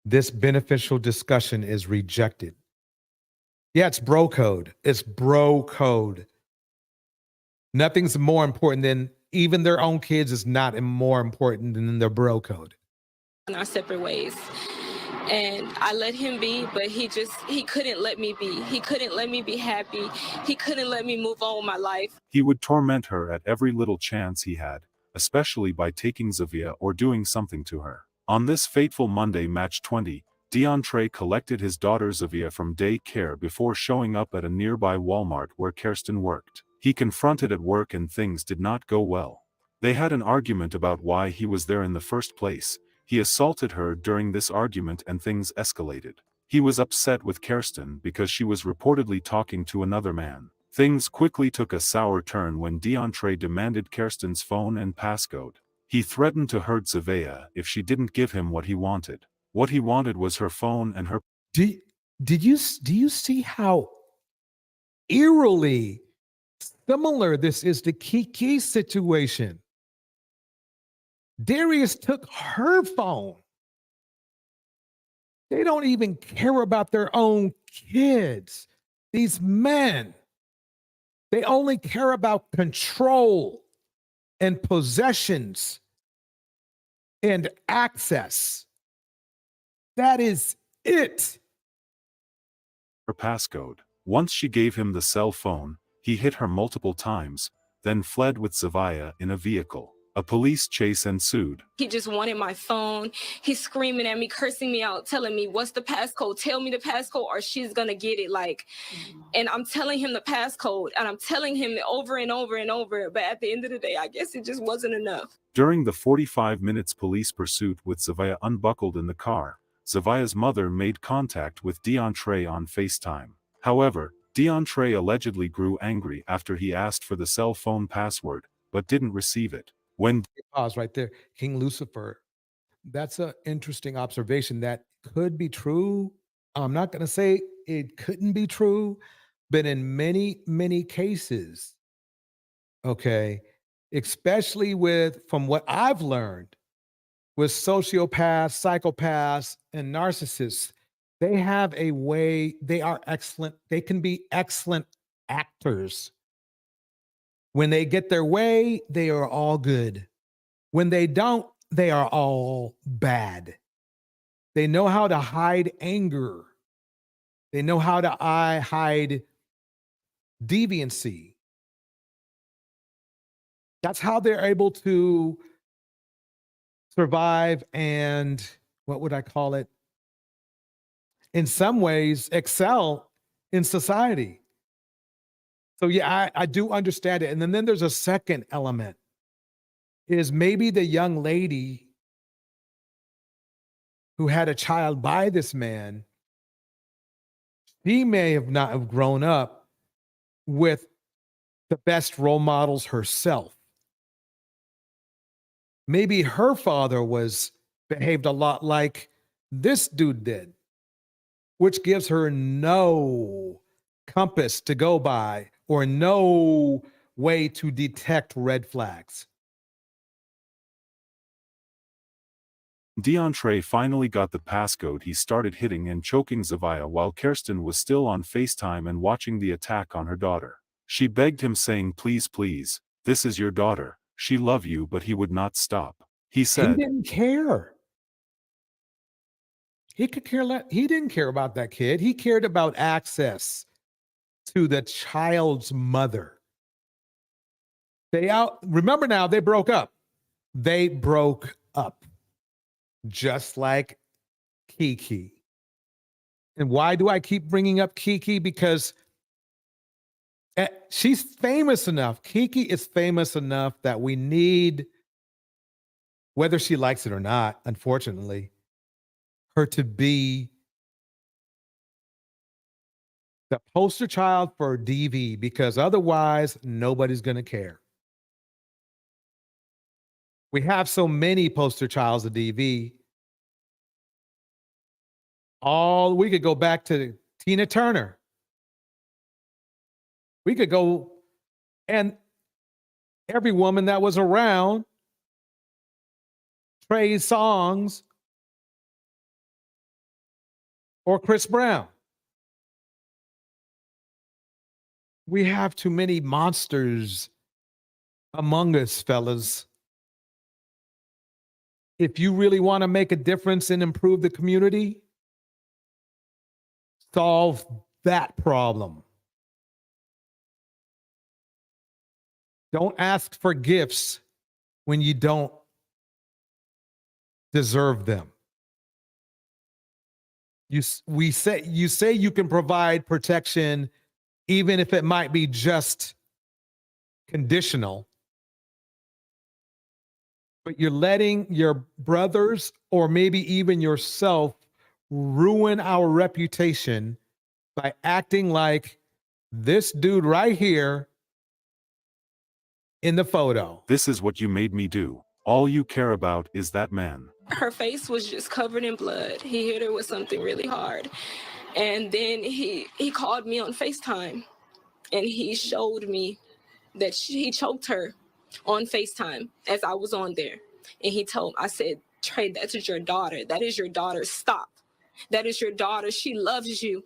this beneficial discussion is rejected. Yeah, it's bro code. It's bro code. Nothing's more important than even their own kids is not more important than their bro code. in our separate ways. And I let him be, but he couldn't let me be. He couldn't let me be happy. He couldn't let me move on with my life. He would torment her at every little chance he had, especially by taking Zevaya or doing something to her. On this fateful Monday, Match 20, DeAndre collected his daughter Zevaya from daycare before showing up at a nearby Walmart where Kirsten worked. He confronted at work and things did not go well. They had an argument about why he was there in the first place. He assaulted her during this argument and things escalated. He was upset with Kirsten because she was reportedly talking to another man. Things quickly took a sour turn when DeAndre demanded Kirsten's phone and passcode. He threatened to hurt Zevaya if she didn't give him what he wanted. What he wanted was her phone and her... Do you see how eerily similar this is to KeeKee's situation? Darius took her phone. They don't even care about their own kids. These men, they only care about control and possessions and access. That is it. Her passcode. Once she gave him the cell phone, he hit her multiple times, then fled with Zevaya in a vehicle. A police chase ensued. He just wanted my phone. He's screaming at me, cursing me out, telling me, what's the passcode? Tell me the passcode or she's gonna get it. And I'm telling him the passcode and I'm telling him over and over and over. But at the end of the day, I guess it just wasn't enough. During the 45 minutes police pursuit with Zevaya unbuckled in the car, Zevaya's mother made contact with DeAndre on FaceTime. However, DeAndre allegedly grew angry after he asked for the cell phone password, but didn't receive it. When Pause right there. King Lucifer, that's an interesting observation that could be true. I'm not going to say it couldn't be true, but in many, many cases, okay, especially from what I've learned with sociopaths, psychopaths, and narcissists, they have a way, they are excellent. They can be excellent actors. When they get their way, they are all good. When they don't, they are all bad. They know how to hide anger. They know how to hide deviancy. That's how they're able to survive and, what would I call it? In some ways, excel in society. So yeah, I do understand it. And then there's a second element, is maybe the young lady who had a child by this man, she may have not have grown up with the best role models herself. Maybe her father behaved a lot like this dude did, which gives her no compass to go by or no way to detect red flags. DeAndre finally got the passcode. He started hitting and choking Zevaya while Kirsten was still on FaceTime and watching the attack on her daughter. She begged him, saying, "Please, please, this is your daughter. She loves you," but he would not stop. He said, He didn't care. He didn't care about that kid. He cared about access to the child's mother. Remember now, they broke up. They broke up. Just like KeeKee. And why do I keep bringing up KeeKee? Because she's famous enough. KeeKee is famous enough that we need, whether she likes it or not, unfortunately, her to be the poster child for DV, because otherwise nobody's going to care. We have so many poster childs of DV. We could go back to Tina Turner. We could go, and every woman that was around, Trey Songz or Chris Brown. We have too many monsters among us, fellas. If you really want to make a difference and improve the community, solve that problem. Don't ask for gifts when you don't deserve them. You say you can provide protection, even if it might be just conditional, but you're letting your brothers or maybe even yourself ruin our reputation by acting like this dude right here in the photo. "This is what you made me do. All you care about is that man." Her face was just covered in blood. He hit her with something really hard. And then he called me on FaceTime and he showed me that he choked her on FaceTime as I was on there. And I said, "Trey, that is your daughter. That is your daughter. Stop. That is your daughter. She loves you.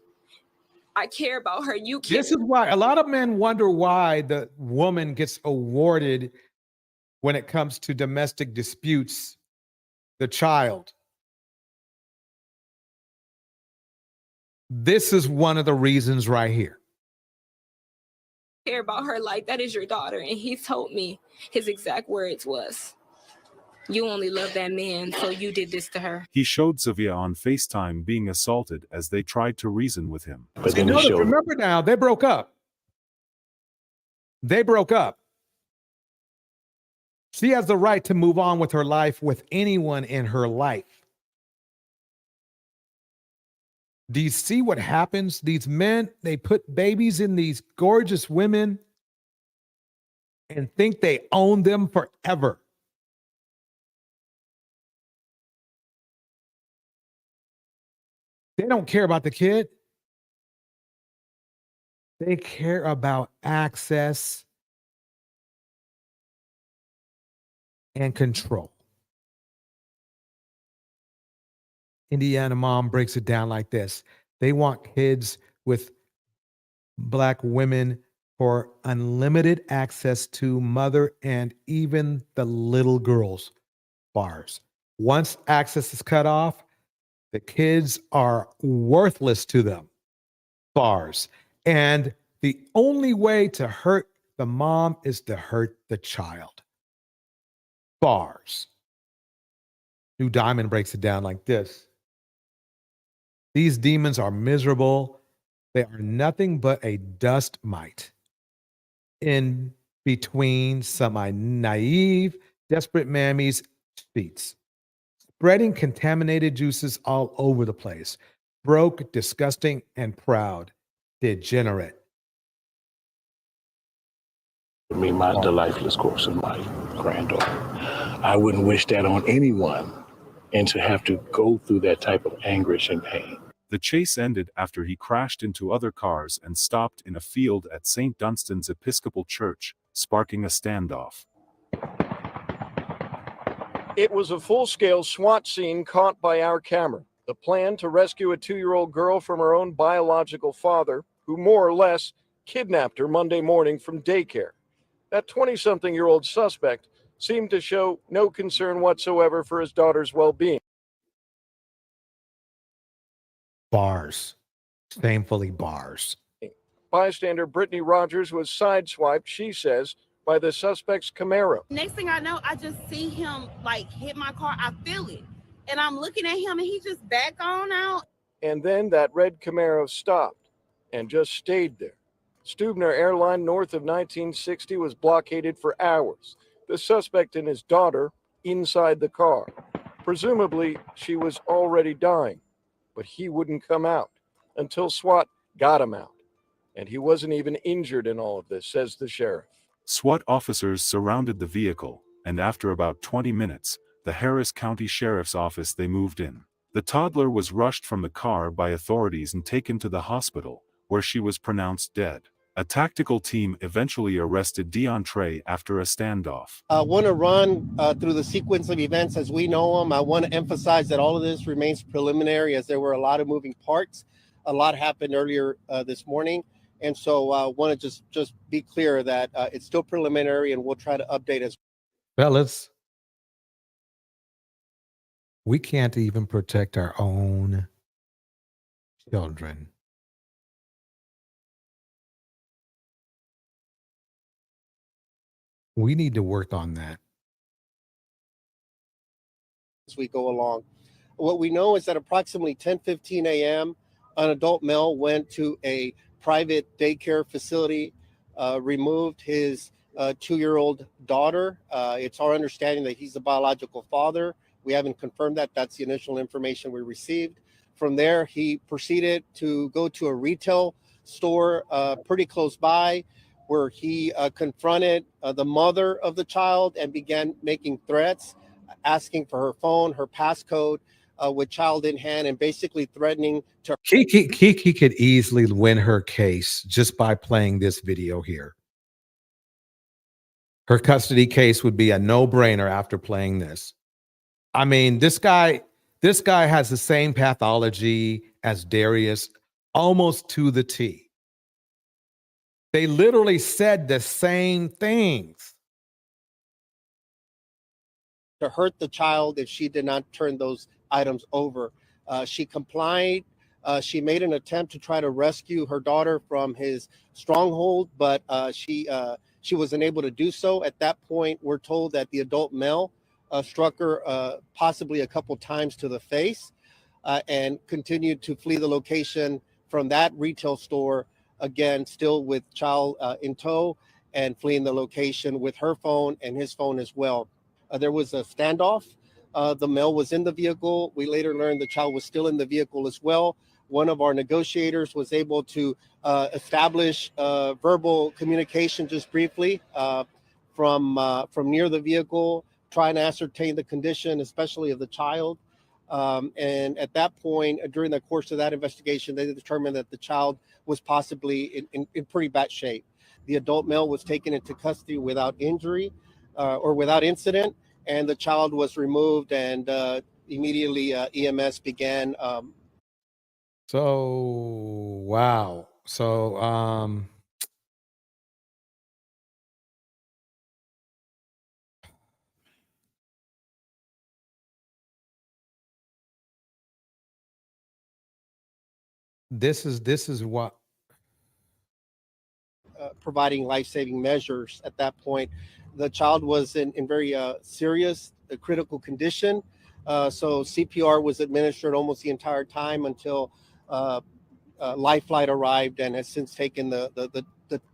I care about her. You care." This is why a lot of men wonder why the woman gets awarded when it comes to domestic disputes, the child. This is one of the reasons right here. Care about her like that is your daughter. And he told me his exact words was, "You only love that man, so you did this to her." He showed Zevaya on FaceTime being assaulted as they tried to reason with him. But then remember now, they broke up. They broke up. She has the right to move on with her life with anyone in her life. Do you see what happens? These men, they put babies in these gorgeous women and think they own them forever. They don't care about the kid. They care about access and control. Indiana Mom breaks it down like this. They want kids with Black women for unlimited access to mother and even the little girls' bars. Once access is cut off, The kids are worthless to them. Bars. And the only way to hurt the mom is to hurt the child. Bars. New Diamond breaks it down like this. These demons are miserable. They are nothing but a dust mite in between semi-naive, desperate mammies' feet, spreading contaminated juices all over the place. Broke, disgusting, and proud. Degenerate. The lifeless corpse of my granddaughter. I wouldn't wish that on anyone, and to have to go through that type of anguish and pain. The chase ended after he crashed into other cars and stopped in a field at St. Dunstan's Episcopal Church, sparking a standoff. It was a full-scale SWAT scene caught by our camera. The plan to rescue a 2-year-old girl from her own biological father, who more or less kidnapped her Monday morning from daycare. That 20-something-year-old suspect seemed to show no concern whatsoever for his daughter's well-being. Bars. Shamefully bars. Bystander Brittany Rogers was sideswiped, she says, by the suspect's Camaro. Next thing I know, I just see him like hit my car. I feel it. And I'm looking at him and he just back on out. And then that red Camaro stopped and just stayed there. Stubner Airline north of 1960 was blockaded for hours. The suspect and his daughter inside the car. Presumably, she was already dying, but he wouldn't come out until SWAT got him out. And he wasn't even injured in all of this, says the sheriff. SWAT officers surrounded the vehicle, and after about 20 minutes, the Harris County Sheriff's Office they moved in. The toddler was rushed from the car by authorities and taken to the hospital, where she was pronounced dead. A tactical team eventually arrested DeAndre after a standoff. I want to run through the sequence of events as we know them. I want to emphasize that all of this remains preliminary as there were a lot of moving parts. A lot happened earlier this morning. And so I want to just be clear that it's still preliminary and we'll try to update as. Fellas, we can't even protect our own children. We need to work on that. As we go along. What we know is that approximately 10:15 a.m., an adult male went to a private daycare facility, removed his 2-year-old daughter. It's our understanding that he's the biological father. We haven't confirmed that. That's the initial information we received. From there, he proceeded to go to a retail store pretty close by, where he confronted the mother of the child and began making threats, asking for her phone, her passcode, with child in hand, and basically threatening to. KeeKee could easily win her case just by playing this video here. Her custody case would be a no-brainer after playing this. I mean, this guy has the same pathology as Darius, almost to the T. They literally said the same things. To hurt the child if she did not turn those items over. She complied. She made an attempt to try to rescue her daughter from his stronghold, but she was unable to do so. At that point, we're told that the adult male struck her possibly a couple times to the face and continued to flee the location from that retail store, again, still with child in tow, and fleeing the location with her phone and his phone as well. There was a standoff. The male was in the vehicle. We later learned the child was still in the vehicle as well. One of our negotiators was able to establish verbal communication just briefly from near the vehicle, trying to ascertain the condition, especially of the child. And at that point, during the course of that investigation, they determined that the child was possibly in pretty bad shape. The adult male was taken into custody without injury or without incident, and the child was removed, and immediately EMS began. So, wow. So, this is what providing life-saving measures at that point. The child was in very serious, critical condition. So CPR was administered almost the entire time until Life Flight arrived and has since taken the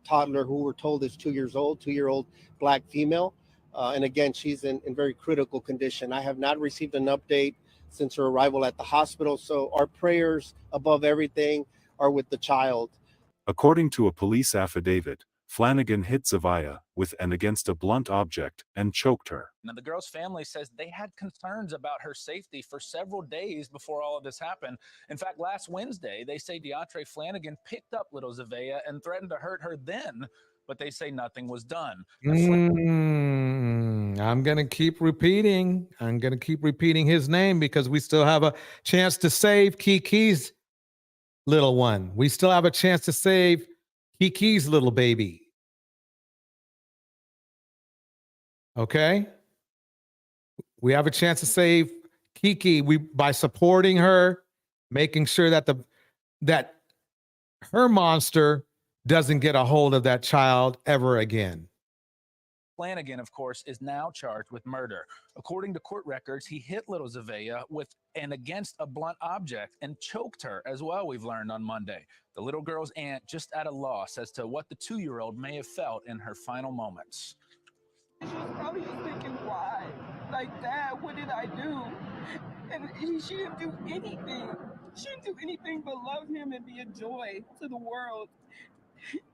toddler, who we're told is 2-year-old Black female. And again, she's in very critical condition. I have not received an update since her arrival at the hospital. So our prayers above everything are with the child. According to a police affidavit, Flanagan hit Zevaya with and against a blunt object and choked her. Now, the girl's family says they had concerns about her safety for several days before all of this happened. In fact, last Wednesday, they say DeAndre Flanagan picked up little Zevaya and threatened to hurt her then, but they say nothing was done. I'm going to keep repeating. I'm going to keep repeating his name because we still have a chance to save KeeKee's little one. We still have a chance to save KeeKee's little baby. Okay? We have a chance to save KeeKee by supporting her, making sure that that her monster doesn't get a hold of that child ever again. Flanagan, of course, is now charged with murder. According to court records, he hit little Zevaya with and against a blunt object and choked her as well, we've learned on Monday. The little girl's aunt just at a loss as to what the 2-year-old may have felt in her final moments. She was probably just thinking, why? Like, Dad, what did I do? And she didn't do anything. She didn't do anything but love him and be a joy to the world.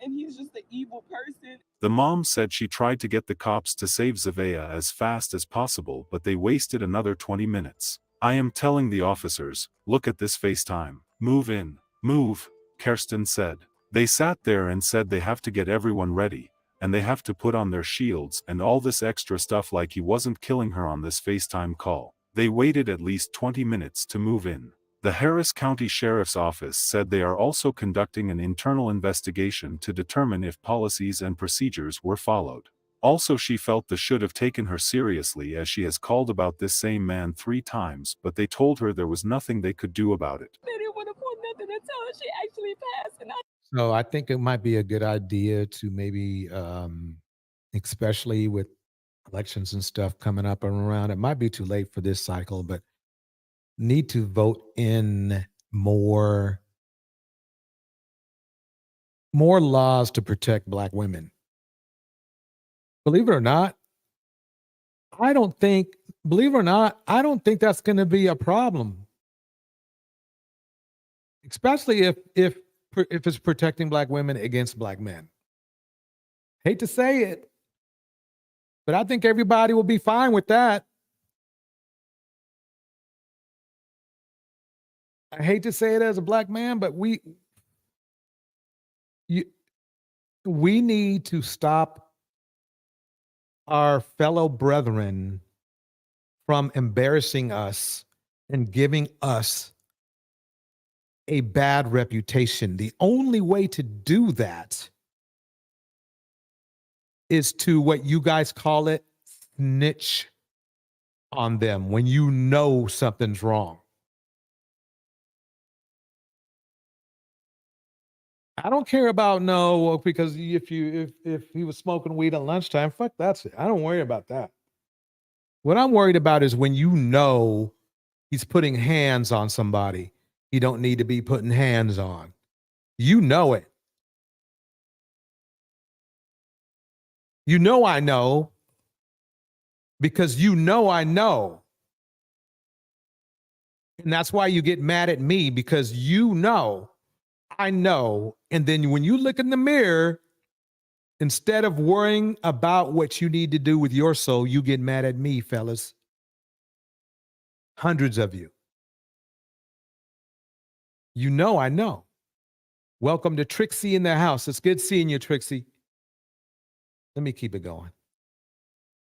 And he's just an evil person. The mom said she tried to get the cops to save Zevaya as fast as possible, but they wasted another 20 minutes. I am telling the officers, look at this FaceTime. Move in. Move, Kirsten said. They sat there and said they have to get everyone ready, and they have to put on their shields and all this extra stuff like he wasn't killing her on this FaceTime call. They waited at least 20 minutes to move in. The Harris County Sheriff's Office said they are also conducting an internal investigation to determine if policies and procedures were followed. Also, she felt they should have taken her seriously, as she has called about this same man 3 times, but they told her there was nothing they could do about it. They didn't want to pull nothing until she actually passed. And So I think it might be a good idea to maybe, especially with elections and stuff coming up and around, it might be too late for this cycle, but need to vote in more laws to protect Black women. Believe it or not, I don't think that's going to be a problem. Especially if it's protecting Black women against Black men. Hate to say it, but I think everybody will be fine with that. I hate to say it as a Black man, but we need to stop our fellow brethren from embarrassing us and giving us a bad reputation. The only way to do that is to, what you guys call it, snitch on them when you know something's wrong. I don't care about because if he was smoking weed at lunchtime, fuck that's it. I don't worry about that. What I'm worried about is when you know he's putting hands on somebody he don't need to be putting hands on. You know it. You know I know because you know I know. And that's why you get mad at me, because you know I know. And then when you look in the mirror, instead of worrying about what you need to do with your soul, you get mad at me, fellas. Hundreds of you. You know I know. Welcome to Trixie in the house. It's good seeing you, Trixie. Let me keep it going.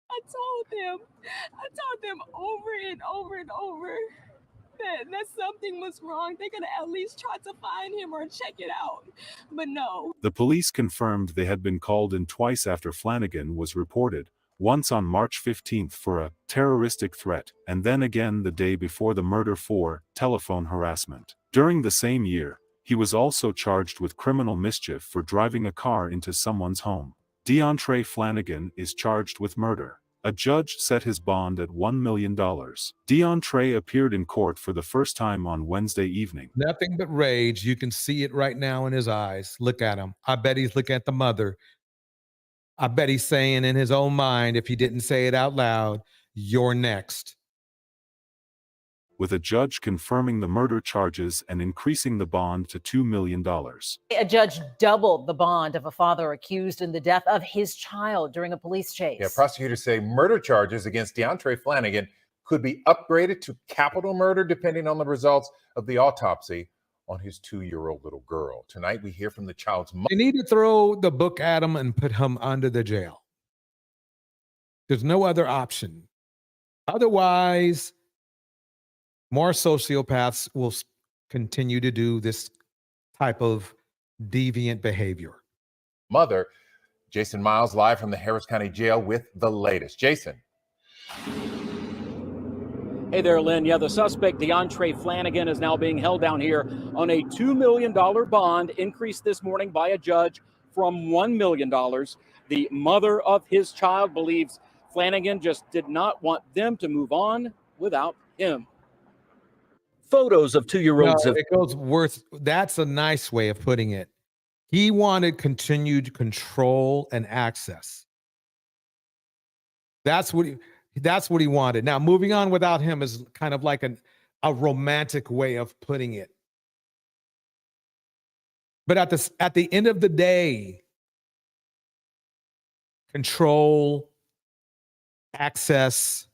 I told them over and over and over that something was wrong. They're going to at least try to find him or check it out. But no. The police confirmed they had been called in twice after Flanagan was reported, once on March 15th for a terroristic threat, and then again the day before the murder for telephone harassment. During the same year, He was also charged with criminal mischief for driving a car into someone's home. DeAndre Flanagan is charged with murder. A judge set his bond at $1 million. DeAndre appeared in court for the first time on Wednesday evening. Nothing but rage. You can see it right now in his eyes. Look at him. I bet he's looking at the mother. I bet he's saying in his own mind, if he didn't say it out loud, "You're next." With a judge confirming the murder charges and increasing the bond to $2 million. A judge doubled the bond of a father accused in the death of his child during a police chase. Yeah, prosecutors say murder charges against DeAndre Flanagan could be upgraded to capital murder depending on the results of the autopsy on his 2-year-old little girl. Tonight, we hear from the child's mother. You need to throw the book at him and put him under the jail. There's no other option. Otherwise, more sociopaths will continue to do this type of deviant behavior. Mother, Jason Miles, live from the Harris County Jail with the latest. Jason. Hey there, Lynn. Yeah, the suspect, DeAndre Flanagan, is now being held down here on a $2 million bond, increased this morning by a judge from $1 million. The mother of his child believes Flanagan just did not want them to move on without him. Photos of 2-year-olds. No, it goes worth. That's a nice way of putting it. He wanted continued control and access. That's what he wanted. Now, moving on without him is kind of like a romantic way of putting it. But at the end of the day, control, access,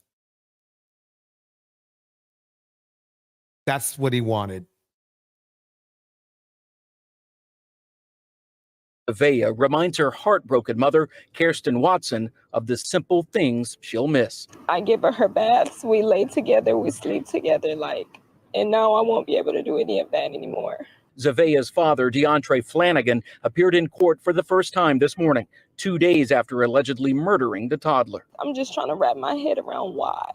that's what he wanted. Zevaya reminds her heartbroken mother, Kirsten Watson, of the simple things she'll miss. I give her baths. We lay together. We sleep together. And now I won't be able to do any of that anymore. Zevaya's father, DeAndre Flanagan, appeared in court for the first time this morning, 2 days after allegedly murdering the toddler. I'm just trying to wrap my head around why.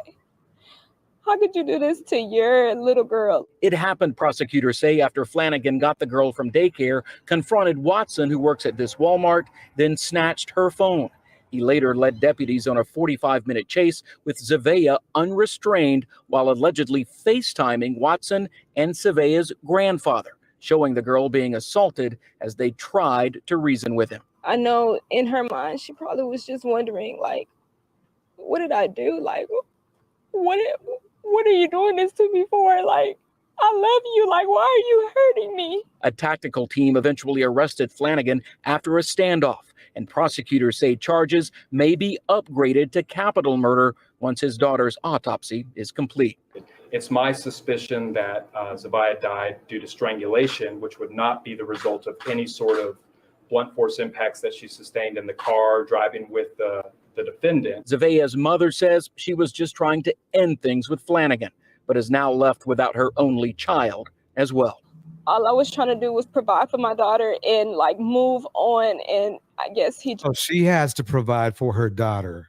How could you do this to your little girl? It happened, prosecutors say, after Flanagan got the girl from daycare, confronted Watson, who works at this Walmart, then snatched her phone. He later led deputies on a 45-minute chase with Zevaya unrestrained while allegedly FaceTiming Watson and Zevaya's grandfather, showing the girl being assaulted as they tried to reason with him. I know in her mind, she probably was just wondering, what did I do? What are you doing this to me for? I love you. Why are you hurting me? A tactical team eventually arrested Flanagan after a standoff, and prosecutors say charges may be upgraded to capital murder once his daughter's autopsy is complete. It's my suspicion that Zevaya died due to strangulation, which would not be the result of any sort of blunt force impacts that she sustained in the car driving with the defendant. Zevaya's mother says she was just trying to end things with Flanagan, but is now left without her only child as well. All I was trying to do was provide for my daughter and move on. And I guess So she has to provide for her daughter,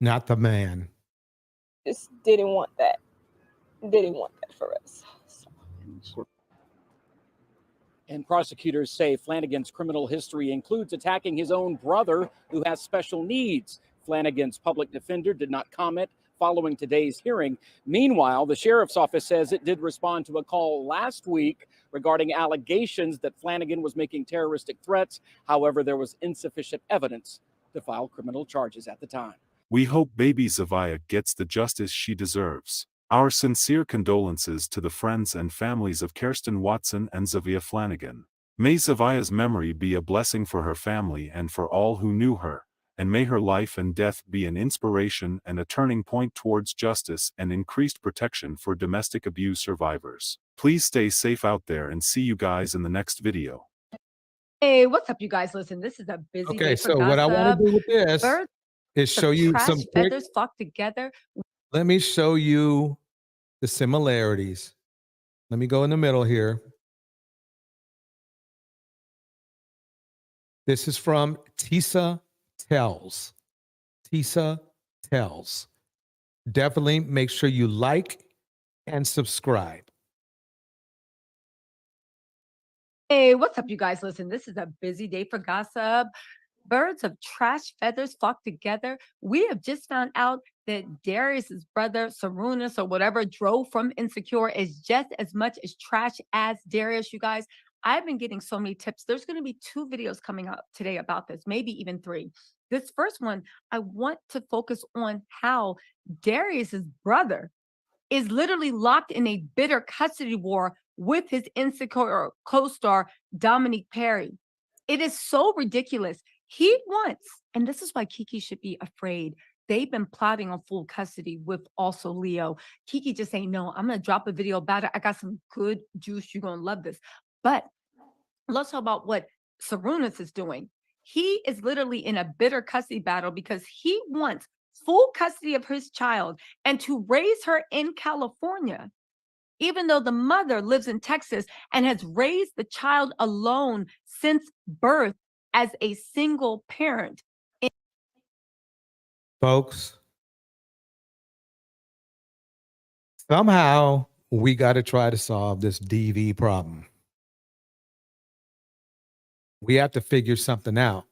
not the man. Just didn't want that. Didn't want that for us. And prosecutors say Flanagan's criminal history includes attacking his own brother who has special needs. Flanagan's public defender did not comment following today's hearing. Meanwhile, the sheriff's office says it did respond to a call last week regarding allegations that Flanagan was making terroristic threats. However, there was insufficient evidence to file criminal charges at the time. We hope baby Zevaya gets the justice she deserves. Our sincere condolences to the friends and families of Kirsten Watson and Zevaya Flanagan. May Zevaya's memory be a blessing for her family and for all who knew her, and may her life and death be an inspiration and a turning point towards justice and increased protection for domestic abuse survivors. Please stay safe out there and see you guys in the next video. Hey, what's up, you guys? Listen, this is a busy Okay, day for so what I want gossip. to do with this Birds is show of you trash some quick. feathers flock together. Let me show you the similarities. Let me go in the middle here. This is from Tisa Tells. Tisa Tells. Definitely make sure you like and subscribe. Hey, what's up, you guys? Listen, this is a busy day for gossip. Birds of trash feathers flock together. We have just found out that Darius's brother, Sarunas or whatever, drove from Insecure is just as much as trash as Darius, you guys. I've been getting so many tips. There's going to be 2 videos coming out today about this, maybe even 3. This first one, I want to focus on how Darius's brother is literally locked in a bitter custody war with his Insecure co-star, Dominique Perry. It is so ridiculous. He wants, and this is why KeeKee should be afraid. They've been plotting on full custody with also Leo. KeeKee just saying, no, I'm going to drop a video about it. I got some good juice. You're going to love this. But let's talk about what Sarunas is doing. He is literally in a bitter custody battle because he wants full custody of his child and to raise her in California, even though the mother lives in Texas and has raised the child alone since birth as a single parent. Folks, somehow we got to try to solve this DV problem. We have to figure something out.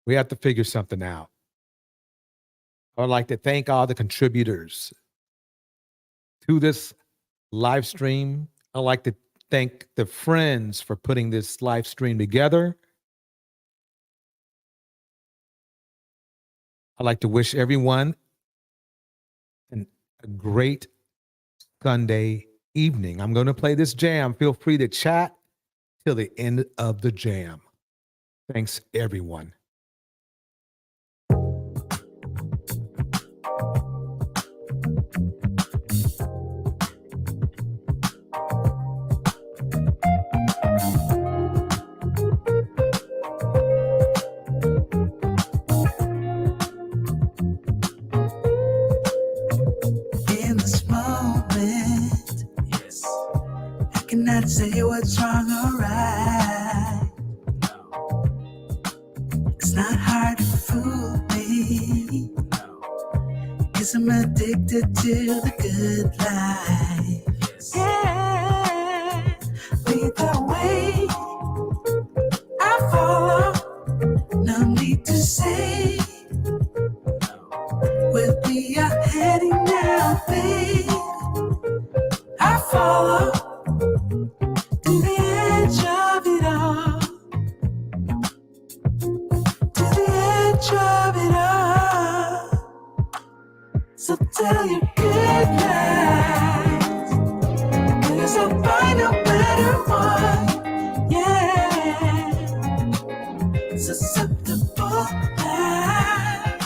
We have to figure something out. I'd like to thank all the contributors to this live stream. I'd like to thank the friends for putting this live stream together. I'd like to wish everyone a great Sunday evening. I'm going to play this jam. Feel free to chat till the end of the jam. Thanks, everyone. Cannot say what's wrong or right. It's not hard to fool me, 'cause I'm addicted to the good life. Yeah, lead the way, I follow, no need to say where we are heading now, babe. I follow to the edge of it all, to the edge of it all. So tell your good lies, 'cause I'll find no better one. Yeah, susceptible lie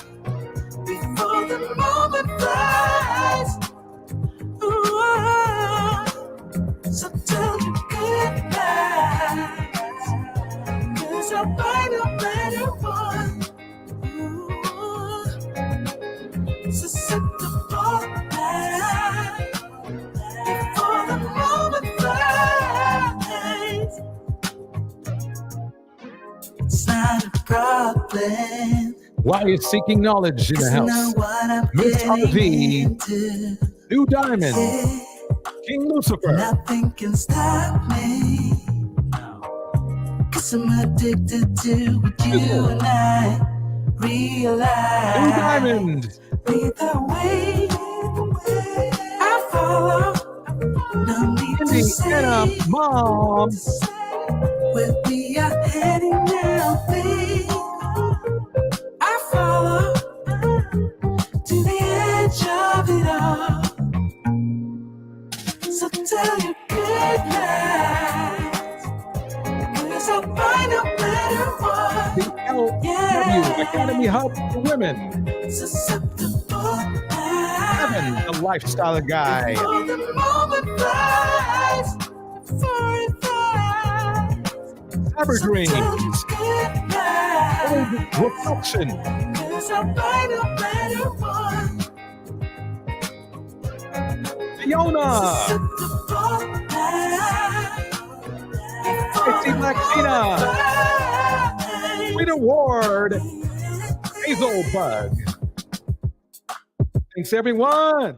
before the moment flies. Ooh, so tell your good lies, 'cause I'll find a better one. Ooh, susceptible lies before the moment flies. It's not a problem. Why is seeking knowledge in the house? Miss RV, New Diamond, King Lucifer. Nothing can stop me, 'cause I'm addicted to what you and I realize. New Diamond. Lead the way, I follow. No need to say Mom where we are heading now, babe. I follow to the edge of it all. So tell your good lies, 'cause I'll find a better one. The LW Academy Hub for Women. Susceptible lies. Evan, the lifestyle guy. Before the moment flies, before it flies. Evergreen. Old Reflection. 'Cause I'll find a better one. Fiona. Christy Latina. Sweet Award. Hazelbug. Thanks, everyone.